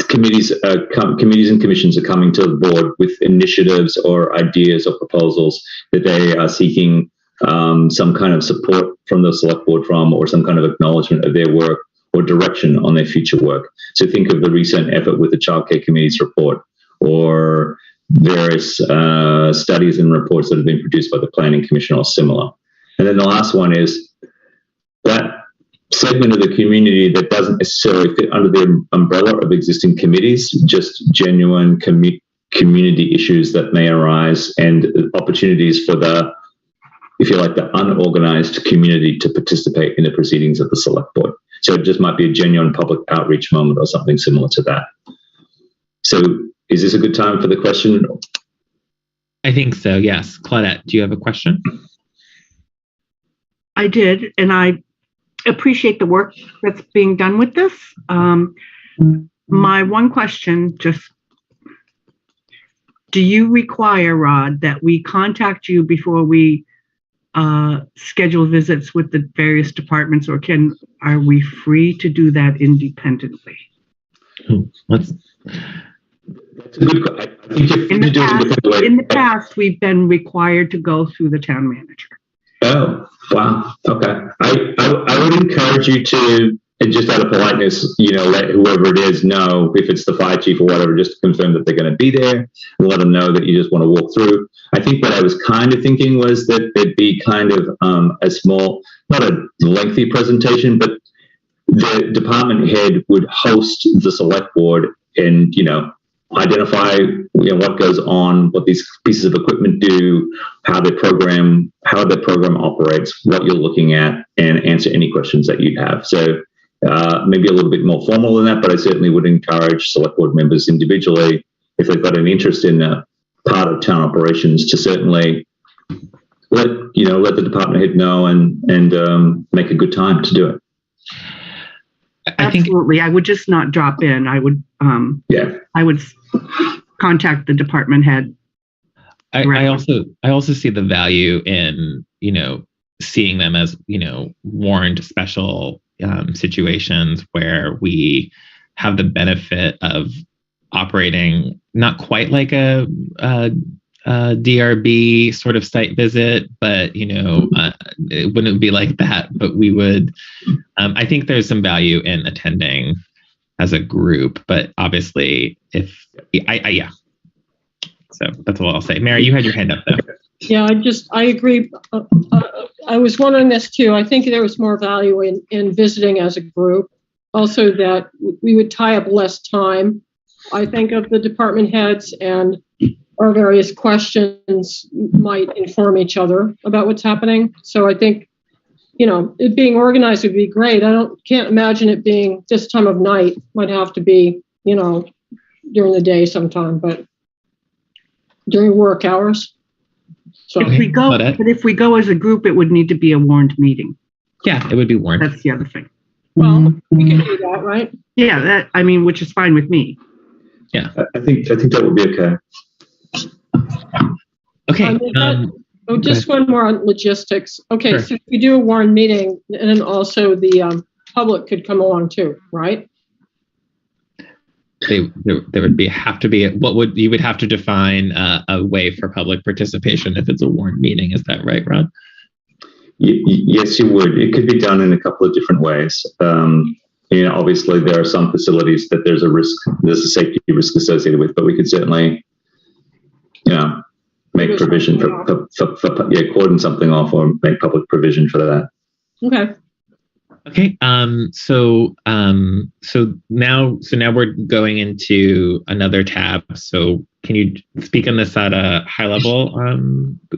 committees and commissions are coming to the board with initiatives or ideas or proposals that they are seeking some kind of support from the select board from, or some kind of acknowledgement of their work or direction on their future work. So think of the recent effort with the Childcare Committee's report, or various studies and reports that have been produced by the Planning Commission or similar. And then the last one is that segment of the community that doesn't necessarily fit under the umbrella of existing committees, just genuine community issues that may arise and opportunities for the, if you like, the unorganized community to participate in the proceedings of the select board. So it just might be a genuine public outreach moment or something similar to that. So is this a good time for the question? I think so, yes. Claudette, do you have a question? I did, and I appreciate the work that's being done with this. My one question, just, do you require, Rod, that we contact you before we schedule visits with the various departments, or are we free to do that independently? That's a good question. I think in the past, we've been required to go through the town manager. Oh, wow. Okay. I would encourage you to, and just out of politeness, let whoever it is know, if it's the fire chief or whatever, just to confirm that they're going to be there and let them know that you just want to walk through. I think what I was kind of thinking was that there'd be kind of a small, not a lengthy presentation, but the department head would host the select board and, identify what goes on, what these pieces of equipment do, how the program operates, what you're looking at, and answer any questions that you have. So maybe a little bit more formal than that, but I certainly would encourage select board members individually, if they've got an interest in a part of town operations, to certainly let the department head know and make a good time to do it. Absolutely. I would just not drop in. I would I would contact the department head. I also see the value in, seeing them as, warned special situations where we have the benefit of operating not quite like a DRB sort of site visit, but it wouldn't be like that. But we would. I think there's some value in attending as a group, but obviously, if yeah. So that's all I'll say. Mary, you had your hand up though. Yeah, I agree. I was wondering this too. I think there was more value in visiting as a group. Also, that we would tie up less time, I think, of the department heads, and our various questions might inform each other about what's happening. So I think, it being organized would be great. Can't imagine it being this time of night. Might have to be, during the day sometime, but during work hours. So if we go as a group, it would need to be a warned meeting. Yeah, it would be warned. That's the other thing. Well, we can do that, right? Yeah, which is fine with me. Yeah, I think that would be okay. Okay. Just one more on logistics. Okay, Sure. So if we do a warned meeting, and then also the public could come along too, right? There would have to be. You would have to define a way for public participation if it's a warned meeting. Is that right, Rod? Yes, you would. It could be done in a couple of different ways. Obviously there are some facilities that there's a safety risk associated with, but we could certainly, make provision for cordon something off or make public provision for that. Okay. Okay. So now we're going into another tab. So can you speak on this at a high level?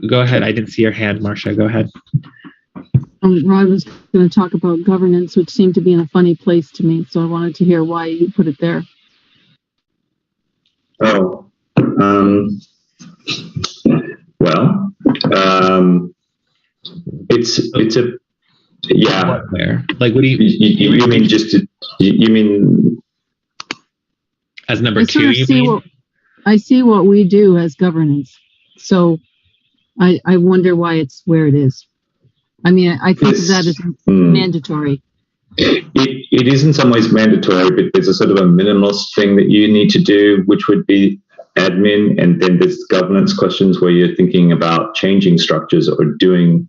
Go ahead. I didn't see your hand, Marcia. Go ahead. Rod was going to talk about governance, which seemed to be in a funny place to me. So I wanted to hear why you put it there. Oh, well, it's a, yeah. Where? Like, what do you mean? You mean as number two? I see what we do as governance. So I wonder why it's where it is. I mean, I think that is mandatory. It is in some ways mandatory, but there's a sort of a minimalist thing that you need to do, which would be admin, and then there's governance questions where you're thinking about changing structures or doing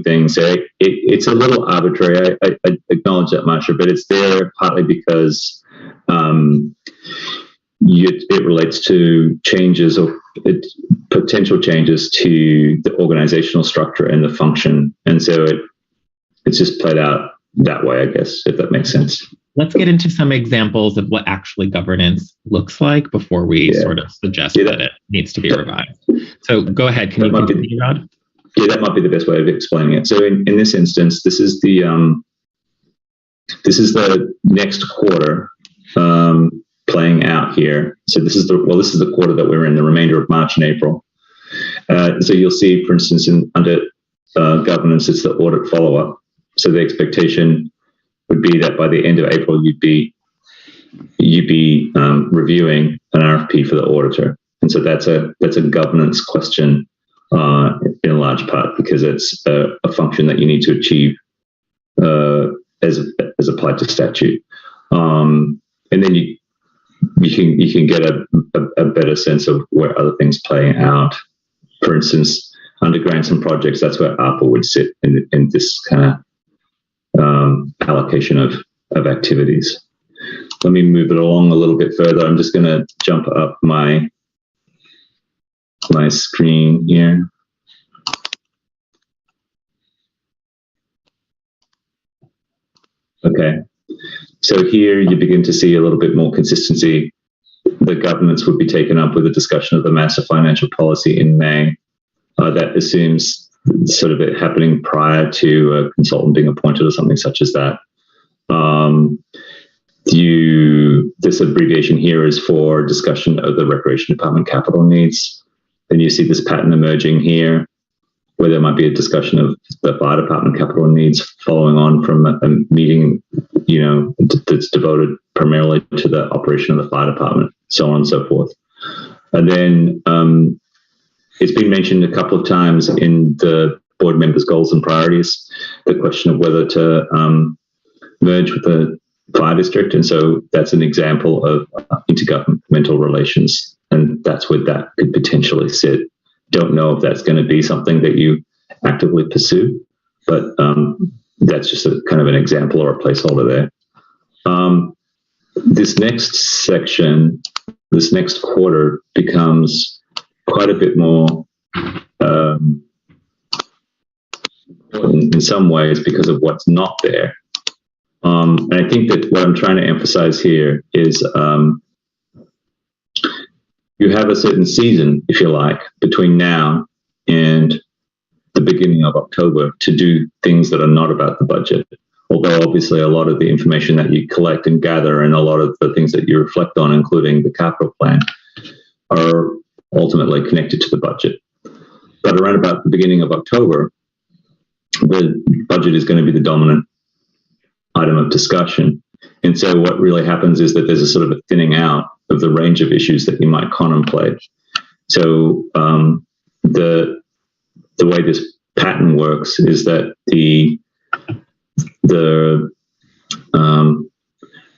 things. So it's a little arbitrary. I acknowledge that, Marcia, but it's there partly because it relates to changes or potential changes to the organizational structure and the function, and so it's just played out that way, I guess, if that makes sense. Let's get into some examples of what actually governance looks like before we sort of suggest that it needs to be revised. So go ahead. Can you continue, Rod? Yeah, that might be the best way of explaining it. So in this instance, this is the next quarter playing out here. So this is the quarter that we're in, the remainder of March and April. So you'll see, for instance, under governance, it's the audit follow-up. So the expectation would be that by the end of April, you'd be reviewing an RFP for the auditor. And so that's a governance question in large part, because it's a function that you need to achieve as applied to statute. And then you can get a better sense of where other things play out. For instance, under grants and projects, that's where ARPA would sit in this kind of allocation of activities. Let me move it along a little bit further. I'm just going to jump up my screen here. Okay, so here you begin to see a little bit more consistency. The governance would be taken up with a discussion of the master financial policy in May. That assumes sort of it happening prior to a consultant being appointed or something such as that. This abbreviation here is for discussion of the Recreation Department capital needs. Then you see this pattern emerging here, where there might be a discussion of the fire department capital needs following on from a meeting, that's devoted primarily to the operation of the fire department, so on and so forth. And then it's been mentioned a couple of times in the board members' goals and priorities, the question of whether to merge with the fire district. And so that's an example of intergovernmental relations. And that's where that could potentially sit. Don't know if that's going to be something that you actively pursue, but that's just a kind of an example or a placeholder there. This next section, this next quarter becomes quite a bit more important in some ways because of what's not there. And I think that what I'm trying to emphasize here is you have a certain season, if you like, between now and the beginning of October to do things that are not about the budget. Although obviously a lot of the information that you collect and gather and a lot of the things that you reflect on, including the capital plan, are ultimately connected to the budget. But around about the beginning of October, the budget is going to be the dominant item of discussion. And so what really happens is that there's a sort of a thinning out of the range of issues that you might contemplate. So the way this pattern works is that the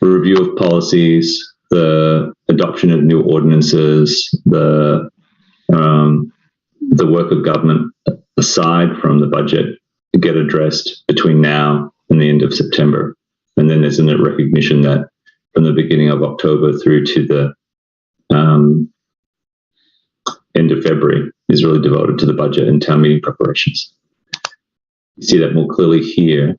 review of policies, the adoption of new ordinances, the work of government aside from the budget get addressed between now and the end of September. And then there's a recognition that from the beginning of October through to the end of February is really devoted to the budget and town meeting preparations. You see that more clearly here.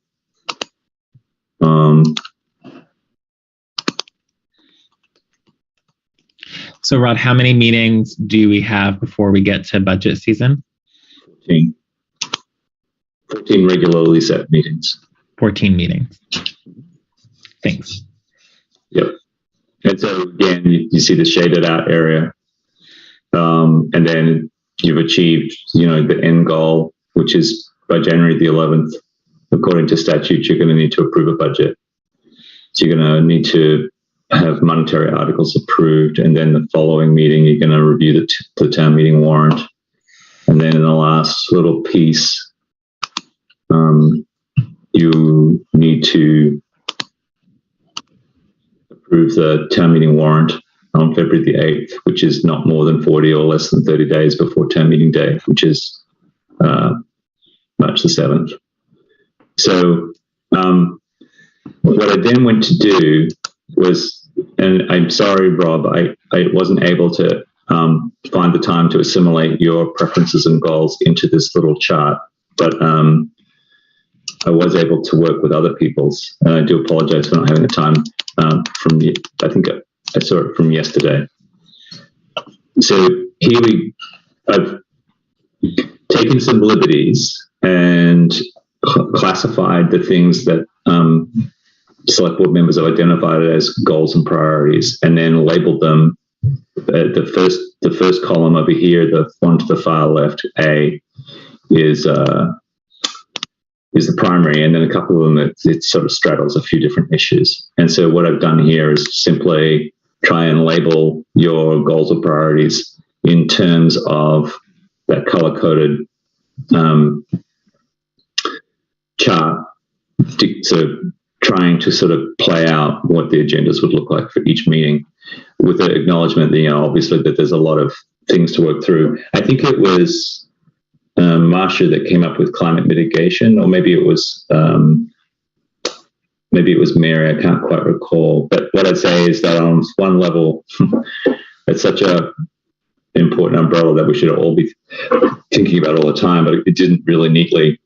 So, Rod, how many meetings do we have before we get to budget season? 14 regularly set meetings. 14 meetings. Thanks. Yep. And so again, you see the shaded out area, and then you've achieved, the end goal, which is by January the 11th, according to statute, you're going to need to approve a budget. So you're going to need to have monetary articles approved, and then the following meeting, you're going to review the town meeting warrant. And then in the last little piece, you need to approve the town meeting warrant on February the 8th, which is not more than 40 or less than 30 days before town meeting day, which is March the 7th. So what I then went to do was, and I'm sorry, Rob, I wasn't able to find the time to assimilate your preferences and goals into this little chart, but I was able to work with other people's, and I do apologize for not having the time I think I saw it from yesterday. So here I've taken some liberties and classified the things that select board members have identified as goals and priorities, and then labeled them. The first column over here, the one to the far left, A, is is the primary, and then a couple of them it sort of straddles a few different issues. And so what I've done here is simply try and label your goals or priorities in terms of that color-coded chart. So trying to sort of play out what the agendas would look like for each meeting, with the acknowledgement that, obviously that there's a lot of things to work through. I think it was Marcia that came up with climate mitigation, or maybe it was Mary. I can't quite recall. But what I'd say is that on one level, it's such a important umbrella that we should all be thinking about all the time, but it didn't really neatly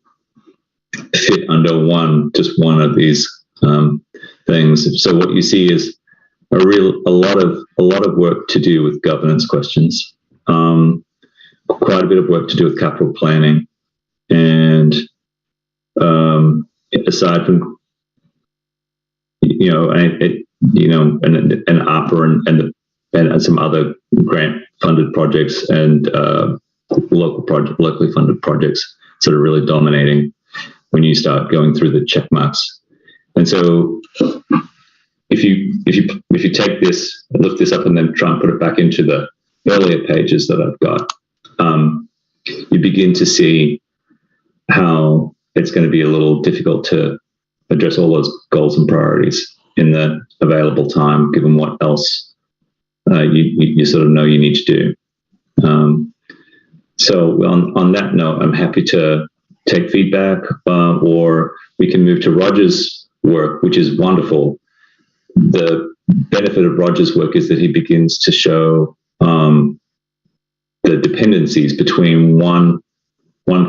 fit under just one of these things. So what you see is a lot of work to do with governance questions. Quite a bit of work to do with capital planning, and aside from and ARPA and some other grant funded projects and locally funded projects sort of really dominating when you start going through the check marks. And so if you take this, lift this up, and then try and put it back into the earlier pages that I've got, you begin to see how it's going to be a little difficult to address all those goals and priorities in the available time, given what else you sort of know you need to do. So on that note, I'm happy to take feedback, or we can move to Roger's work, which is wonderful. The benefit of Roger's work is that he begins to show the dependencies between one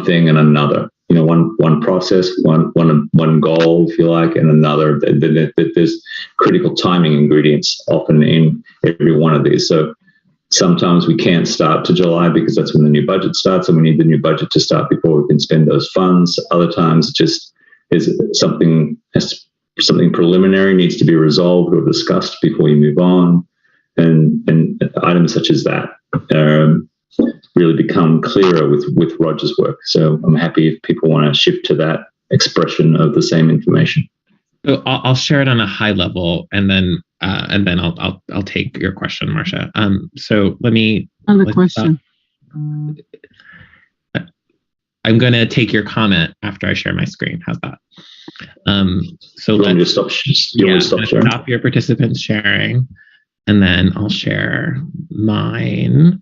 thing and another. One process, one goal, if you like, and another. There's critical timing ingredients often in every one of these. So sometimes we can't start to July because that's when the new budget starts, and we need the new budget to start before we can spend those funds. Other times, just is something preliminary needs to be resolved or discussed before you move on, and items such as that really become clearer with Roger's work. So I'm happy if people want to shift to that expression of the same information. So I'll share it on a high level, and then I'll take your question, Marcia. So let me. Another question. I'm going to take your comment after I share my screen. How's that? So let's stop sharing. Stop your participants sharing, and then I'll share mine.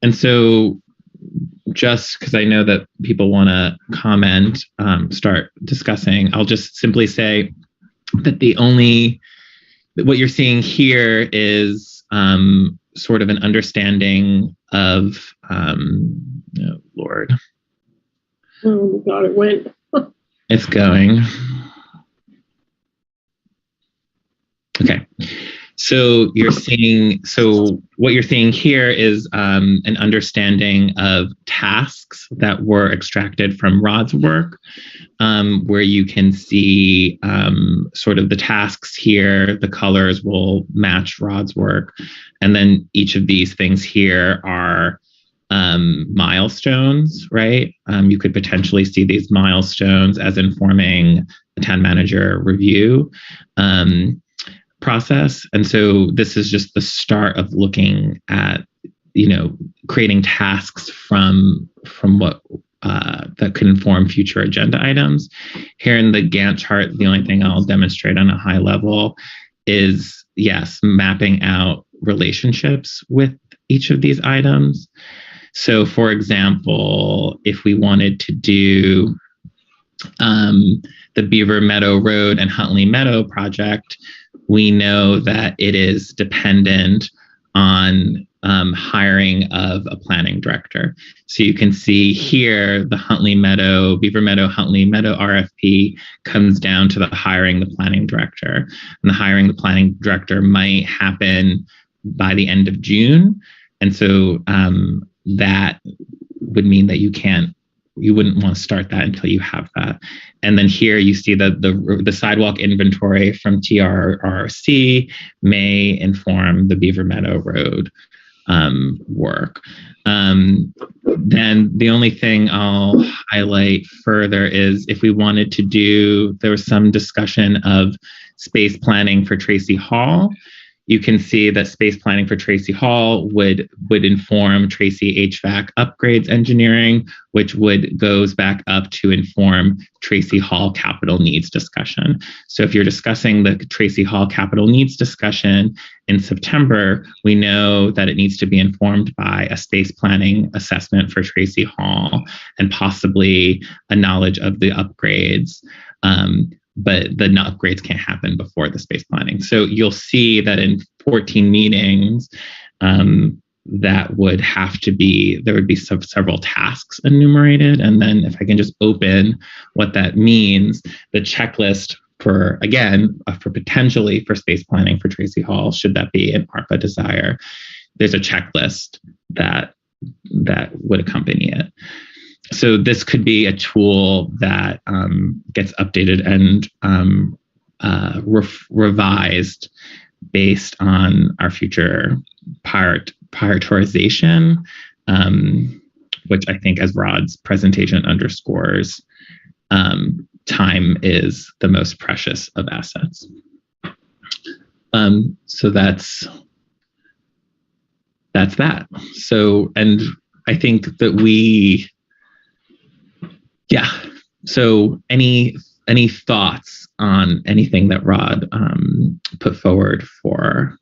And so, just because I know that people want to comment, start discussing, I'll just simply say that what you're seeing here is sort of an understanding of, Lord. Oh God, it went. It's going. Okay. So what you're seeing here is an understanding of tasks that were extracted from Rod's work, where you can see sort of the tasks here. The colors will match Rod's work. And then each of these things here are milestones, right? You could potentially see these milestones as informing the town manager review process. And so this is just the start of looking at, creating tasks from what that could inform future agenda items. Here in the Gantt chart, the only thing I'll demonstrate on a high level is, yes, mapping out relationships with each of these items. So for example, if we wanted to do the Beaver Meadow Road and Huntley Meadow project, we know that it is dependent on hiring of a planning director. So you can see here the Beaver Meadow, Huntley Meadow RFP comes down to the hiring the planning director. And the hiring the planning director might happen by the end of June. And so that would mean that you wouldn't want to start that until you have that. And then here you see the sidewalk inventory from TRRC may inform the Beaver Meadow Road work. Then the only thing I'll highlight further is if we wanted to do, there was some discussion of space planning for Tracy Hall. You can see that space planning for Tracy Hall would inform Tracy HVAC upgrades engineering, which goes back up to inform Tracy Hall capital needs discussion. So if you're discussing the Tracy Hall capital needs discussion in September, we know that it needs to be informed by a space planning assessment for Tracy Hall and possibly a knowledge of the upgrades. But the upgrades can't happen before the space planning. So you'll see that in 14 meetings, that would have to be, there would be several tasks enumerated. And then if I can just open what that means, the checklist for potentially for space planning for Tracy Hall, should that be an ARPA desire, there's a checklist that would accompany it. So this could be a tool that gets updated and revised based on our future prioritization, which I think, as Rod's presentation underscores, time is the most precious of assets. So that's that. So, and I think that so any thoughts on anything that Rod put forward for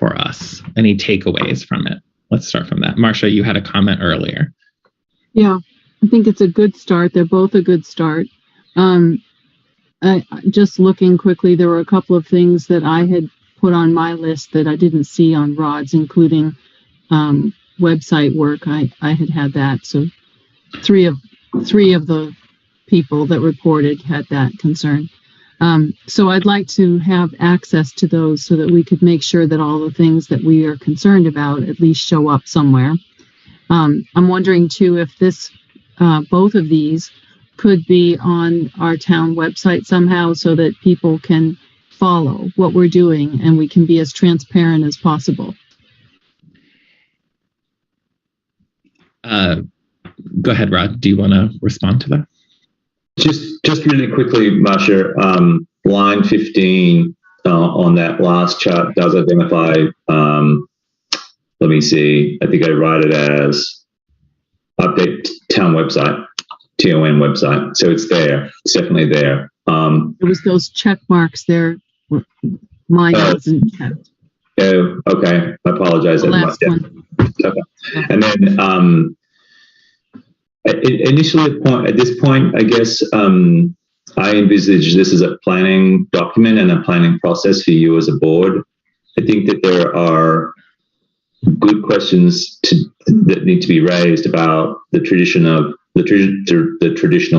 us? Any takeaways from it? Let's start from that. Marcia, you had a comment earlier. Yeah, I think it's a good start. They're both a good start. Just looking quickly, there were a couple of things that I had put on my list that I didn't see on Rod's, including website work. I had that. So three of the people that reported had that concern. So I'd like to have access to those so that we could make sure that all the things that we are concerned about at least show up somewhere. I'm wondering too if both of these could be on our town website somehow so that people can follow what we're doing and we can be as transparent as possible. Go ahead, Rod. Do you want to respond to that? Just really quickly, Marcia, line 15 on that last chart does identify, let me see, I think I write it as update town website, TON website. So it's there. It's definitely there. It was those check marks there. Mine wasn't checked. Oh, okay. I apologize. The last one. Okay. And then initially at this point, I guess I envisage this as a planning document and a planning process for you as a board. I think that there are good questions that need to be raised about the traditional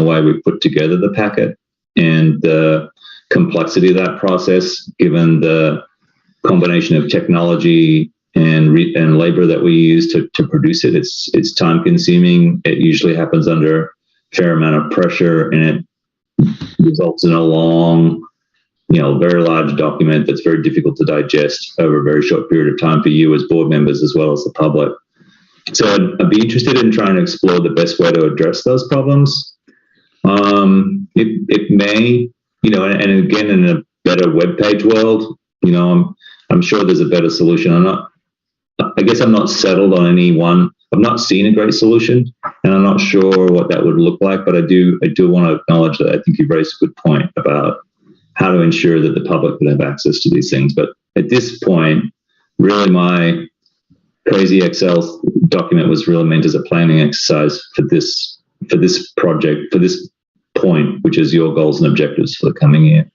way we put together the packet and the complexity of that process, given the combination of technology and labor that we use to produce it. It's time consuming. It usually happens under a fair amount of pressure, and it results in a long, very large document that's very difficult to digest over a very short period of time for you as board members as well as the public. So I'd be interested in trying to explore the best way to address those problems. It may, and again, in a better web page world, I'm sure there's a better solution. I guess I'm not settled on any one. I've not seen a great solution, and I'm not sure what that would look like. But I do want to acknowledge that I think you've raised a good point about how to ensure that the public can have access to these things. But at this point, really, my crazy Excel document was really meant as a planning exercise for this project, for this point, which is your goals and objectives for the coming year.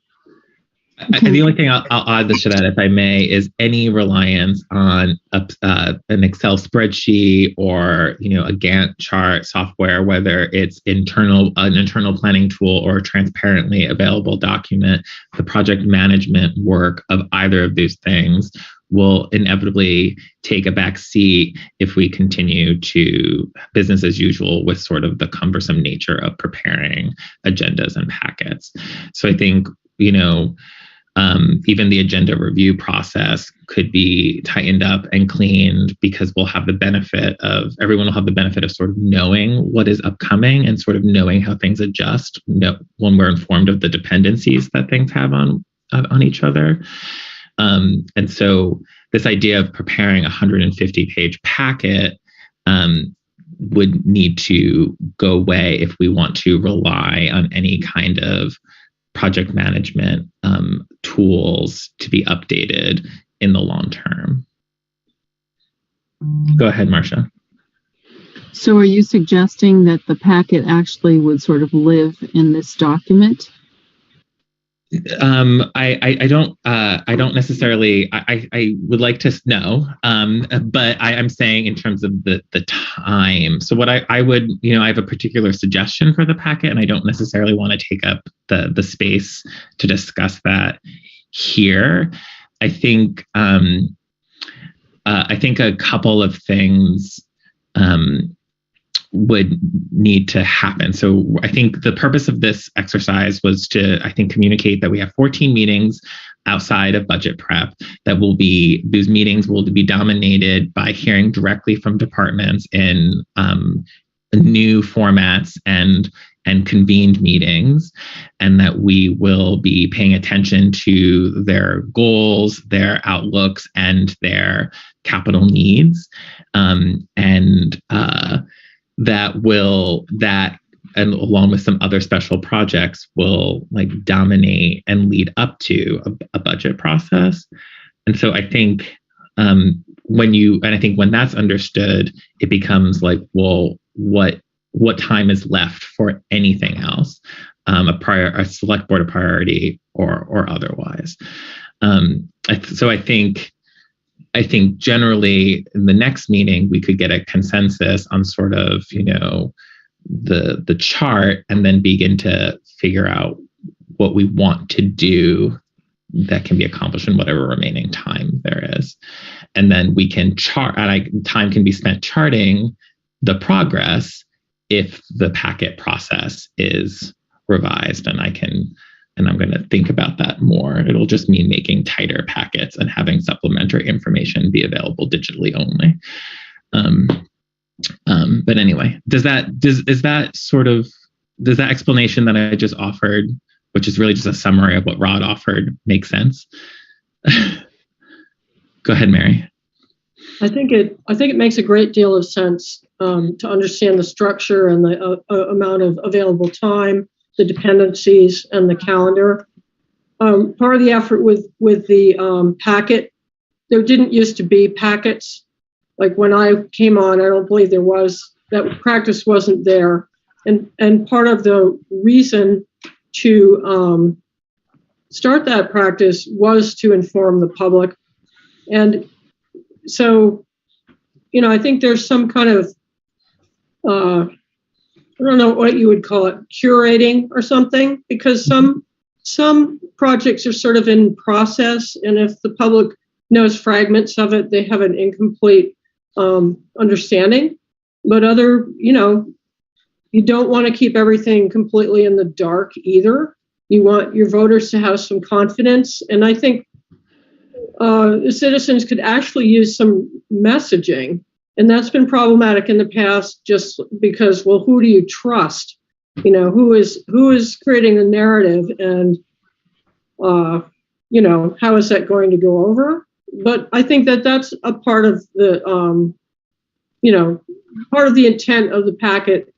The only thing I'll add to that, if I may, is any reliance on an Excel spreadsheet or a Gantt chart software, whether it's an internal planning tool or a transparently available document. The project management work of either of these things will inevitably take a back seat if we continue to business as usual with sort of the cumbersome nature of preparing agendas and packets. So I think Even the agenda review process could be tightened up and cleaned, because everyone will have the benefit of sort of knowing what is upcoming and sort of knowing how things adjust when we're informed of the dependencies that things have on each other. And so this idea of preparing a 150-page packet would need to go away if we want to rely on any kind of project management tools to be updated in the long term. Go ahead, Marcia. So are you suggesting that the packet actually would sort of live in this document? I don't necessarily, I would like to know, but I'm saying in terms of the time. So what I would, I have a particular suggestion for the packet, and I don't necessarily want to take up the space to discuss that here. I think a couple of things would need to happen. So I think the purpose of this exercise was to, communicate that we have 14 meetings outside of budget prep those meetings will be dominated by hearing directly from departments in new formats and convened meetings, and that we will be paying attention to their goals, their outlooks, and their capital needs. And along with some other special projects will dominate and lead up to a budget process. And so I think when that's understood, it becomes what time is left for anything else, a select board priority or otherwise. So I think generally in the next meeting, we could get a consensus on sort of, the chart, and then begin to figure out what we want to do that can be accomplished in whatever remaining time there is. And then we can chart, and time can be spent charting the progress if the packet process is revised. And I'm going to think about that more. It'll just mean making tighter packets and having supplementary information be available digitally only. But anyway, does that explanation that I just offered, which is really just a summary of what Rod offered, make sense? Go ahead, Mary. I think it makes a great deal of sense to understand the structure and the amount of available time, the dependencies, and the calendar. Part of the effort with the packet, there didn't used to be packets. Like when I came on, I don't believe there was, that practice wasn't there. And part of the reason to start that practice was to inform the public. And so, I think there's some kind of, I don't know what you would call it, curating or something, because some projects are sort of in process, and if the public knows fragments of it, they have an incomplete understanding. But you don't want to keep everything completely in the dark either. You want your voters to have some confidence, and I think the citizens could actually use some messaging. And that's been problematic in the past, just because, well, who do you trust? Who is creating the narrative, and how is that going to go over? But I think that's a part of the part of the intent of the packet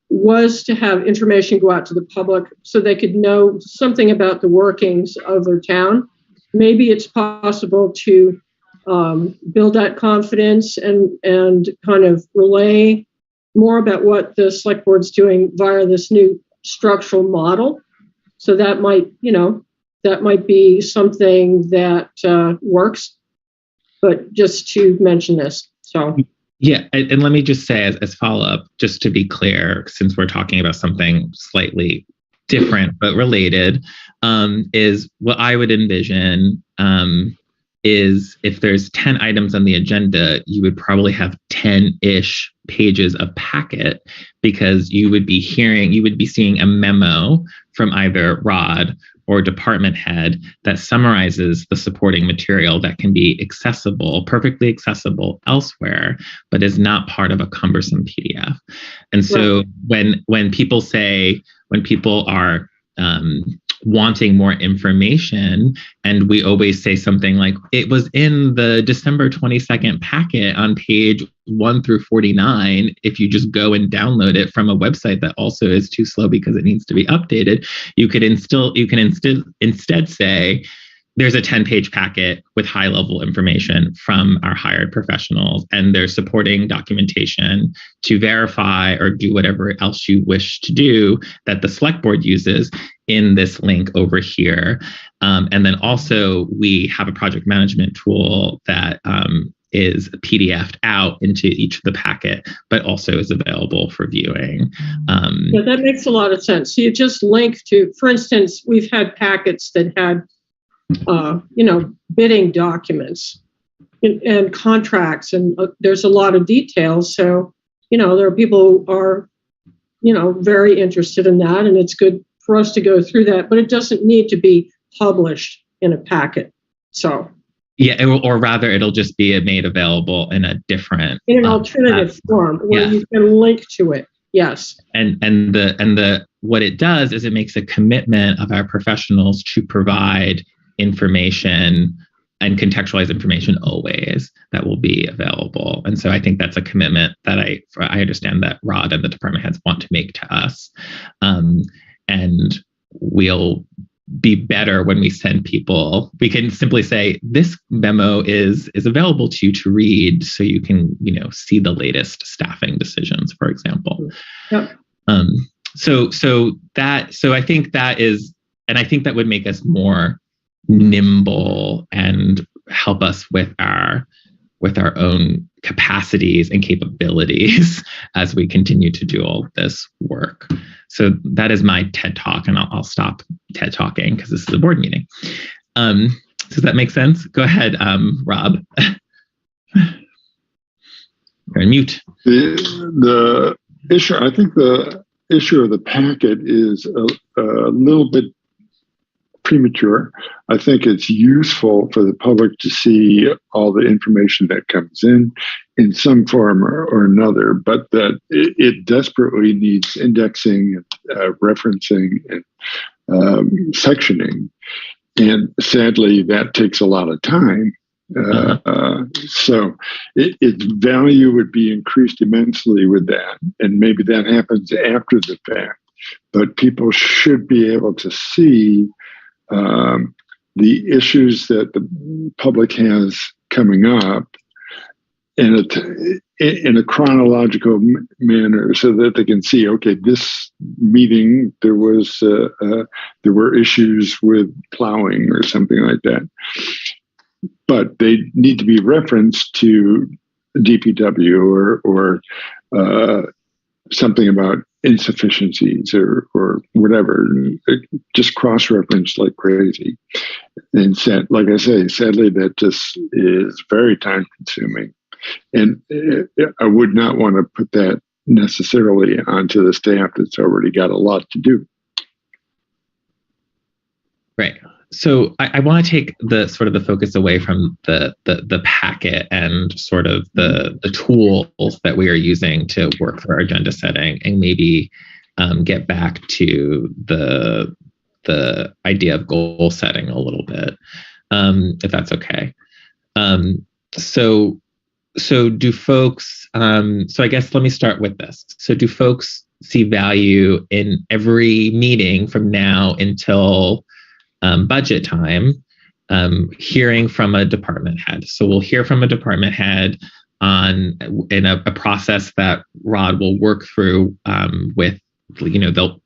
was to have information go out to the public so they could know something about the workings of their town. Maybe it's possible to build that confidence and kind of relay more about what the select board's doing via this new structural model. So that might be something that works, but just to mention this. So. Yeah, and let me just say as follow-up, just to be clear, since we're talking about something slightly different but related, is what I would envision is if there's 10 items on the agenda, you would probably have 10-ish pages of packet, because you would be seeing a memo from either Rod or department head that summarizes the supporting material that can be perfectly accessible elsewhere, but is not part of a cumbersome PDF. And so when people are wanting more information, and we always say something like, it was in the December 22nd packet on page 1 through 49. If you just go and download it from a website that also is too slow because it needs to be updated, you can instead say, there's a 10-page packet with high-level information from our hired professionals, and there's supporting documentation to verify or do whatever else you wish to do that the select board uses in this link over here. And then also we have a project management tool that is PDF'd out into each of the packet, but also is available for viewing. Yeah, that makes a lot of sense. So you just link to, for instance, we've had packets that had bidding documents and contracts, and there's a lot of details. So, there are people who are, very interested in that, and it's good for us to go through that, but it doesn't need to be published in a packet. So. Yeah, or rather, it'll just be made available in an alternative form where you can link to it. Yes. And what it does is it makes a commitment of our professionals to provide information and contextualized information always that will be available. And so I think that's a commitment that I understand that Rod and the department heads want to make to us. And we'll be better when we send people. We can simply say, this memo is available to you to read, so you can, see the latest staffing decisions, for example. Yep. So I think that is, and I think that would make us more nimble and help us with our own capacities and capabilities as we continue to do all of this work. So that is my TED Talk, and I'll stop TED Talking because this is a board meeting. Does that make sense? Go ahead, Rob. You're on mute. The issue, I think the issue of the packet is a little bit premature. I think it's useful for the public to see all the information that comes in some form or another, but that it desperately needs indexing, referencing, and sectioning. And sadly, that takes a lot of time. So its value would be increased immensely with that. And maybe that happens after the fact. But people should be able to see the issues that the public has coming up in a chronological manner, so that they can see, okay, this meeting there were issues with plowing or something like that, but they need to be referenced to DPW or something about insufficiencies or whatever, just cross-referenced like crazy. And like I say, sadly, that just is very time-consuming. And I would not want to put that necessarily onto the staff that's already got a lot to do. Right. So I want to take the focus away from the packet and sort of the tools that we are using to work for our agenda setting, and maybe get back to the idea of goal setting a little bit, if that's okay. So do folks, so I guess let me start with this. So do folks see value in every meeting from now until budget time, hearing from a department head? So we'll hear from a department head in a process that Rod will work through with,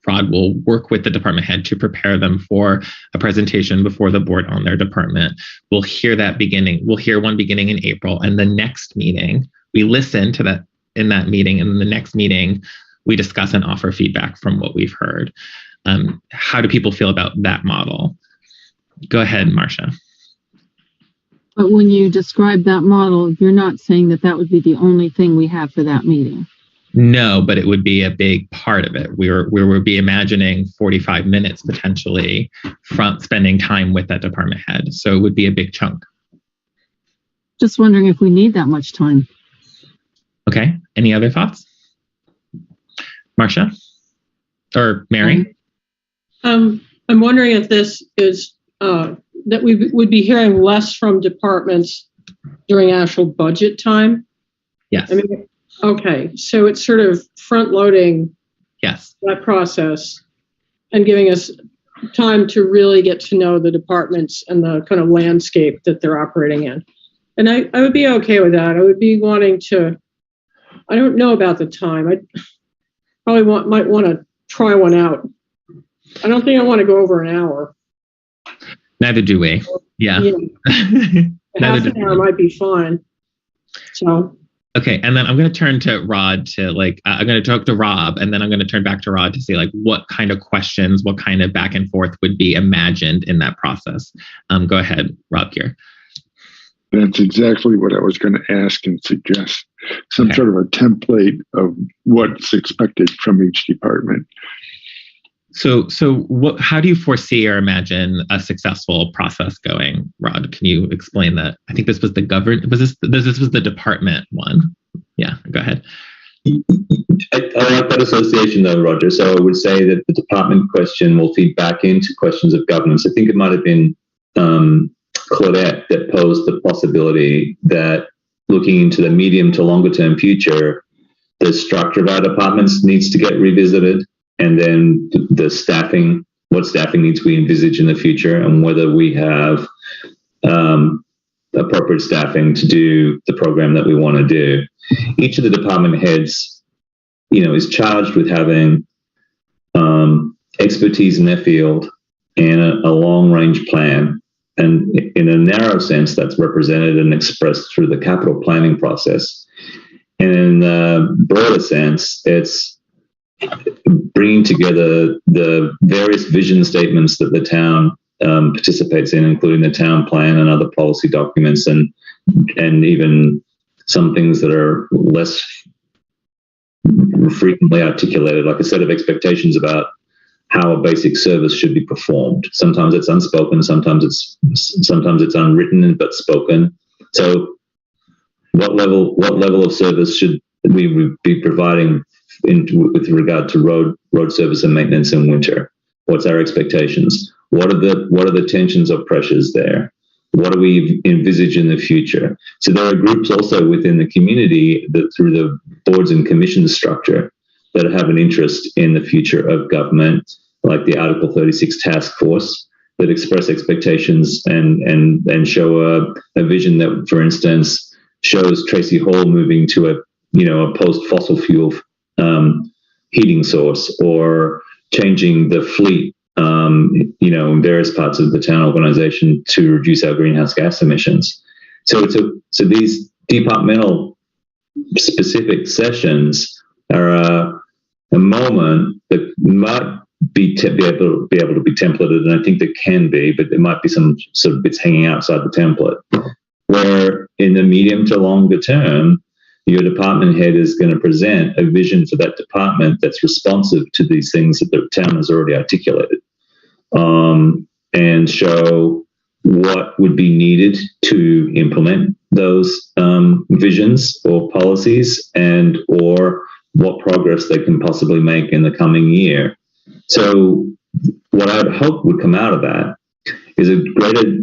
Rod will work with the department head to prepare them for a presentation before the board on their department. We'll hear one beginning in April, and the next meeting, we listen to that in that meeting, and in the next meeting, we discuss and offer feedback from what we've heard. How do people feel about that model? Go ahead, Marcia. But when you describe that model, you're not saying that that would be the only thing we have for that meeting. No, but it would be a big part of it. We would be imagining 45 minutes potentially from spending time with that department head. So it would be a big chunk. Just wondering if we need that much time. Okay. Any other thoughts? Marcia or Mary? I'm wondering if this is that we would be hearing less from departments during actual budget time. Yes. I mean, okay, so it's sort of front loading yes that process and giving us time to really get to know the departments and the kind of landscape that they're operating in. And I would be okay with that. I would be wanting to, I don't know about the time. I probably might want to try one out. I don't think I want to go over an hour. Neither do we. Yeah. Half an hour might be fine. So. Okay, and then I'm going to turn to Rod to I'm going to talk to Rob, and then I'm going to turn back to Rod to see what kind of questions, what kind of back and forth would be imagined in that process. Go ahead, Rob here. That's exactly what I was going to ask and suggest. Some sort of a template of what's expected from each department. So how do you foresee or imagine a successful process going, Rod? Can you explain that? I think this was this was the department one. Yeah, go ahead. I like that association though, Roger. So I would say that the department question will feed back into questions of governance. I think it might have been Claudette that posed the possibility that looking into the medium to longer term future, the structure of our departments needs to get revisited. And then the staffing, what staffing needs we envisage in the future, and whether we have appropriate staffing to do the program that we want to do. Each of the department heads, is charged with having expertise in their field and a long-range plan. And in a narrow sense, that's represented and expressed through the capital planning process. And in a broader sense, it's bringing together the various vision statements that the town participates in, including the town plan and other policy documents, and even some things that are less frequently articulated, like a set of expectations about how a basic service should be performed. Sometimes it's unspoken, sometimes it's unwritten but spoken. So, what level of service should we be providing with regard to road service and maintenance in winter? What's our expectations? What are the tensions or pressures there? What do we envisage in the future? So there are groups also within the community that through the boards and commissions structure that have an interest in the future of government, like the Article 36 task force, that express expectations and show a vision that, for instance, shows Tracy Hall moving to a post-fossil fuel heating source, or changing the fleet, in various parts of the town organization to reduce our greenhouse gas emissions. So these departmental specific sessions are a moment that might be able to be templated, and I think there can be, but there might be some sort of bits hanging outside the template, where in the medium to longer term, your department head is going to present a vision for that department that's responsive to these things that the town has already articulated, and show what would be needed to implement those visions or policies, and or what progress they can possibly make in the coming year. So what I would hope would come out of that is a greater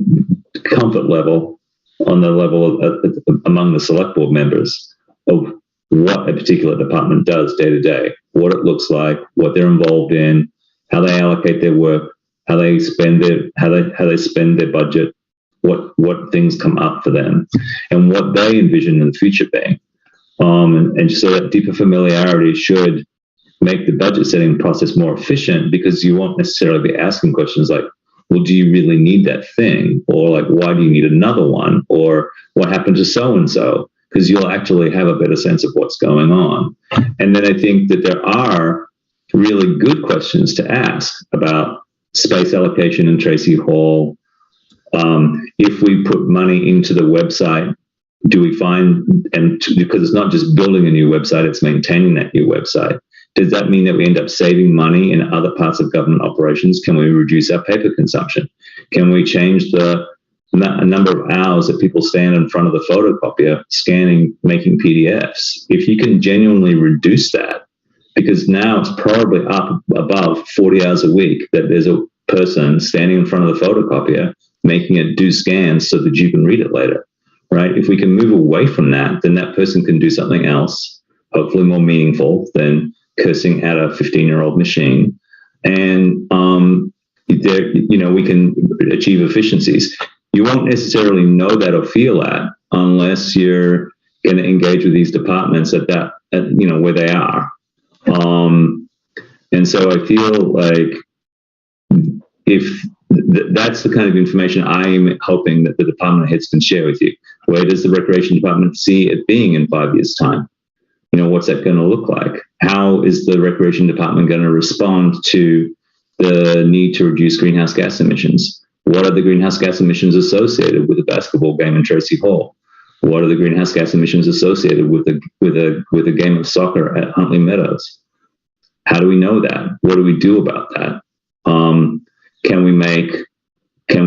comfort level on the level of among the select board members of what a particular department does day to day, what it looks like, what they're involved in, how they allocate their work, how they spend their budget, what things come up for them, and what they envision in the future being. And so that deeper familiarity should make the budget setting process more efficient, because you won't necessarily be asking questions like, well, do you really need that thing? Or like, why do you need another one? Or what happened to so-and-so? Because you'll actually have a better sense of what's going on. And then I think that there are really good questions to ask about space allocation in Tracy Hall, If we put money into the website, do we find, because it's not just building a new website, it's maintaining that new website. Does that mean that we end up saving money in other parts of government operations? Can we reduce our paper consumption? Can we change the number of hours that people stand in front of the photocopier, scanning, making PDFs? If you can genuinely reduce that, because now it's probably up above 40 hours a week that there's a person standing in front of the photocopier, making it do scans so that you can read it later, right? If we can move away from that, then that person can do something else, hopefully more meaningful than cursing at a 15-year-old machine. And, we can achieve efficiencies. You won't necessarily know that or feel that unless you're going to engage with these departments at where they are. And so I feel like if that's the kind of information I'm hoping that the department heads can share with you. Where does the recreation department see it being in 5 years' time? What's that going to look like? How is the recreation department going to respond to the need to reduce greenhouse gas emissions? What are the greenhouse gas emissions associated with a basketball game in Tracy Hall? What are the greenhouse gas emissions associated with a game of soccer at Huntley Meadows? How do we know that? What do we do about that? Can we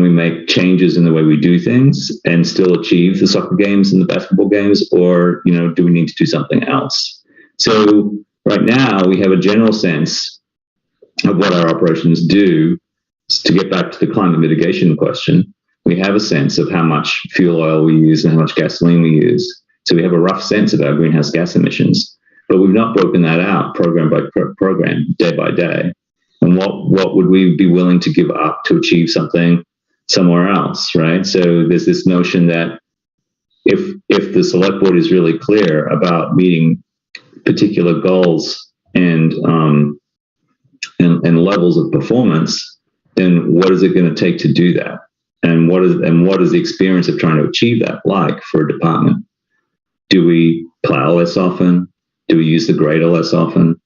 make changes in the way we do things and still achieve the soccer games and the basketball games, or do we need to do something else? So right now we have a general sense of what our operations do. To get back to the climate mitigation question, we have a sense of how much fuel oil we use and how much gasoline we use. So we have a rough sense of our greenhouse gas emissions, but we've not broken that out program by program, day by day. And what would we be willing to give up to achieve something somewhere else, right? So there's this notion that if the select board is really clear about meeting particular goals and levels of performance, then what is it going to take to do that? And what is the experience of trying to achieve that like for a department? Do we plow less often? Do we use the grader less often?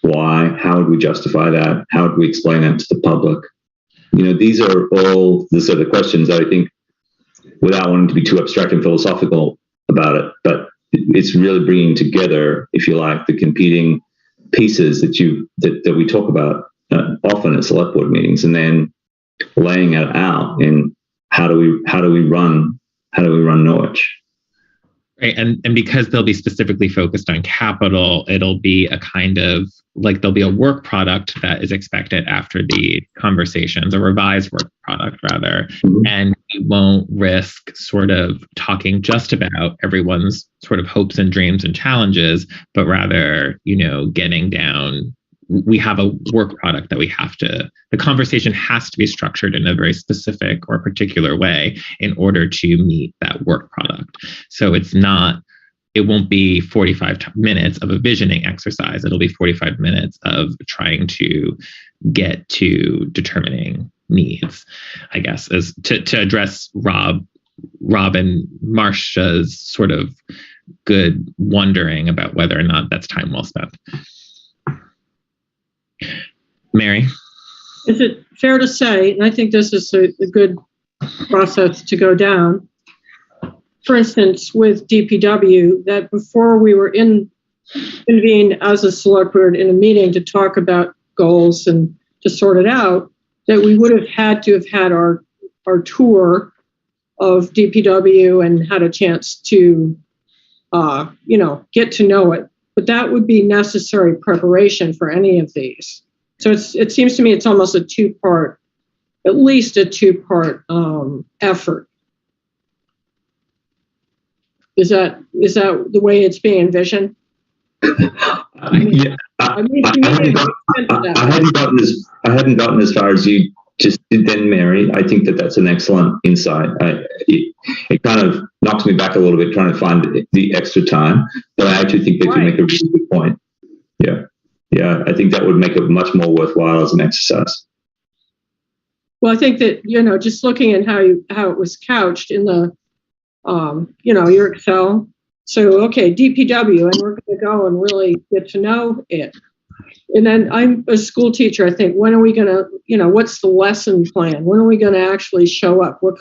Why? How would we justify that? How would we explain that to the public? These are all the sort of questions that I think, without wanting to be too abstract and philosophical about it, but it's really bringing together, if you like, the competing pieces that we talk about often at select board meetings, and then laying it out in how do we run Norwich. Right. And because they'll be specifically focused on capital, it'll be a kind of like there'll be a work product that is expected after the conversations, a revised work product rather. Mm-hmm. And we won't risk sort of talking just about everyone's sort of hopes and dreams and challenges, but rather, getting down. We have a work product that the conversation has to be structured in a very specific or particular way in order to meet that work product. So it won't be 45 minutes of a visioning exercise. It'll be 45 minutes of trying to get to determining needs, I guess, as to address Rob and Marcia's sort of good wondering about whether or not that's time well spent. Mary? Is it fair to say, and I think this is a good process to go down, for instance, with DPW, that before we were convened as a select board in a meeting to talk about goals and to sort it out, that we would have had to have had our tour of DPW and had a chance to, get to know it. But that would be necessary preparation for any of these. So it seems to me it's almost at least a two-part effort. Is that the way it's being envisioned? I hadn't gotten as far as you just did then, Mary. I think that's an excellent insight. It kind of knocks me back a little bit trying to find the extra time, but I actually think that you make a really good point. Yeah, I think that would make it much more worthwhile as an exercise. Well, I think that, just looking at how it was couched in the, your Excel. So, okay, DPW, and we're going to go and really get to know it. And then I'm a school teacher. I think, when are we going to, what's the lesson plan? When are we going to actually show up? What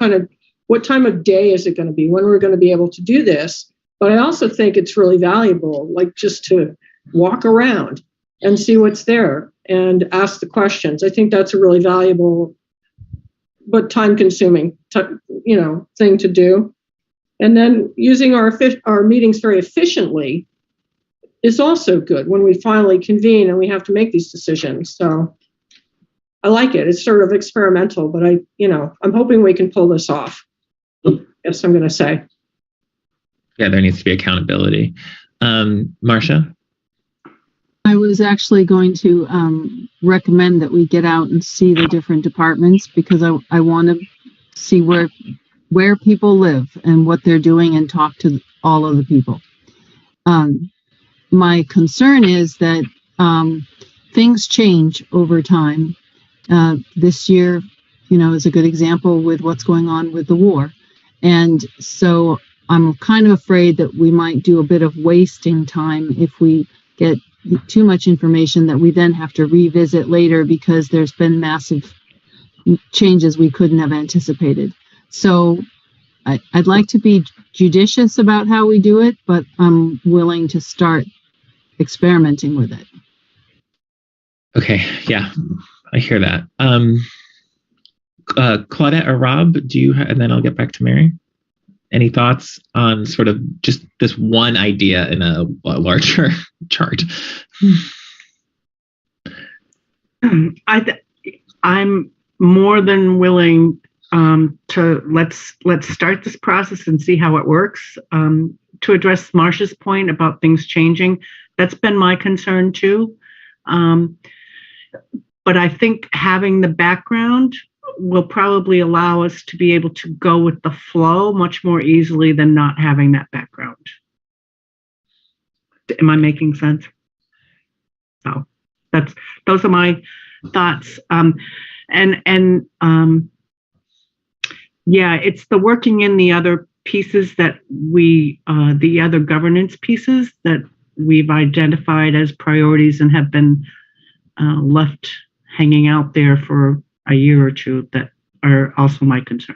time of day is it going to be? When are we going to be able to do this? But I also think it's really valuable, like just to walk around and see what's there and ask the questions. I think that's a really valuable but time-consuming, thing to do. And then using our meetings very efficiently is also good when we finally convene and we have to make these decisions. So I like it. It's sort of experimental, but I'm hoping we can pull this off. Yes, I'm going to say. Yeah, there needs to be accountability. Marcia? I was actually going to recommend that we get out and see the different departments, because I want to see where people live and what they're doing and talk to all of the people. My concern is that things change over time. This year, is a good example with what's going on with the war. And so I'm kind of afraid that we might do a bit of wasting time if we get too much information that we then have to revisit later because there's been massive changes we couldn't have anticipated. So I'd like to be judicious about how we do it, but I'm willing to start experimenting with it. Okay, yeah, I hear that. Claudette or Rob, and then I'll get back to Mary. Any thoughts on sort of just this one idea in a larger chart? I'm more than willing to let's start this process and see how it works. To address Marcia's point about things changing, that's been my concern too. But I think having the background will probably allow us to be able to go with the flow much more easily than not having that background. Am I making sense? So those are my thoughts. Yeah, it's the working in the other pieces that the other governance pieces that we've identified as priorities and have been left hanging out there for a year or two that are also my concern.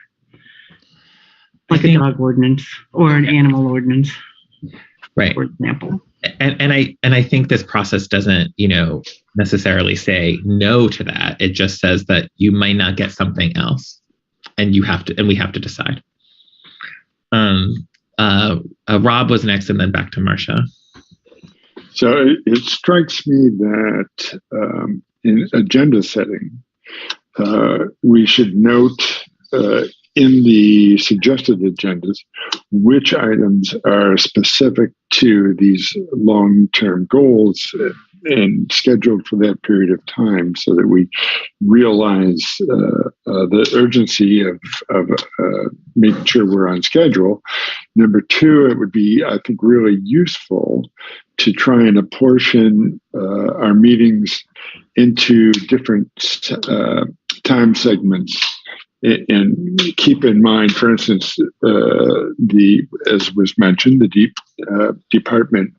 Like a dog ordinance or an animal ordinance, right? For example. And I think this process doesn't, necessarily say no to that. It just says that you might not get something else, and we have to decide. Rob was next, and then back to Marcia. So it strikes me that in agenda setting, we should note in the suggested agendas which items are specific to these long-term goals and scheduled for that period of time, so that we realize the urgency of making sure we're on schedule. Number two, it would be, I think, really useful to try and apportion our meetings into different time segments, and keep in mind, for instance, as was mentioned, the department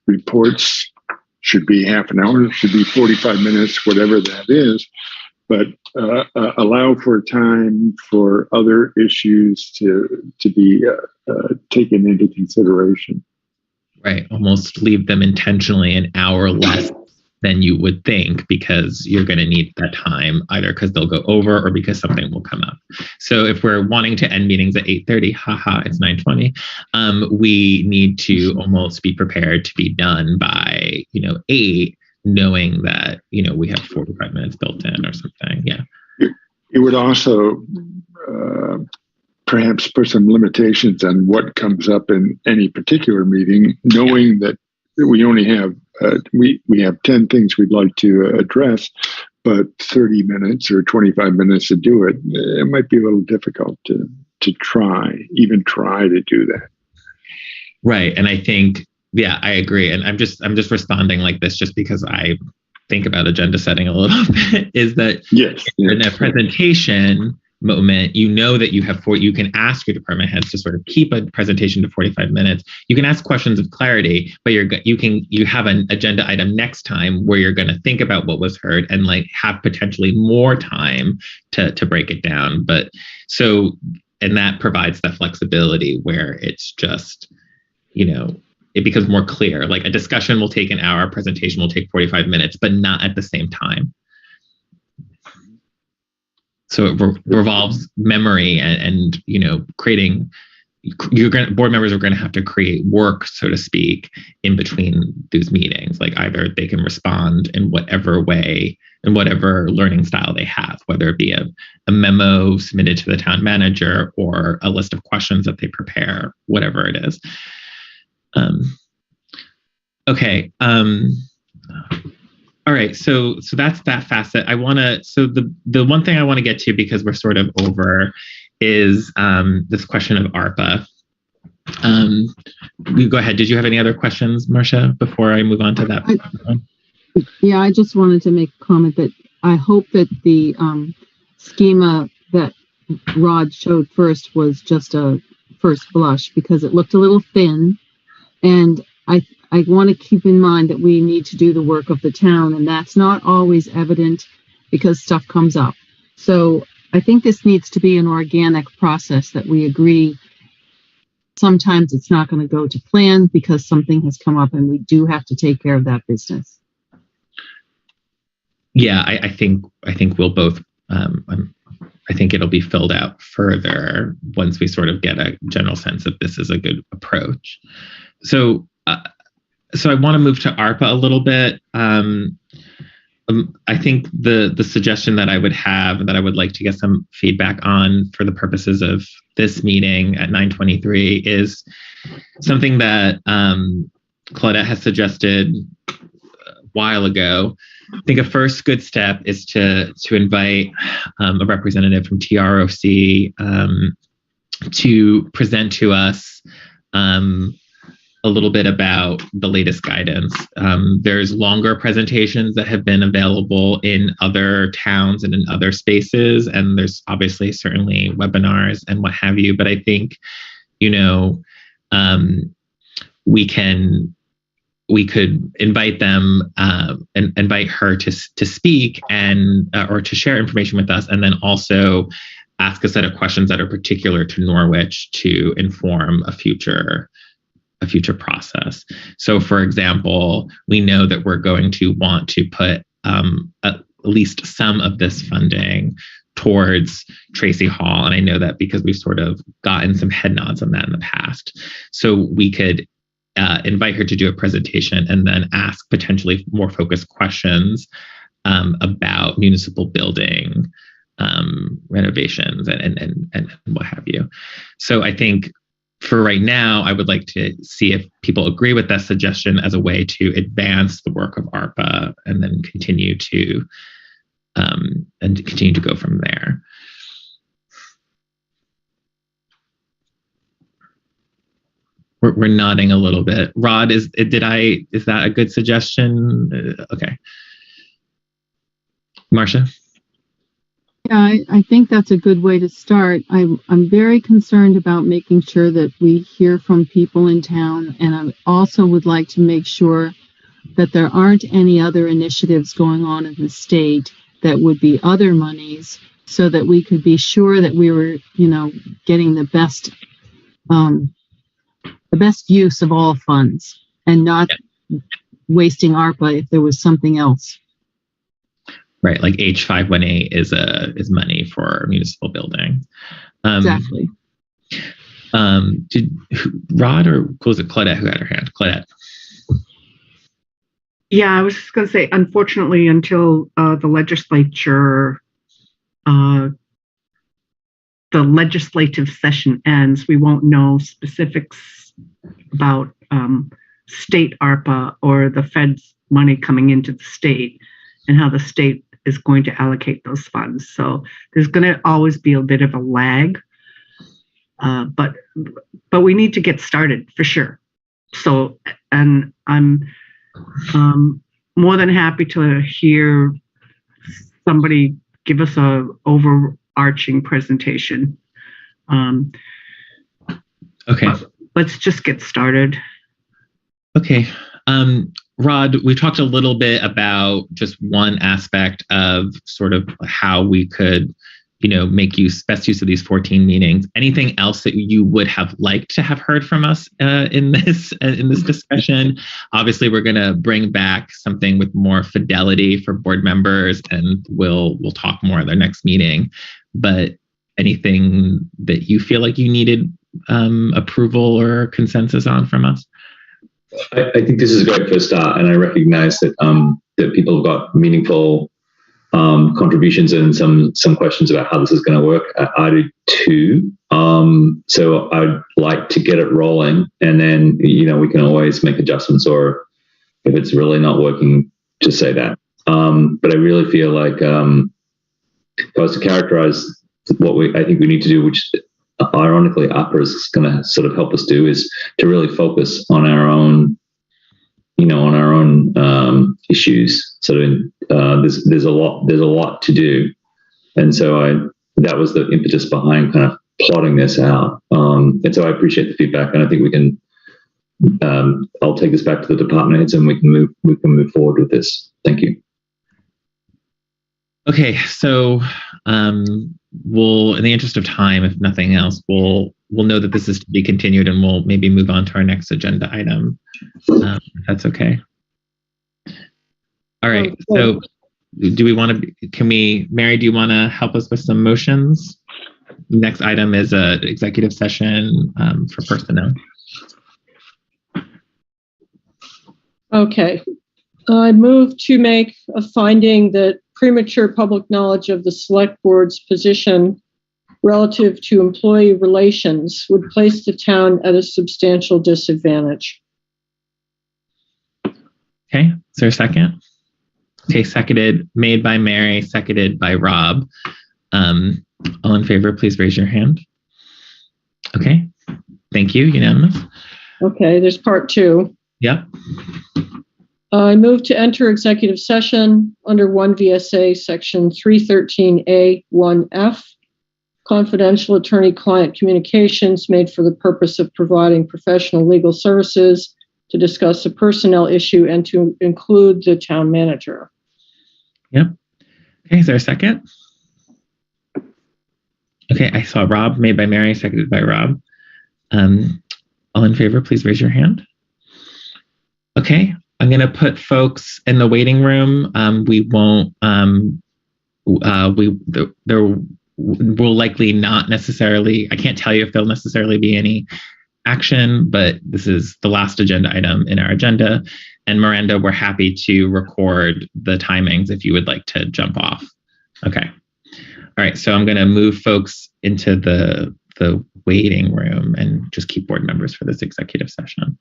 reports should be half an hour, should be 45 minutes, whatever that is, but allow for time for other issues to be taken into consideration. Right, almost leave them intentionally an hour less than you would think, because you're going to need that time, either because they'll go over or because something will come up. So if we're wanting to end meetings at 8:30, it's 9:20, we need to almost be prepared to be done by 8, knowing that we have 45 minutes built in or something. Yeah. It would also perhaps put some limitations on what comes up in any particular meeting, knowing that we only have we have 10 things we'd like to address, but 30 minutes or 25 minutes to do it. It might be a little difficult to try to do that. Right, and I think, yeah, I agree, and I'm just responding like this just because I think about agenda setting a little bit. Is that yes, in a presentation, moment, you know that you have you can ask your department heads to sort of keep a presentation to 45 minutes. You can ask questions of clarity, but you have an agenda item next time where you're going to think about what was heard and like have potentially more time to break it down. But so, and that provides the flexibility where it's just, it becomes more clear. Like a discussion will take an hour, a presentation will take 45 minutes, but not at the same time. So it revolves memory and creating. Board members are going to have to create work, so to speak, in between those meetings. Like either they can respond in whatever way, in whatever learning style they have, whether it be a memo submitted to the town manager or a list of questions that they prepare, whatever it is. Okay. All right, so that's that facet. The one thing I want to get to, because we're sort of over, is this question of ARPA. You go ahead. Did you have any other questions, Marcia, before I move on to that? Yeah, I just wanted to make a comment that I hope that the schema that Rod showed first was just a first blush, because it looked a little thin, and I want to keep in mind that we need to do the work of the town, and that's not always evident because stuff comes up. So I think this needs to be an organic process that we agree. Sometimes it's not going to go to plan because something has come up and we do have to take care of that business. Yeah, I think we'll both, I think it'll be filled out further once we sort of get a general sense that this is a good approach. So I want to move to ARPA a little bit. I think the suggestion that I would have, that I would like to get some feedback on for the purposes of this meeting at 9:23, is something that Claudette has suggested a while ago. I think a first good step is to invite a representative from TROC to present to us a little bit about the latest guidance. There's longer presentations that have been available in other towns and in other spaces, and there's obviously certainly webinars and what have you. But I think, we could invite them and invite her to speak and or to share information with us, and then also ask a set of questions that are particular to Norwich to inform a future process. So, for example, we know that we're going to want to put at least some of this funding towards Tracy Hall. And I know that because we've sort of gotten some head nods on that in the past. So we could invite her to do a presentation and then ask potentially more focused questions about municipal building renovations and what have you. So I think for right now, I would like to see if people agree with that suggestion as a way to advance the work of ARPA and then continue to go from there. We're nodding a little bit. Rod, is that a good suggestion? Okay. Marcia? Yeah, I think that's a good way to start. I'm very concerned about making sure that we hear from people in town, and I also would like to make sure that there aren't any other initiatives going on in the state that would be other monies, so that we could be sure that we were, getting the best use of all funds and not wasting ARPA if there was something else. Right, like H518 is money for municipal building. Exactly. Did Rod or was it Claudette who had her hand? Claudette. Yeah, I was just going to say, unfortunately, until the legislature, the legislative session ends, we won't know specifics about state ARPA or the Fed's money coming into the state and how the state is going to allocate those funds. So there's going to always be a bit of a lag, but we need to get started for sure. So, and I'm more than happy to hear somebody give us a overarching presentation. Okay. Let's just get started. Okay. Rod, we talked a little bit about just one aspect of sort of how we could, make best use of these 14 meetings. Anything else that you would have liked to have heard from us in this discussion? Obviously, we're going to bring back something with more fidelity for board members, and we'll talk more at their next meeting. But anything that you feel like you needed approval or consensus on from us? I think this is a great first start, and I recognize that that people have got meaningful contributions and some questions about how this is going to work. I do too. So I'd like to get it rolling, and then we can always make adjustments, or if it's really not working, just say that. But I really feel like if I was to characterize what I think we need to do, which ironically ARPA is going to sort of help us do, is to really focus on our own issues. So there's a lot to do, and so that was the impetus behind kind of plotting this out. And so I appreciate the feedback, and I think we can. I'll take this back to the department heads, and we can move forward with this. Thank you. Okay, so we'll, in the interest of time, if nothing else, we'll know that this is to be continued, and we'll maybe move on to our next agenda item. If that's okay. All right. So, do we want to? Mary? Do you want to help us with some motions? Next item is an executive session for personnel. Okay. I move to make a finding that premature public knowledge of the Select Board's position relative to employee relations would place the town at a substantial disadvantage. Okay, is there a second? Okay, made by Mary, seconded by Rob. All in favor, please raise your hand. Okay, thank you, unanimous. Okay, there's part two. Yep. I move to enter executive session under 1 VSA section 313A1F, confidential attorney-client communications made for the purpose of providing professional legal services, to discuss a personnel issue and to include the town manager. Yep. Okay, is there a second? Okay, I saw Rob, made by Mary, seconded by Rob. All in favor, please raise your hand. Okay, I'm going to put folks in the waiting room. We won't, there will likely not necessarily, I can't tell you if there'll necessarily be any action, but this is the last agenda item in our agenda. And Miranda, we're happy to record the timings if you would like to jump off. Okay. All right, so I'm going to move folks into the waiting room and just keep board members for this executive session.